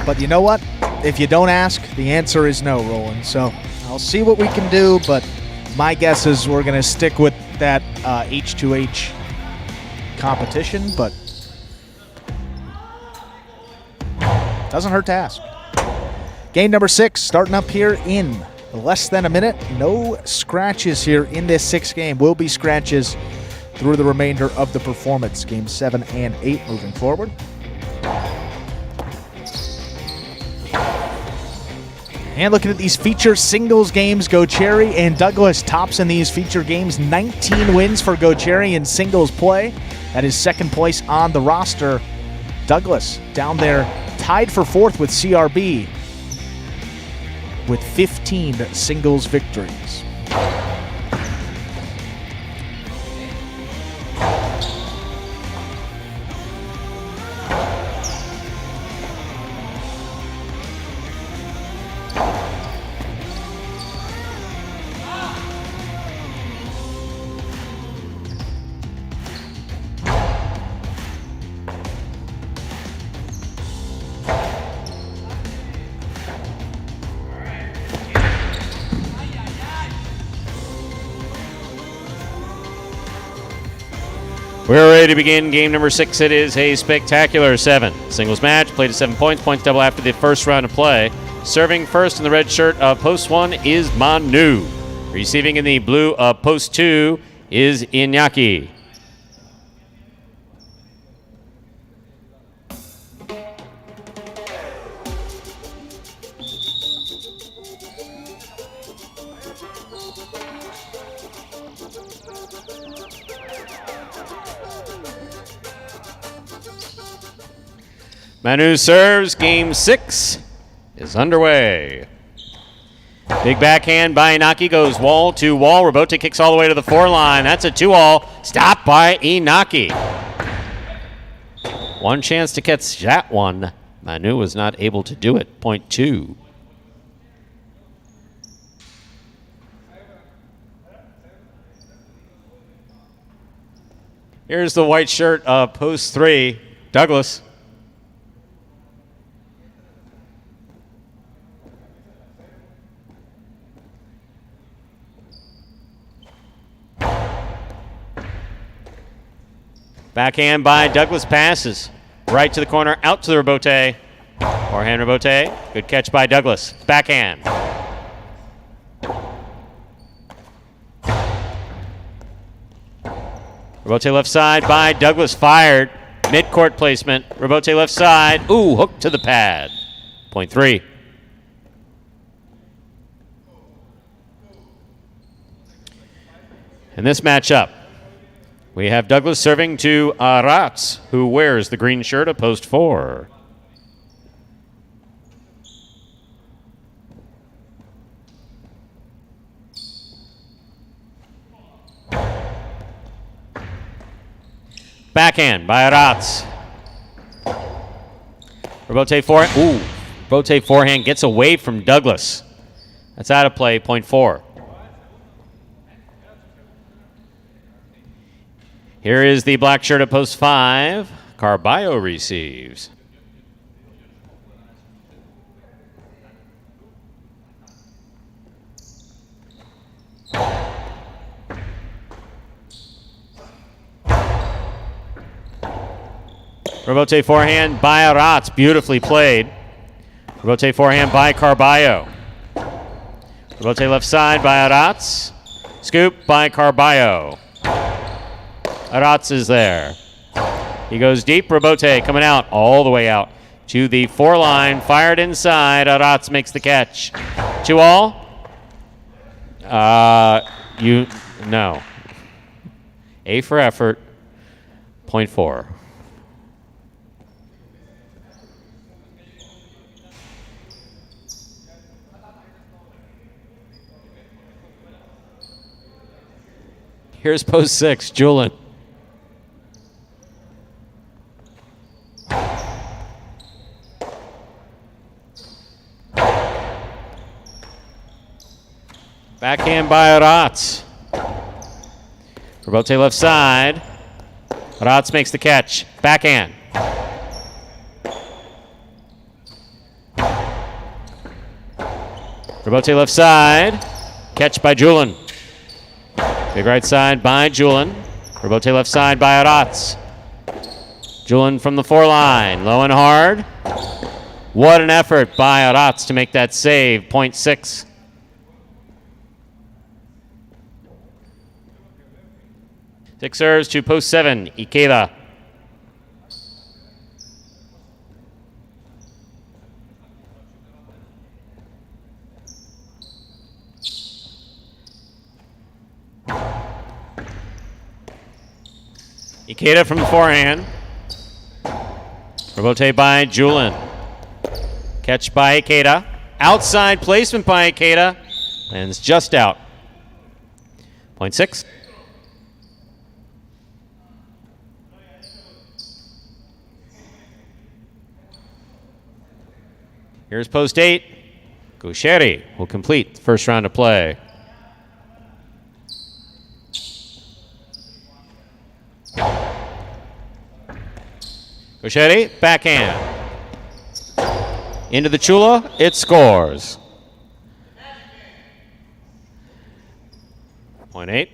But you know what? If you don't ask, the answer is no, Roland. So I'll see what we can do, but my guess is we're going to stick with that H2H competition, but doesn't hurt to ask. Game number 6 starting up here in less than a minute. No scratches here in this 6th game. Will be scratches through the remainder of the performance. Game 7 and 8 moving forward. And looking at these feature singles games, Gocherry and Douglas tops in these feature games. 19 wins for Gocherry in singles play. That is second place on the roster. Douglas down there tied for 4th with CRB with 15 singles victories. We're ready to begin game number 6. It is a spectacular 7. Singles match, played at 7 points, points double after the first round of play. Serving first in the red shirt of post 1 is Manu. Receiving in the blue of post 2 is Iñaki. Manu serves. Game 6 is underway. Big backhand by Inaki goes wall to wall. Robote kicks all the way to the 4 line. That's a 2-all. Stopped by Inaki. One chance to catch that one. Manu was not able to do it. Point 2. Here's the white shirt of post 3, Douglas. Backhand by Douglas passes. Right to the corner, out to the Robote. Forehand Robote. Good catch by Douglas. Backhand. Robote left side by Douglas. Fired. Mid-court placement. Robote left side. Ooh, hook to the pad. Point 3. In this matchup, we have Douglas serving to Arats, who wears the green shirt of post 4. Backhand by Arats. Robote forehand. Ooh, Robote forehand gets away from Douglas. That's out of play, point 4. Here is the black shirt at post 5. Carballo receives. Robote forehand by Arats. Beautifully played. Robote forehand by Carballo. Robote left side by Arats. Scoop by Carballo. Arats is there. He goes deep. Robote coming out all the way out to the 4 line. Fired inside. Arats makes the catch. 2-all. No. A for effort. Point 4. Here's post 6, Julian. Backhand by Arats. Robote left side. Arats makes the catch. Backhand. Robote left side. Catch by Julian. Big right side by Julian. Robote left side by Arats. Julian from the 4 line. Low and hard. What an effort by Arats to make that save. Point 6. Six serves to post 7, Ikeda. Ikeda from the forehand. Robote by Julian. Catch by Ikeda. Outside placement by Ikeda. Lands just out. Point 6. Here's post 8. Gaucheri will complete the first round of play. Gaucheri, backhand. Into the Chula, it scores. Point 8.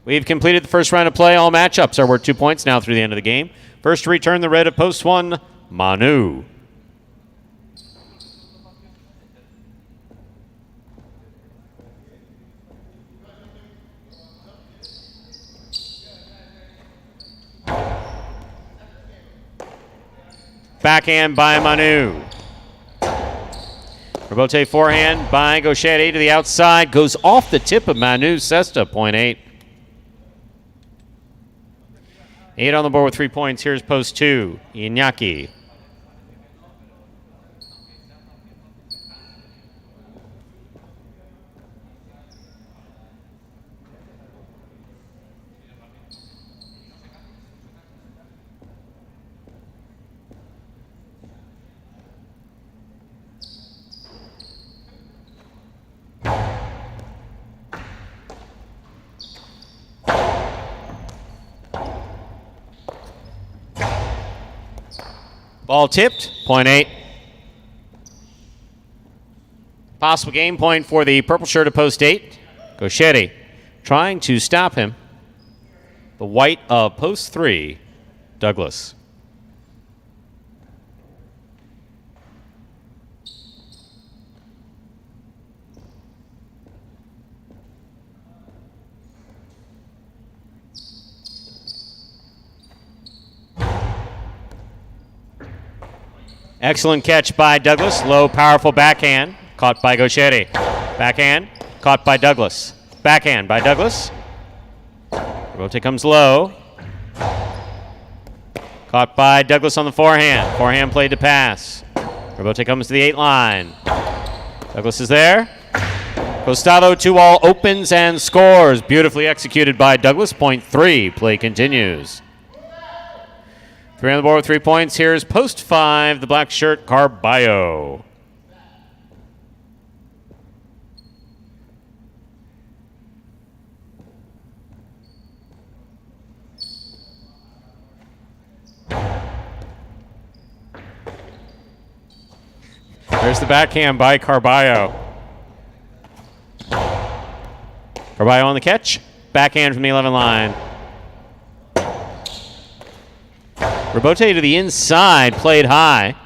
We've completed the first round of play. All matchups are worth 2 points now through the end of the game. First to return the red at post 1, Manu. Backhand by Manu. Rebote forehand by Gauchetti to the outside. Goes off the tip of Manu. Cesta, point 8. 8 on the board with 3 points. Here's post 2, Iñaki. Ball tipped, point 8. Possible game point for the purple shirt of post 8. Gauchetti trying to stop him. The white of post 3, Douglas. Excellent catch by Douglas. Low, powerful backhand. Caught by Gauchetti. Backhand. Caught by Douglas. Backhand by Douglas. Rebote comes low. Caught by Douglas on the forehand. Forehand played to pass. Rebote comes to the 8 line. Douglas is there. Costado 2-all opens and scores. Beautifully executed by Douglas. Point 3. Play continues. 3 on the board with 3 points. Here's post 5, the black shirt, Carballo. There's the backhand by Carballo. Carballo on the catch. Backhand from the 11 line. Rebote to the inside, played high.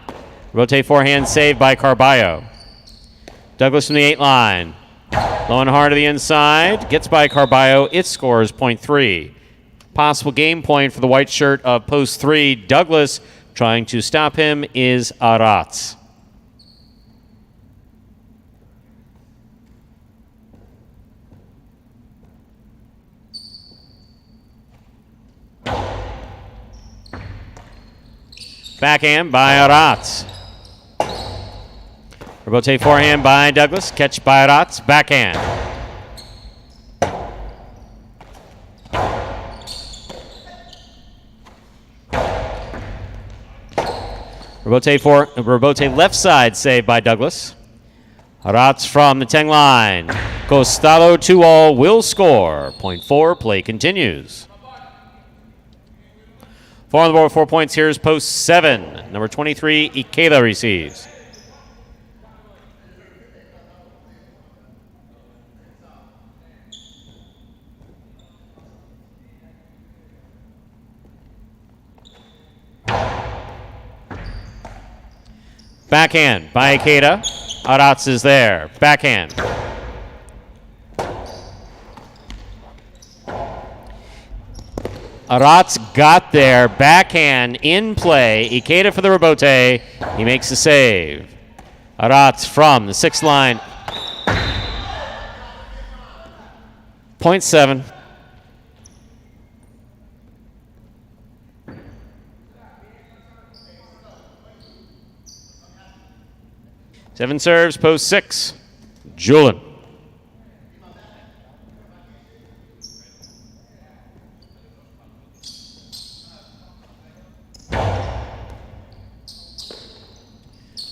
Rebote forehand saved by Carballo. Douglas from the 8 line. Low and hard to the inside. Gets by Carballo. It scores point 3. Possible game point for the white shirt of post 3. Douglas trying to stop him is Aratz. Backhand by Aratz. Rebote forehand by Douglas. Catch by Aratz. Backhand. Rebote left side save by Douglas. Aratz from the 10 line. Costado 2-all will score. Point 4. Play continues. 4 on the board with 4 points. Here's post 7. Number 23, Ikeda receives. Backhand by Ikeda. Aratz is there. Backhand. Aratz got there. Backhand in play. Ikeda for the rebote. He makes the save. Aratz from the 6th line. Point 7. Seven serves, post 6. Julin.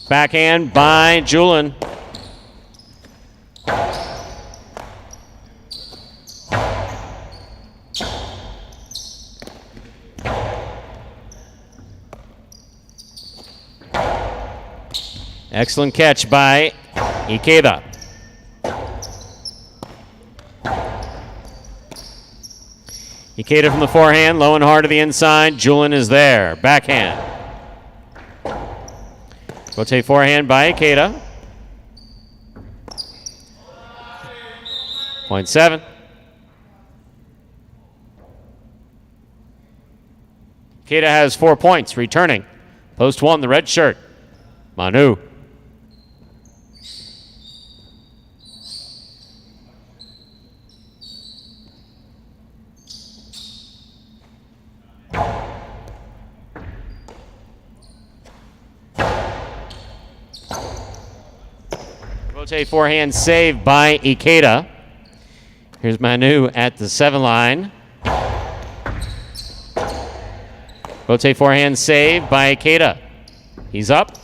Backhand by Julin. Excellent catch by Ikeda. Ikeda from the forehand, low and hard to the inside. Julin is there. Backhand. Rotate forehand by Ikeda. Point 7. Ikeda has 4 points. Returning. Post 1, the red shirt. Manu. Rotate forehand save by Ikeda. Here's Manu at the 7 line. Rotate forehand save by Ikeda. He's up.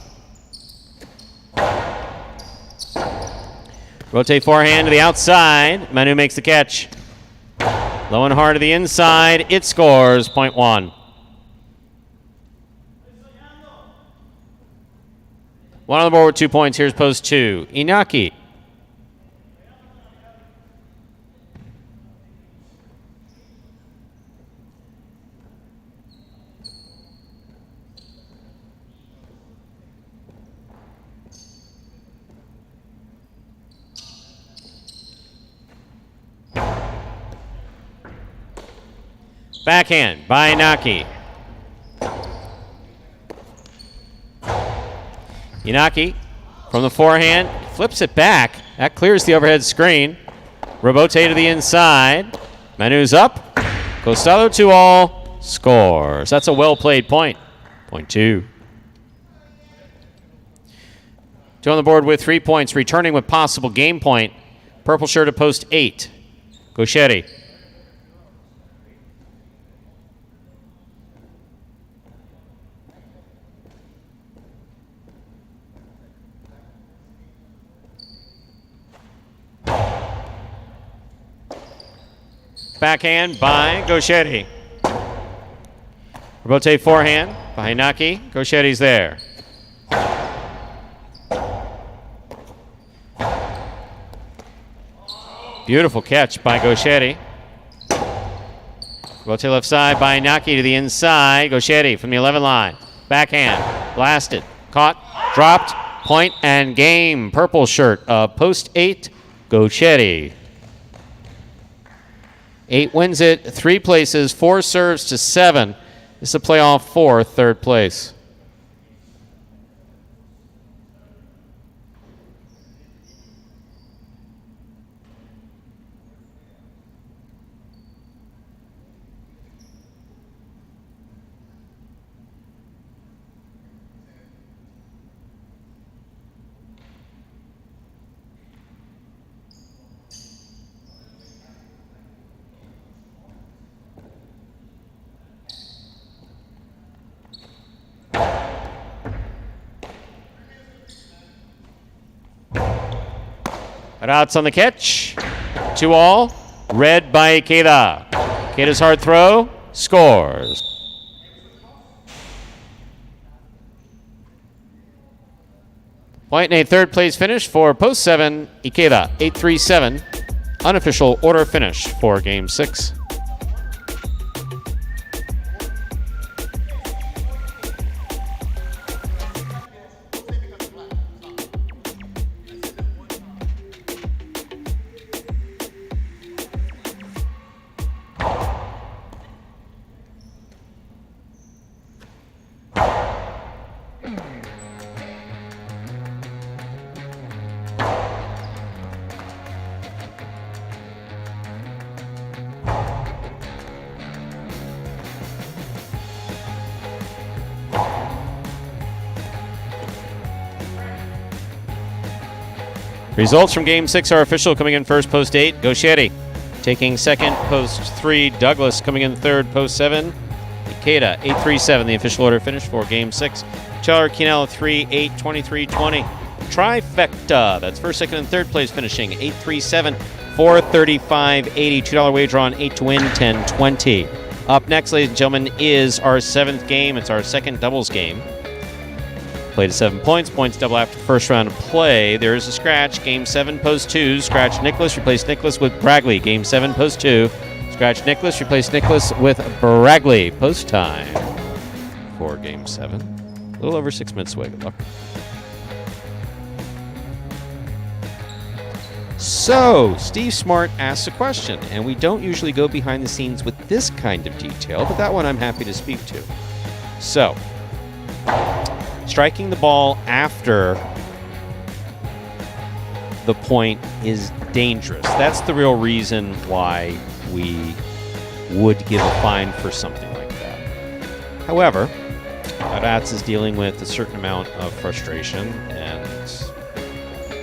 Rotate forehand to the outside. Manu makes the catch. Low and hard to the inside. It scores. Point 1. One on the board with 2 points. Here's post 2. Inaki. Backhand by Inaki. Inaki from the forehand flips it back. That clears the overhead screen. Robote to the inside. Manu's up. Costello 2-all. Scores. That's a well-played point. Point 2. 2 on the board with 3 points. Returning with possible game point. Purple shirt at post 8. Gauchetti. Backhand by Gauchetti. Rotate forehand by Hinaki. Gauchetti's there. Beautiful catch by Gauchetti. Rotate left side by Hinaki to the inside. Gauchetti from the 11 line. Backhand. Blasted. Caught. Dropped. Point and game. Purple shirt. Post 8. Gauchetti. 8 wins it, 3 places, 4 serves to 7. This is a playoff for 3rd place. Outs on the catch. 2-all. Red by Ikeda. Ikeda's hard throw. Scores. Point and a 3rd place finish for post 7. Ikeda 8-3-7. Unofficial order finish for game 6. Results from Game 6 are official. Coming in first, post 8, Gauchetti. Taking second, post 3, Douglas. Coming in third, post 7, Ikeda. 8-3-7, the official order finish for Game 6. Cheller, Kinell, 3-8, 23-20. Trifecta. That's first, second, and third place finishing. 8-3-7, 435-80. $2 wager on 8 to win, 10-20. Up next, ladies and gentlemen, is our 7th game. It's our 2nd doubles game. Played to 7 points. Points double after the first round of play. There is a scratch. Game 7, post 2. Scratch Nicholas. Replace Nicholas with Bragley. Game 7, post 2. Scratch Scratch Nicholas. Replace Nicholas with Bragley. Post time for Game 7. A little over 6 minutes away. Good luck. So, Steve Smart asks a question, and we don't usually go behind the scenes with this kind of detail, but that one I'm happy to speak to. So, striking the ball after the point is dangerous. That's the real reason why we would give a fine for something like that. However, Rats is dealing with a certain amount of frustration, and it's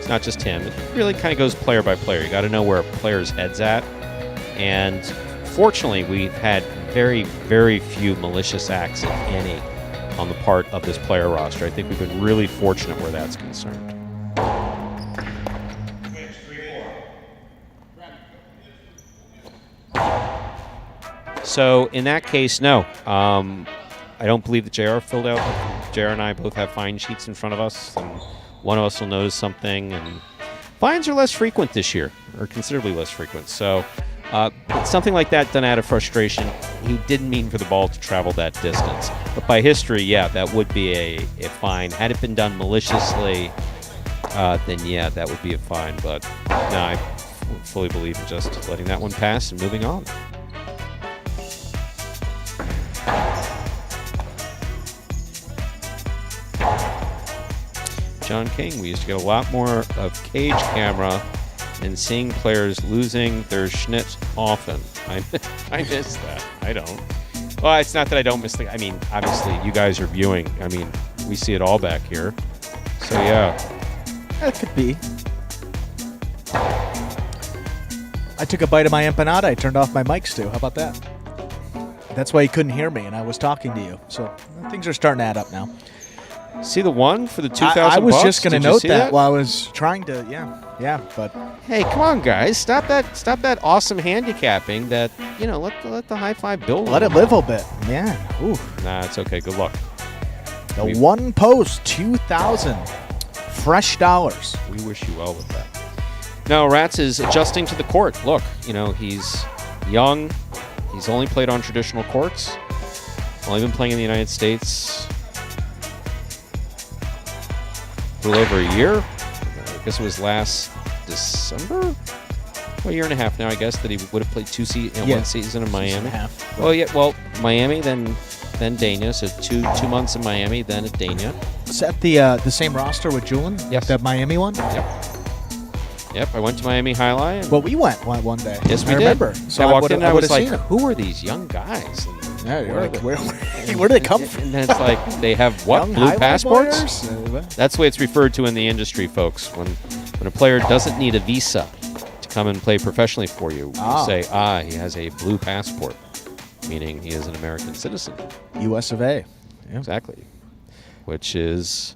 not just him. It really kind of goes player by player. You got to know where a player's head's at. And fortunately, we've had very, very few malicious acts, if any, on the part of this player roster. I think we've been really fortunate where that's concerned. So in that case, no. I don't believe that JR filled out. JR and I both have fine sheets in front of us, and one of us will notice something. And fines are less frequent this year, or considerably less frequent. So something like that done out of frustration. He didn't mean for the ball to travel that distance. But by history, yeah, that would be a fine. Had it been done maliciously, then yeah, that would be a fine. But no, I fully believe in just letting that one pass and moving on. John King, we used to get a lot more of cage camera and seeing players losing their schnitt often. I miss that. I don't. Well, it's not that I don't miss the... I mean, obviously, you guys are viewing. I mean, we see it all back here. So, yeah. That could be. I took a bite of my empanada. I turned off my mic, Stu. How about that? That's why you couldn't hear me, and I was talking to you. So, things are starting to add up now. See the one for the 2,000 I was bucks? just going to note that while I was trying to, yeah, but... Hey, come on, guys. Stop that awesome handicapping that, let the high five build. Let it live a bit. Man, ooh. Nah, it's okay. Good luck. The one post, 2,000 fresh dollars. We wish you well with that. Now, Rats is adjusting to the court. Look, he's young. He's only played on traditional courts. Only been playing in the United States a little over a year. I guess it was last December? Well, a year and a half now, I guess, that he would have played one season in Miami. Well, yeah, Miami, then Dania. So two months in Miami, then at Dania. Is that the same roster with Julian? Yes. That Miami one? Yep, I went to Miami Jai-Alai. Well, we went one day. Yes, we did. Remember. So I walked in and I was like, who are these young guys? Yeah, you're like, where do they come from? And then it's like, they have what? Young Blue passports? Players? That's the way it's referred to in the industry, folks. When a player doesn't need a visa to come and play professionally for you, you say, he has a blue passport, meaning he is an American citizen. US of A. Yeah. Exactly. Which is...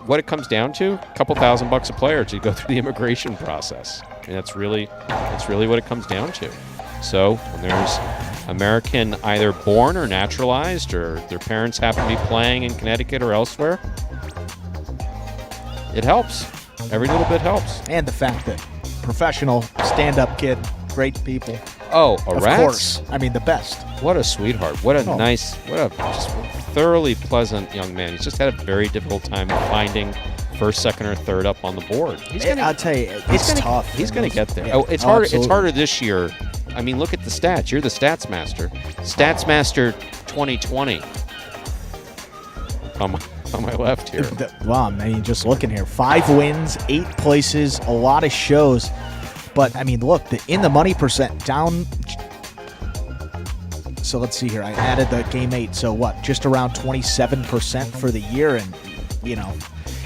what it comes down to, a couple $1,000 a player to go through the immigration process. I mean, that's really what it comes down to. So when there's American either born or naturalized, or their parents happen to be playing in Connecticut or elsewhere, it helps. Every little bit helps. And the fact that professional stand-up kid, great people. Oh, Of Rats? course. I mean, the best. What a sweetheart. What a just thoroughly pleasant young man. He's just had a very difficult time finding first, second, or third up on the board. I'll tell you, it's tough. He's going to get there. Yeah. It's harder. Absolutely. It's harder this year. I mean, look at the stats. You're the stats master. Stats master 2020. On my left here. Wow, I mean, just looking here. 5 wins, 8 places, a lot of shows. But, I mean, look, in the money percent down. So let's see here. I added the game 8. So what? Just around 27% for the year. And,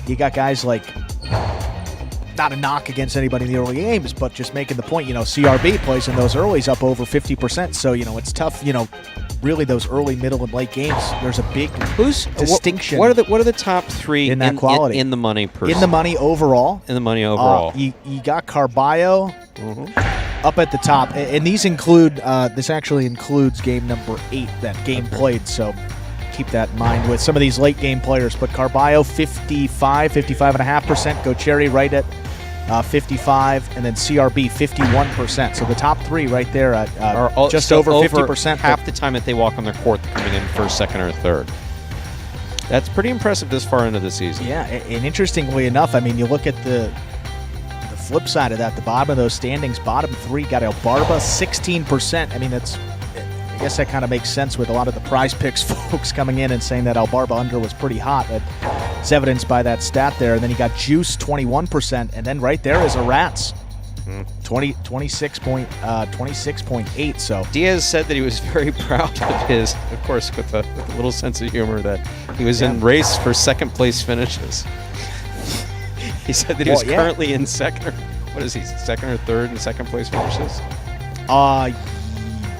you got guys like, not a knock against anybody in the early games, but just making the point, CRB plays in those earlys up over 50%. So, it's tough, really those early, middle, and late games. There's a big distinction. What are the top 3 in that quality? In the money percent? In the money overall. In the money overall. You got Carballo up at the top. And these include, this actually includes game number 8, that game played. So keep that in mind with some of these late game players. But Carballo, 55.5%. Go Cherry right at 55, and then CRB 51%. So the top three right there at just over 50%. Half the time that they walk on their court, they're coming in first, second, or third. That's pretty impressive this far into the season. Yeah, and interestingly enough, I mean, you look at the flip side of that, the bottom of those standings, bottom three got Albarba 16%. I mean, I guess that kind of makes sense with a lot of the Prize Picks folks coming in and saying that Albarba under was pretty hot. It's evidenced by that stat there. And then you got Juice 21%, and then right there is a Rats 26.8. So Diaz said that he was very proud of his, of course, with a little sense of humor, that he was in race for second place finishes. He said that he was currently in second. What is he? Second or third in second place finishes?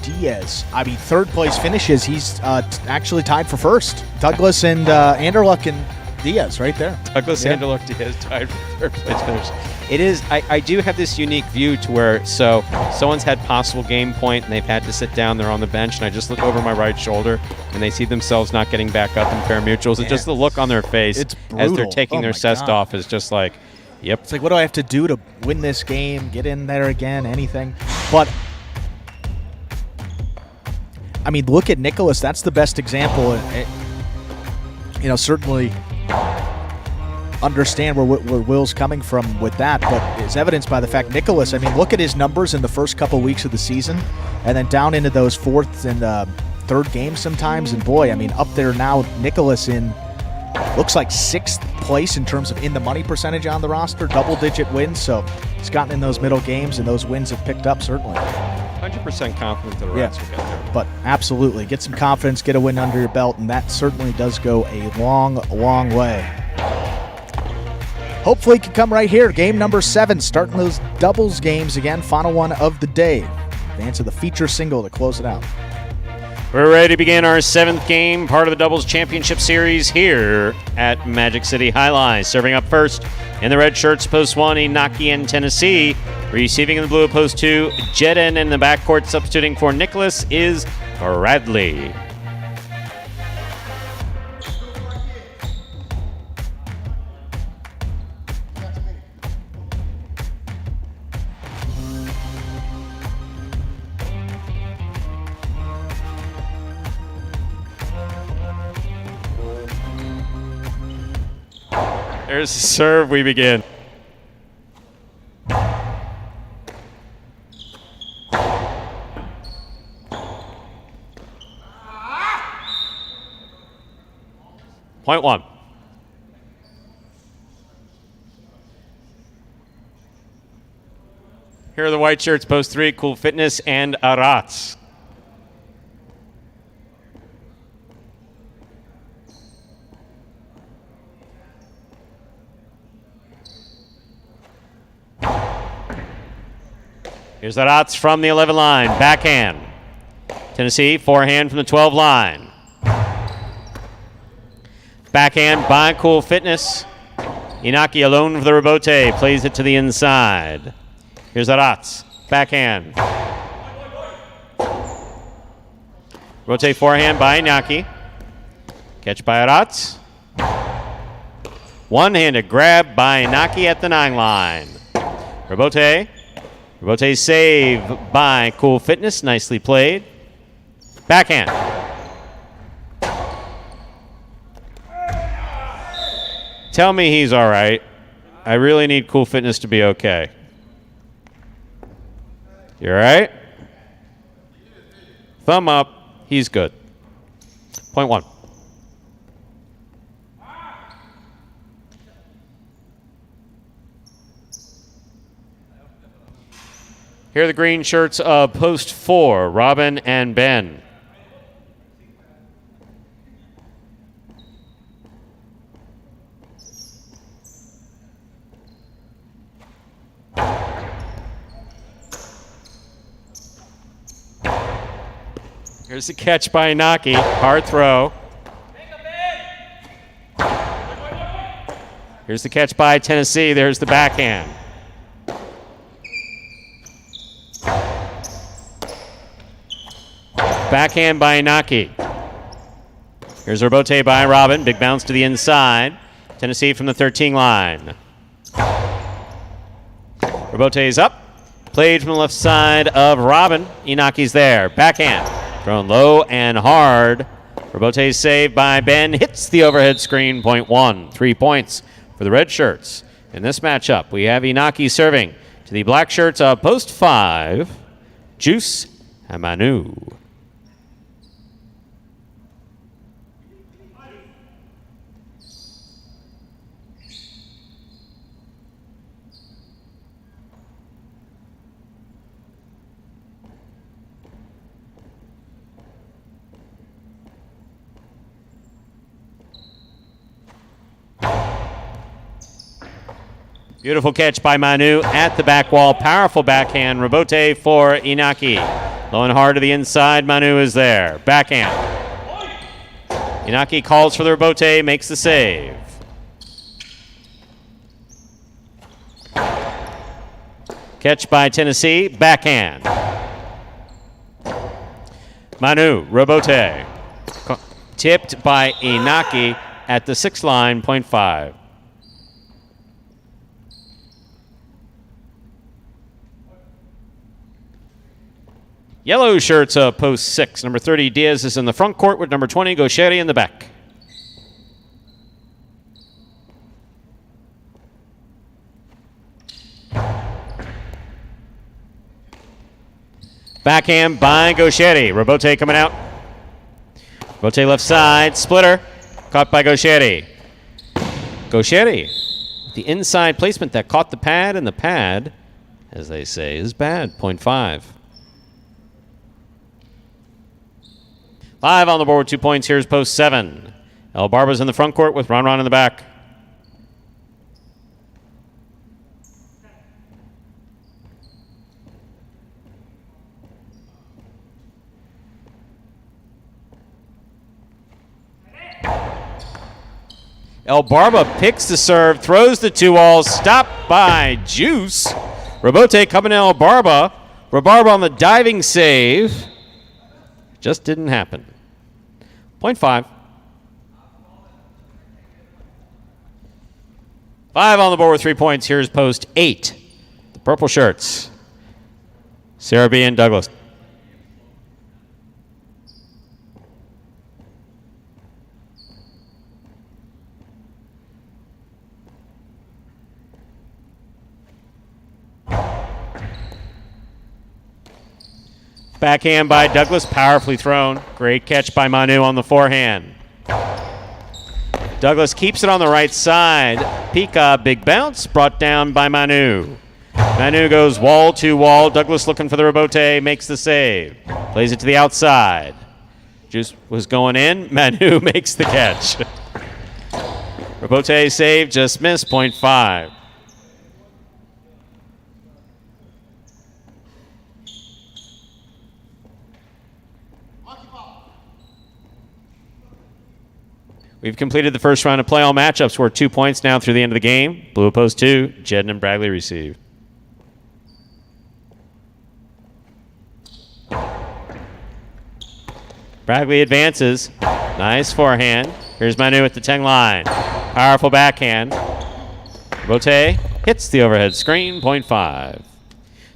Diaz. I mean, third place finishes. He's actually tied for first. Douglas and Anderluck and Diaz right there. Douglas Anderluck, Diaz tied for third place finish. It is. I do have this unique view to where someone's had possible game point and they've had to sit down. They're on the bench, and I just look over my right shoulder and they see themselves not getting back up in Parimutuels. And just the look on their face as they're taking their cest off is just like, yep. It's like, what do I have to do to win this game? Get in there again? Anything? But I mean, look at Nicholas. That's the best example. Certainly understand where Will's coming from with that, but it's evidenced by the fact Nicholas, I mean, look at his numbers in the first couple weeks of the season and then down into those fourth and third games sometimes. And boy, I mean, up there now, Nicholas in looks like sixth place in terms of in the money percentage on the roster, double-digit wins. So he's gotten in those middle games, and those wins have picked up, certainly. 100% confident that the Rats will get there. But absolutely, get some confidence, get a win under your belt, and that certainly does go a long, long way. Hopefully it can come right here. Game number 7, starting those doubles games again. Final one of the day. Answer the feature single to close it out. We're ready to begin our 7th game, part of the Doubles Championship Series here at Magic City Jai-Alai. Serving up first in the red shirts, post 1, Inaki in Tennessee. Receiving in the blue, post 2, Jedin in the backcourt. Substituting for Nicholas is Bradley. There's the serve, we begin. Point 1. Here are the white shirts, post 3, Cool Fitness and Arats. Here's Arats from the 11 line, backhand. Tennessee, forehand from the 12 line. Backhand by Cool Fitness. Inaki alone for the rebote, plays it to the inside. Here's Arats, backhand. Rebote forehand by Inaki. Catch by Arats. One-handed grab by Inaki at the 9 line. Rebote. Rebote save by Cool Fitness, nicely played. Backhand. Tell me he's all right. I really need Cool Fitness to be okay. You all right? Thumb up. He's good. Point 1. Here are the green shirts of post 4, Robin and Ben. Here's the catch by Inaki. Hard throw. Here's the catch by Tennessee. There's the backhand. Backhand by Inaki. Here's a rebote by Robin. Big bounce to the inside. Tennessee from the 13 line. Robote's up. Played from the left side of Robin. Inaki's there. Backhand. Thrown low and hard. Robote's saved by Ben. Hits the overhead screen. Point 1. 3 points for the red shirts. In this matchup, we have Inaki serving to the black shirts of post 5, Juice and Manu. Beautiful catch by Manu at the back wall. Powerful backhand. Robote for Inaki. Low and hard to the inside. Manu is there. Backhand. Inaki calls for the Robote, makes the save. Catch by Tennessee. Backhand. Manu, Robote. Tipped by Inaki at the 6 line, point 5. Yellow shirts post 6. Number 30, Diaz is in the front court with number 20, Gaucheri in the back. Backhand by Gaucheri. Robote coming out. Robote left side. Splitter. Caught by Gaucheri. Gaucheri. The inside placement that caught the pad, and the pad, as they say, is bad. Point 5. 5 on the board with 2 points. Here's post 7. El Barba's in the front court with Ron in the back. El Barba picks the serve, throws the 2-all, stopped by Juice. Robote coming to El Barba. Rabarba on the diving save. Just didn't happen. Point 5. 5 on the board with 3 points. Here's post 8. The purple shirts. Sarah B. and Douglas. Backhand by Douglas, powerfully thrown. Great catch by Manu on the forehand. Douglas keeps it on the right side. Pika, big bounce, brought down by Manu. Manu goes wall to wall. Douglas looking for the Robote, makes the save. Plays it to the outside. Juice was going in. Manu makes the catch. Robote save, just missed, point 5. We've completed the first round of play. All matchups were 2 points now through the end of the game. Blue post 2, Jedden and Bragley receive. Bragley advances. Nice forehand. Here's Manu at the 10 line. Powerful backhand. Robote hits the overhead screen, point 5.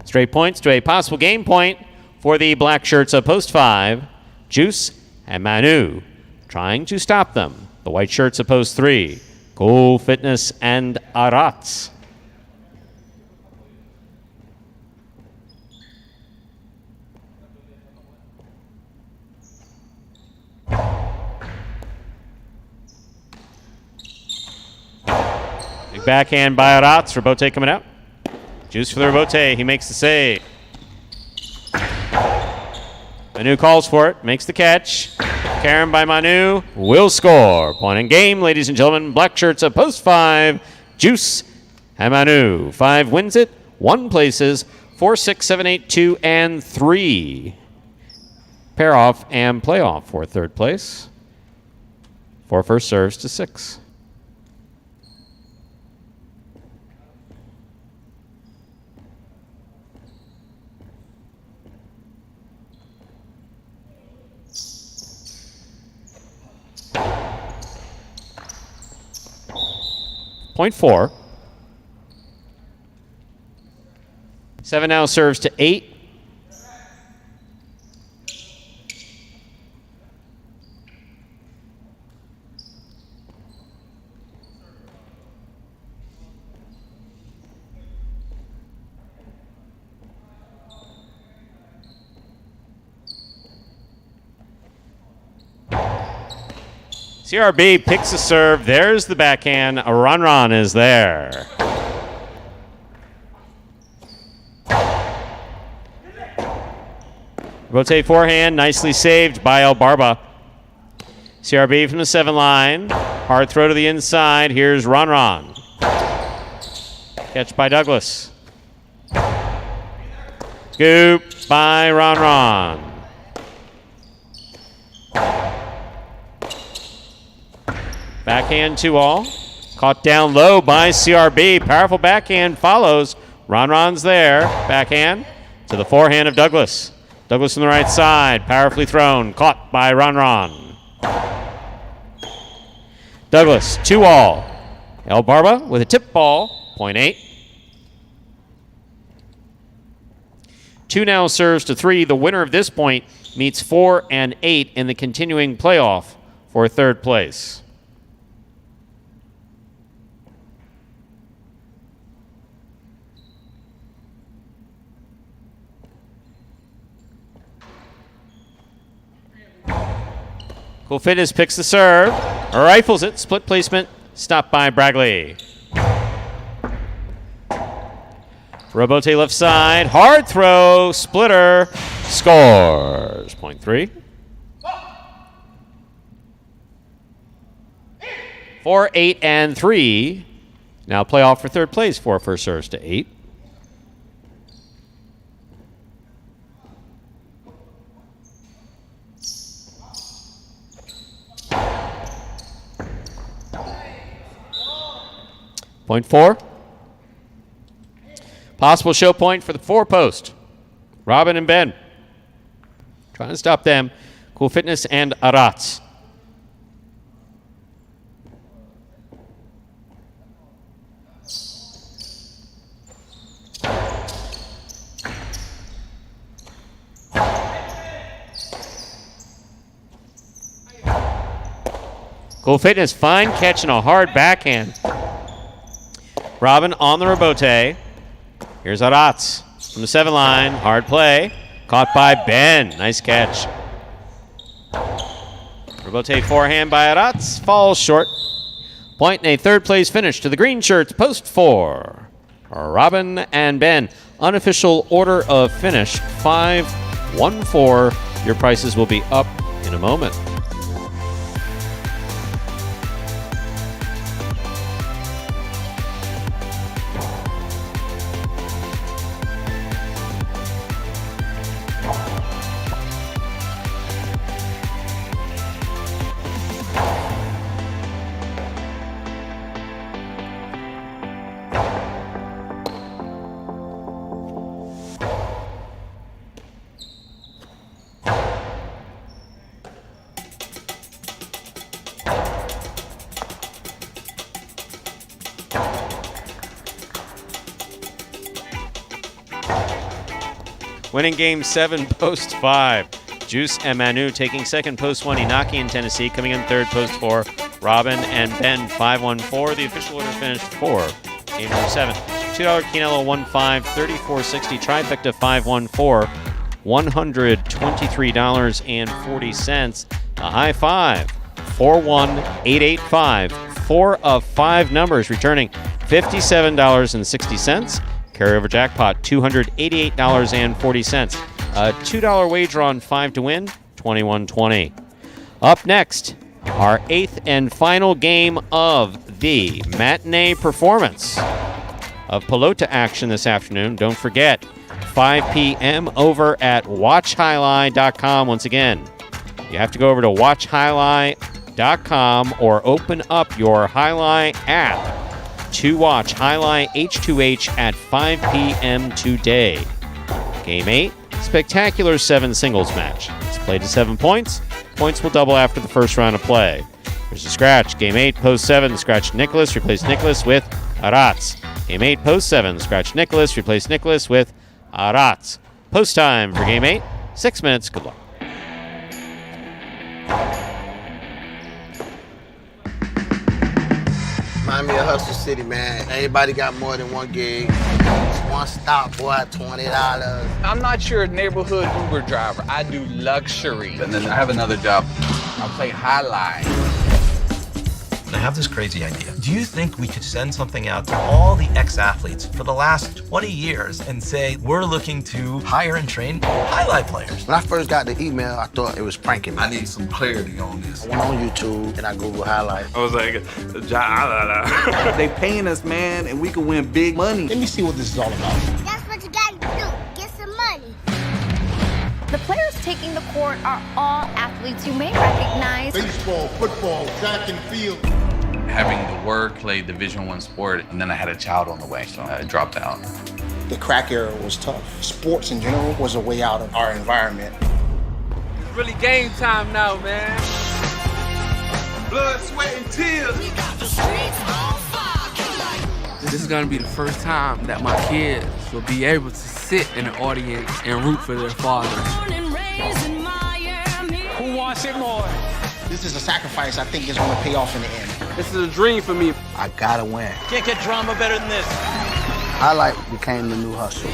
Straight points to a possible game point for the black shirts of post 5. Juice and Manu trying to stop them. The white shirts of post 3, Cool Fitness and Arats. Big backhand by Arats. Robote coming out. Juice for the Robote. He makes the save. Manu calls for it, makes the catch. Karen by Manu will score. Point in game, ladies and gentlemen. Black shirts of post 5. Juice and Manu. 5 wins it. 1 places. 4, 6, 7, 8, 2, and 3. Pair off and playoff for 3rd place. 4 first serves to 6. Point 4. 7 now serves to 8. CRB picks a serve. There's the backhand. A run is there. Rotate forehand. Nicely saved by El Barba. CRB from the 7 line. Hard throw to the inside. Here's Ron. Catch by Douglas. Scoop by Ron. Backhand 2-all. Caught down low by CRB. Powerful backhand follows. Ron's there. Backhand to the forehand of Douglas. Douglas on the right side. Powerfully thrown. Caught by Ron. Douglas, 2-all. El Barba with a tip ball. 0.8. 2 now serves to 3. The winner of this point meets 4 and 8 in the continuing playoff for third place. Cool Fitness picks the serve, rifles it, split placement, stopped by Bragley. Robote left side, hard throw, splitter, scores. 0.3. 4, 8, and 3. Now playoff for third place. 4 first serves to 8. Point 4. Possible show point for the 4-post. Robin and Ben. Trying to stop them. Cool Fitness and Arats. Cool Fitness, fine catch and a hard backhand. Robin on the Robote. Here's Arats from the 7 line. Hard play. Caught by Ben. Nice catch. Robote forehand by Arats. Falls short. Point and a third place finish to the green shirts. Post 4. Robin and Ben. Unofficial order of finish 5-1-4. Your prices will be up in a moment. Winning game 7, post 5. Juice and Manu taking second, post 1. Inaki in Tennessee coming in third, post 4. Robin and Ben 5-1-4. The official order finished 4. Game number 7. $2 Quinello 1-5, 34.60. Trifecta 5-1-4, $123.40. A high 5. 4-1-8-8-5. 4 of 5 numbers returning $57.60. Carryover jackpot, $288.40. A $2 wager on 5 to win, $21.20. Up next, our 8th and final game of the matinee performance of Pelota action this afternoon. Don't forget, 5 p.m. over at WatchJai-Alai.com. Once again, you have to go over to WatchJai-Alai.com or open up your Jai-Alai app to watch Jai-Alai H2H at 5 p.m. today. Game 8, spectacular 7 singles match. It's played to 7 points. Points will double after the first round of play. There's a scratch. Game 8, post 7, scratch Nicholas, replace Nicholas with Arats. Game 8, post 7, scratch Nicholas, replace Nicholas with Arats. Post time for Game 8. 6 minutes. Good luck. Remind me of Hustle City, man. Everybody got more than one gig. It's one stop, boy, $20. I'm not your neighborhood Uber driver. I do luxury. And then I have another job. I play Jai-Alai. I have this crazy idea. Do you think we could send something out to all the ex-athletes for the last 20 years and say, we're looking to hire and train highlight players? When I first got the email, I thought it was pranking me. I need some clarity on this. I went on YouTube and I Googled highlight. I was like, Jai-Alai. They paying us, man, and we can win big money. Let me see what this is all about. That's what you gotta do. Get some money. The players taking the court are all athletes you may recognize. Baseball, football, track and field. Having to work, play Division I sport, and then I had a child on the way, so I dropped out. The crack era was tough. Sports in general was a way out of our environment. It's really game time now, man. Blood, sweat, and tears. We got the streets on fire. This is gonna be the first time that my kids will be able to sit in the audience and root for their father. Who wants it more? This is a sacrifice I think is going to pay off in the end. This is a dream for me. I gotta win. Can't get drama better than this. Highlight became the new hustle.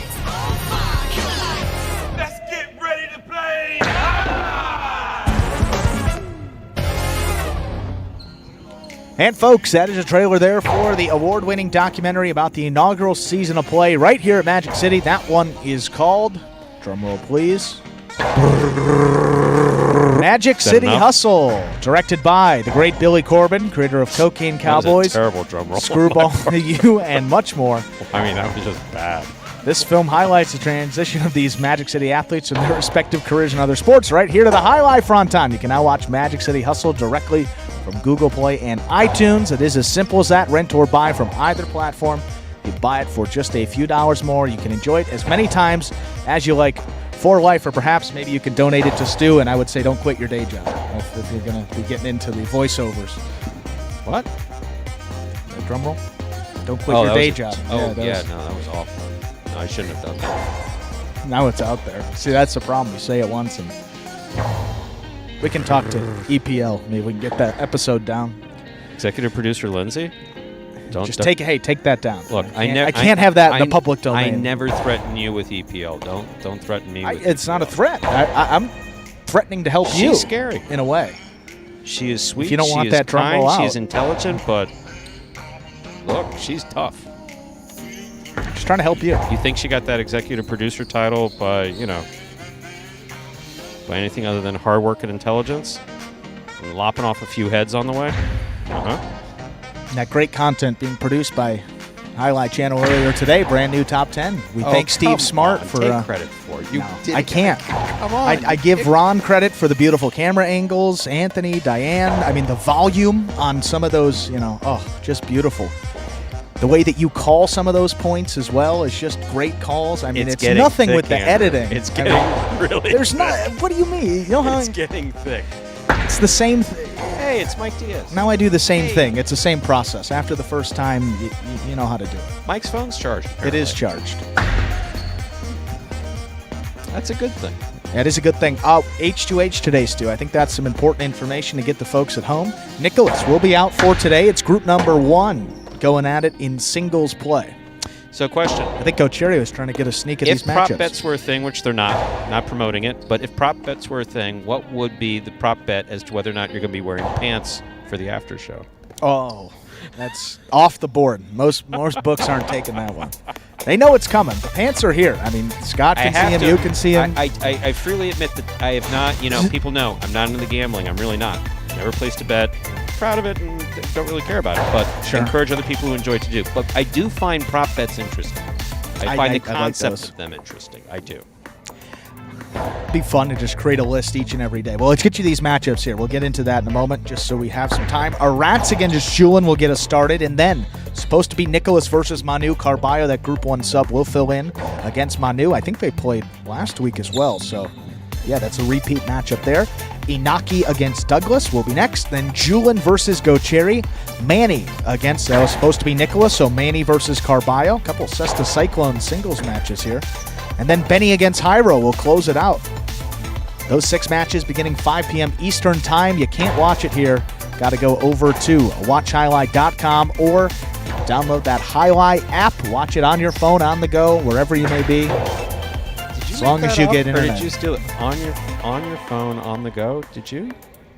Let's get ready to play. And folks, that is a trailer there for the award-winning documentary about the inaugural season of play right here at Magic City. That one is called, drumroll please, Magic City Hustle, directed by the great Billy Corbin, creator of Cocaine Cowboys, That was a terrible drum roll. Screwball to You, and much more. I mean, that was just bad. This film highlights the transition of these Magic City athletes in their respective careers in other sports right here to the highlight front time. You can now watch Magic City Hustle directly from Google Play and iTunes. It is as simple as that. Rent or buy from either platform. You buy it for just a few dollars more. You can enjoy it as many times as you like for life, or perhaps maybe you can donate it to Stu, and I would say don't quit your day job if you're going to be getting into the voiceovers. What? Drum roll? Don't quit your day job. Oh, yeah, no, that was awful. No, I shouldn't have done that. Now it's out there. See, that's the problem. You say it once, and we can talk to EPL. Maybe we can get that episode down. Executive producer Lindsay? Take that down. Look, I can't have that in the public domain. I never threaten you with EPL. Don't threaten me. It's not a threat. I'm threatening to help you. She's scary in a way. She is sweet. If you don't want she that is drum kind. roll out. She's intelligent, but look, she's tough. Just trying to help you. You think she got that executive producer title by anything other than hard work and intelligence, and lopping off a few heads on the way? And that great content being produced by Highlight Channel earlier today, brand new top 10. We thank Steve Smart for take credit for it. I can't. Come on. I give Ron credit for the beautiful camera angles. Anthony, Diane. I mean, the volume on some of those, just beautiful. The way that you call some of those points as well is just great calls. I mean, it's nothing with the editing. It's getting really. There's not. What do you mean? You know how it's getting thick. It's the same thing. Hey, it's Mike Diaz. Now I do the same thing. It's the same process. After the first time, you know how to do it. Mike's phone's charged. Apparently. It is charged. That's a good thing. That is a good thing. H2H today, Stu. I think that's some important information to get the folks at home. Nicholas will be out for today. It's group number 1 going at it in singles play. So, question. I think Cocherio was trying to get a sneak at these matchups. If prop bets were a thing, which they're not promoting it, but if prop bets were a thing, what would be the prop bet as to whether or not you're going to be wearing pants for the after show? Oh, that's off the board. Most books aren't taking that one. They know it's coming. The pants are here. I mean, Scott can see him. You can see him. I freely admit that I have not, people know, I'm not into the gambling. I'm really not. Never placed a bet. Proud of it and don't really care about it, but encourage other people who enjoy it to do. But I do find prop bets interesting. I find the concept of them interesting. I do. Be fun to just create a list each and every day. Well, let's get you these matchups here. We'll get into that in a moment, just so we have some time. Our Rats against Julian will get us started, and then supposed to be Nicholas versus Manu Carballo. That Group 1 sub will fill in against Manu. I think they played last week as well, so yeah, that's a repeat matchup there. Inaki against Douglas will be next. Then Julian versus Gocheri. Manny against, that was supposed to be Nicholas, so Manny versus Carballo. A couple Cesta Cyclone singles matches here. And then Benny against Hyro will close it out. Those 6 matches beginning 5 p.m. Eastern Time. You can't watch it here. Got to go over to watchhighlight.com or download that Highlight app. Watch it on your phone, on the go, wherever you may be. As long as you get internet. Or did you steal it on your phone on the go? Did you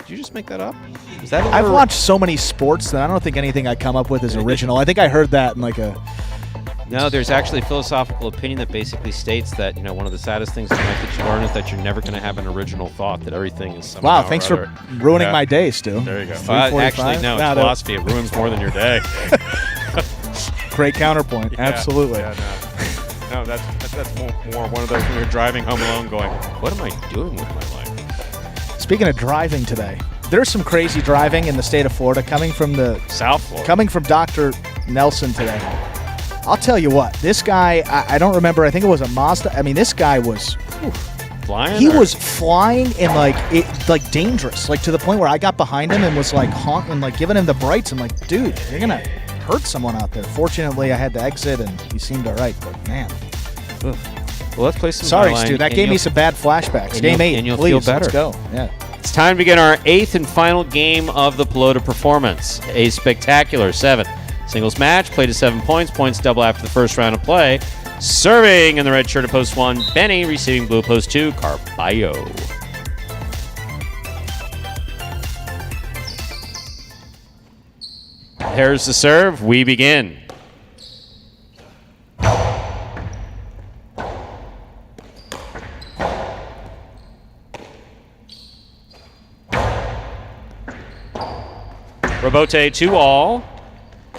just make that up? Is that I've watched so many sports that I don't think anything I come up with is original. I think I heard that in like a... No, there's actually a philosophical opinion that basically states that, one of the saddest things in life that you learn is that you're never going to have an original thought, that everything is somehow Wow, thanks for ruining my day, Stu. There you go. Actually, no, it's philosophy. It ruins more than your day. Great counterpoint. Yeah, Absolutely. Yeah, no, that's more one of those when you're driving home alone going, what am I doing with my life? Speaking of driving today, there's some crazy driving in the state of Florida coming from the South Florida. Coming from Dr. Nelson today. I'll tell you what, this guy, I don't remember, I think it was a Mazda. I mean, this guy was flying. He was flying and like dangerous, like to the point where I got behind him and was like honking, like giving him the brights. I'm like, dude, you're gonna hurt someone out there. Fortunately, I had to exit and he seemed all right, but man. Ugh. Well, let's play some. Sorry, Stu, that gave me some bad flashbacks. Game 8, and you'll please, feel better. Let's go. Yeah. It's time to begin our 8th and final game of the Pelota performance. A spectacular 7 singles match, played to 7 points. Points double after the first round of play. Serving in the red shirt at post 1, Benny. Receiving blue post 2, Carballo. There's the serve. We begin. Robote 2-all.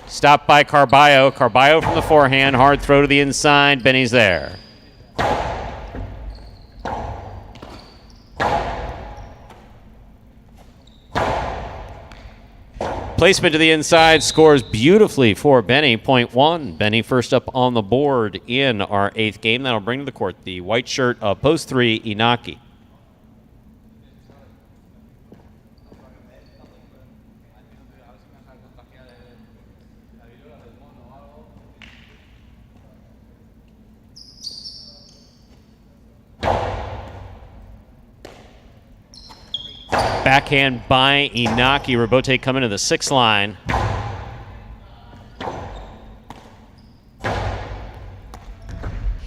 Stopped by Carballo. Carballo from the forehand. Hard throw to the inside. Benny's there. Placement to the inside scores beautifully for Benny. Point 1. Benny first up on the board in our 8th game. That'll bring to the court the white shirt of post 3, Inaki. Backhand by Inaki. Robote coming to the 6th line.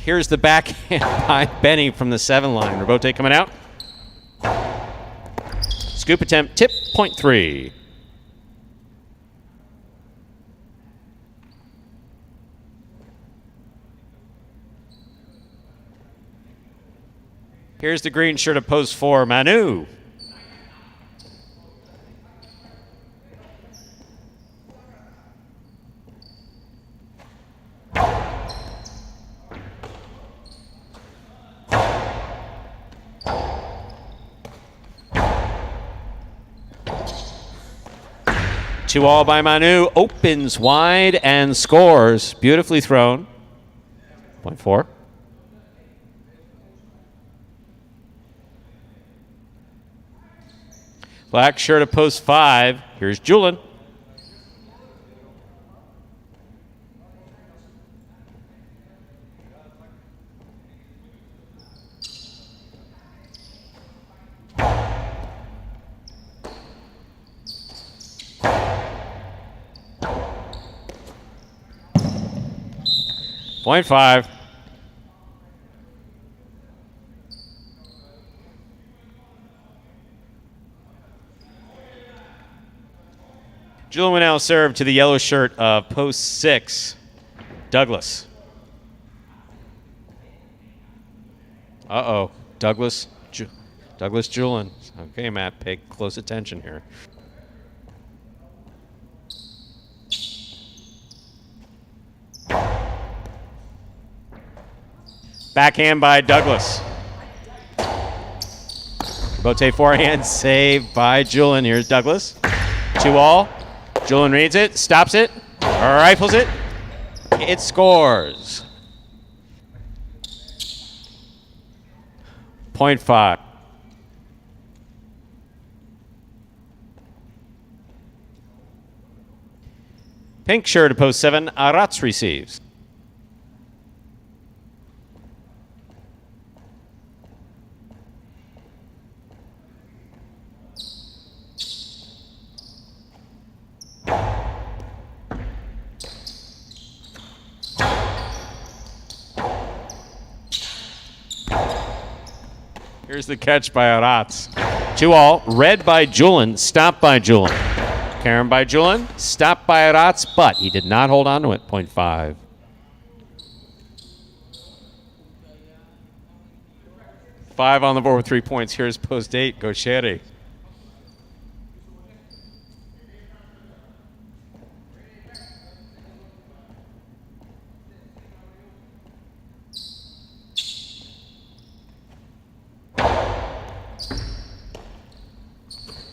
Here's the backhand by Benny from the 7 line. Robote coming out. Scoop attempt, tip, point 3. Here's the green shirt of post 4, Manu. Two all by Manu, opens wide and scores. Beautifully thrown. Point 4. Black shirt of post 5. Here's Julian. Point 5. Julian will now serve to the yellow shirt of post 6, Douglas. Uh-oh. Douglas Julian. Okay, Matt, pay close attention here. Backhand by Douglas. Bote forehand saved by Julian. Here's Douglas. 2-all. Julian reads it, stops it, rifles it. It scores. Point 5. Pink shirt to post 7, Arats receives. Here's the catch by Aratz. 2-all. Read by Julin. Stopped by Julin. Karen by Julin. Stopped by Aratz, but he did not hold on to it. 0.5. 5 on the board with 3 points. Here's post 8. Gaucheri.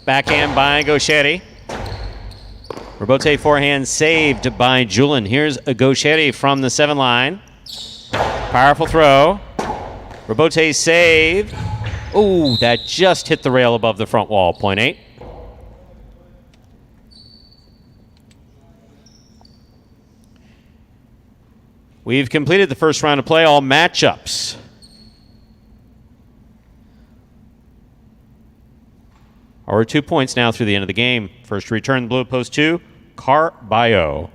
Backhand by Gaucheri. Robote forehand saved by Julin. Here's a Gaucheri from the 7 line. Powerful throw. Robote saved. Ooh, that just hit the rail above the front wall. 0.8. We've completed the first round of play, all matchups. Or 2 points now through the end of the game. First return, blue post 2, Carballo.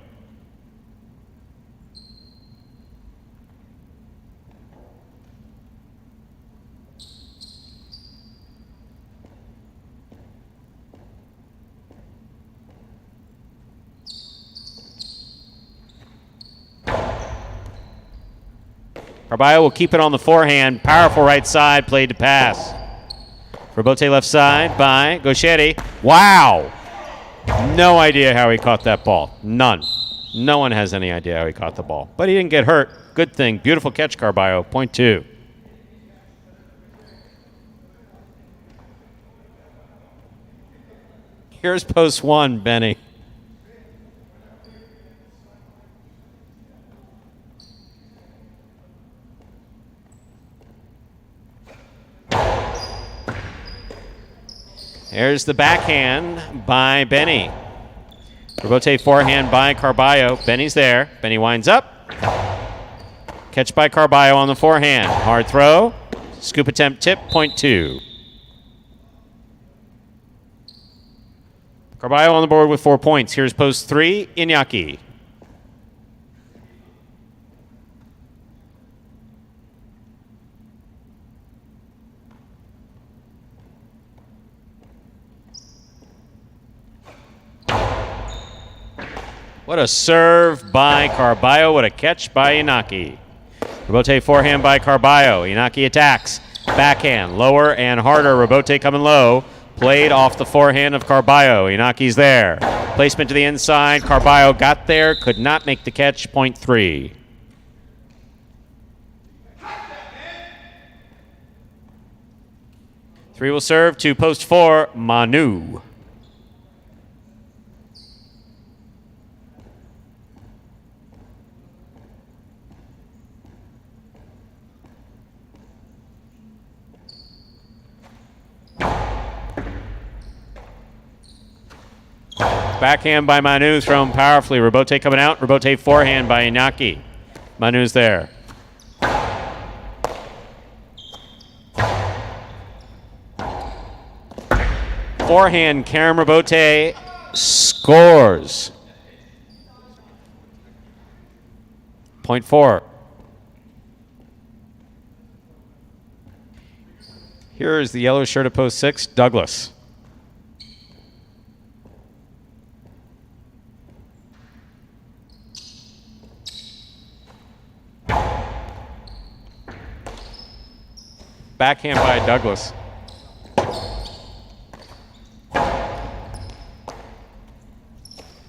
Carballo will keep it on the forehand. Powerful right side, played to pass. Robote left side by Gaucheri. Wow! No idea how he caught that ball. None. No one has any idea how he caught the ball. But he didn't get hurt. Good thing. Beautiful catch, Carballo. 0.2. Here's post 1, Benny. There's the backhand by Benny. Robote forehand by Carballo. Benny's there. Benny winds up. Catch by Carballo on the forehand. Hard throw. Scoop attempt tip, 0.2. Carballo on the board with 4 points. Here's post 3, Iñaki. What a serve by Carballo. What a catch by Inaki. Robote forehand by Carballo. Inaki attacks. Backhand, lower and harder. Robote coming low. Played off the forehand of Carballo. Inaki's there. Placement to the inside. Carballo got there. Could not make the catch. 0.3. Three will serve to post 4, Manu. Backhand by Manu, thrown powerfully. Robote coming out. Robote forehand by Inaki. Manu's there. Forehand, Karam Robote scores. 0.4. Here is the yellow shirt at post 6, Douglas. Backhand by Douglas.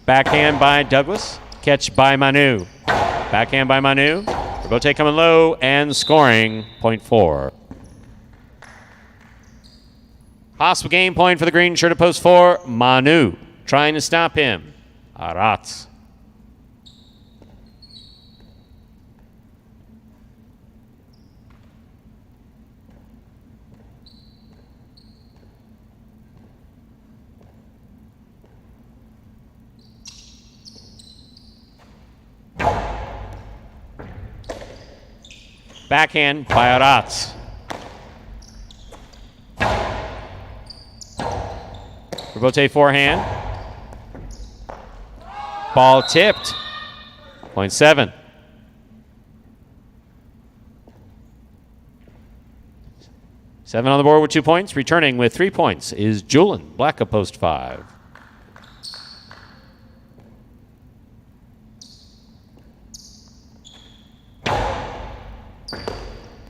Backhand by Douglas. Catch by Manu. Backhand by Manu. Robote coming low and scoring. 0.4. Possible game point for the green shirt at post 4. Manu trying to stop him. Aratz. Backhand by Aratz. Robote forehand. Ball tipped. 0.7. 7 on the board with 2 points. Returning with 3 points is Julian, black of post 5.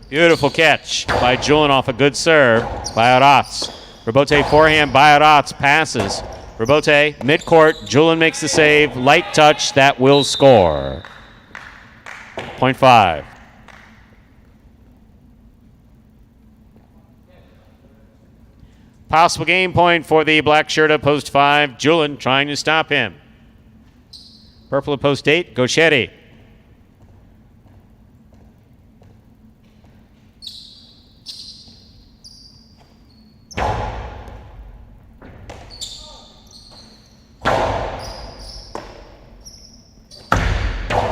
Beautiful catch by Julian off a good serve by Arats. Rabote forehand by Arats passes. Rabote midcourt. Julian makes the save. Light touch that will score. Point 5. Possible game point for the black shirt at post 5. Julian trying to stop him. Purple at post 8. Gauchetti.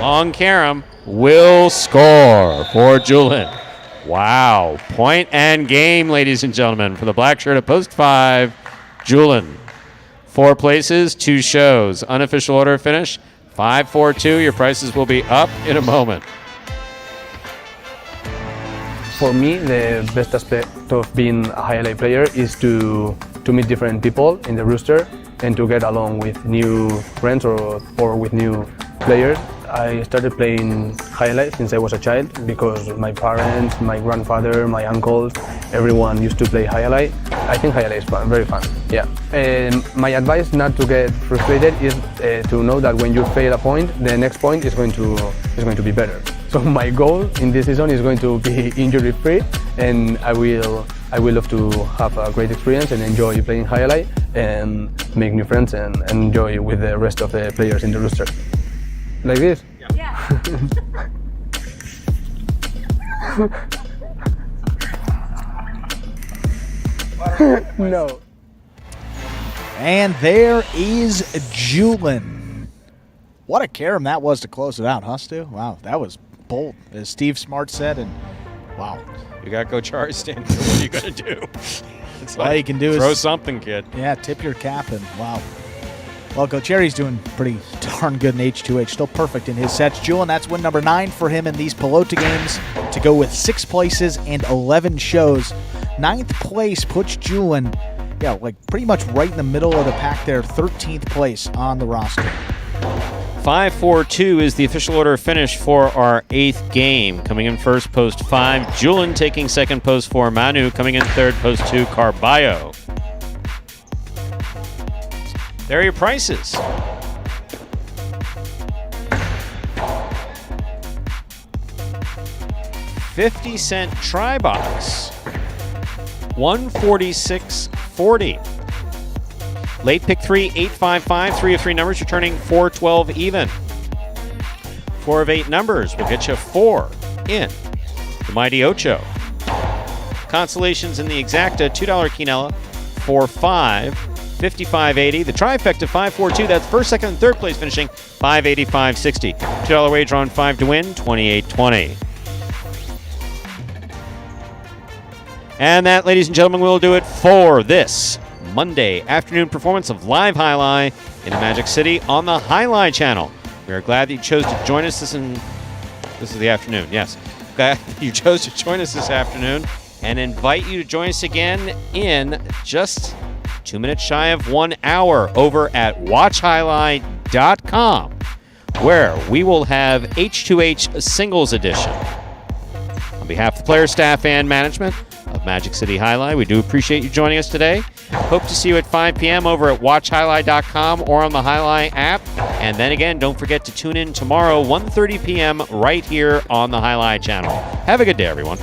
Long carom will score for Julian. Wow. Point and game, ladies and gentlemen, for the black shirt at post 5. Julian. 4 places, 2 shows. Unofficial order of finish, 5-4-2. Your prices will be up in a moment. For me, the best aspect of being a Jai-Alai player is to meet different people in the roster and to get along with new friends or with new players. I started playing Jai-Alai since I was a child because my parents, my grandfather, my uncles, everyone used to play Jai-Alai. I think Jai-Alai is fun, very fun. Yeah. And my advice not to get frustrated is to know that when you fail a point, the next point is going to be better. So my goal in this season is going to be injury-free, and I will love to have a great experience and enjoy playing Jai-Alai and make new friends and enjoy with the rest of the players in the roster. Like this? Yeah. No. And there is Julian. What a carom that was to close it out, huh, Stu? Wow, that was bold, as Steve Smart said, and wow. You got Gochari standing there. What are you going to do? It's All you can do throw is something, kid. Yeah, tip your cap and wow. Well, Gocheri's doing pretty darn good in H2H. Still perfect in his sets. Julian, that's win number 9 for him in these Pelota games to go with 6 places and 11 shows. 9th place puts Julian, like pretty much right in the middle of the pack there. 13th place on the roster. 5-4-2 is the official order of finish for our 8th game. Coming in first, post 5. Julian taking second, post 4. Manu coming in third, post 2. Carballo. There are your prices. $0.50 try box. $146.40. Late pick 3, 855. 3 of 3 numbers returning 412 even. 4 of 8 numbers will get you 4 in the Mighty Ocho. Consolations in the Exacta, $2 quinella for 5. 55.80. The trifecta 5-4-2. That's first, second, and third place finishing 585.60. $2 wager on 5 to win 28.20. And that, ladies and gentlemen, will do it for this Monday afternoon performance of Live Jai-Alai in Magic City on the Jai-Alai channel. We are glad that you chose to join us this is the afternoon. Yes, glad that you chose to join us this afternoon, and invite you to join us again in just 2 minutes shy of 1 hour over at watchhighlight.com, where we will have H2H Singles Edition. On behalf of the player, staff, and management of Magic City Jai-Alai, we do appreciate you joining us today. Hope to see you at 5 p.m. over at watchhighlight.com or on the Jai-Alai app. And then again, don't forget to tune in tomorrow, 1:30 p.m. right here on the Jai-Alai channel. Have a good day, everyone.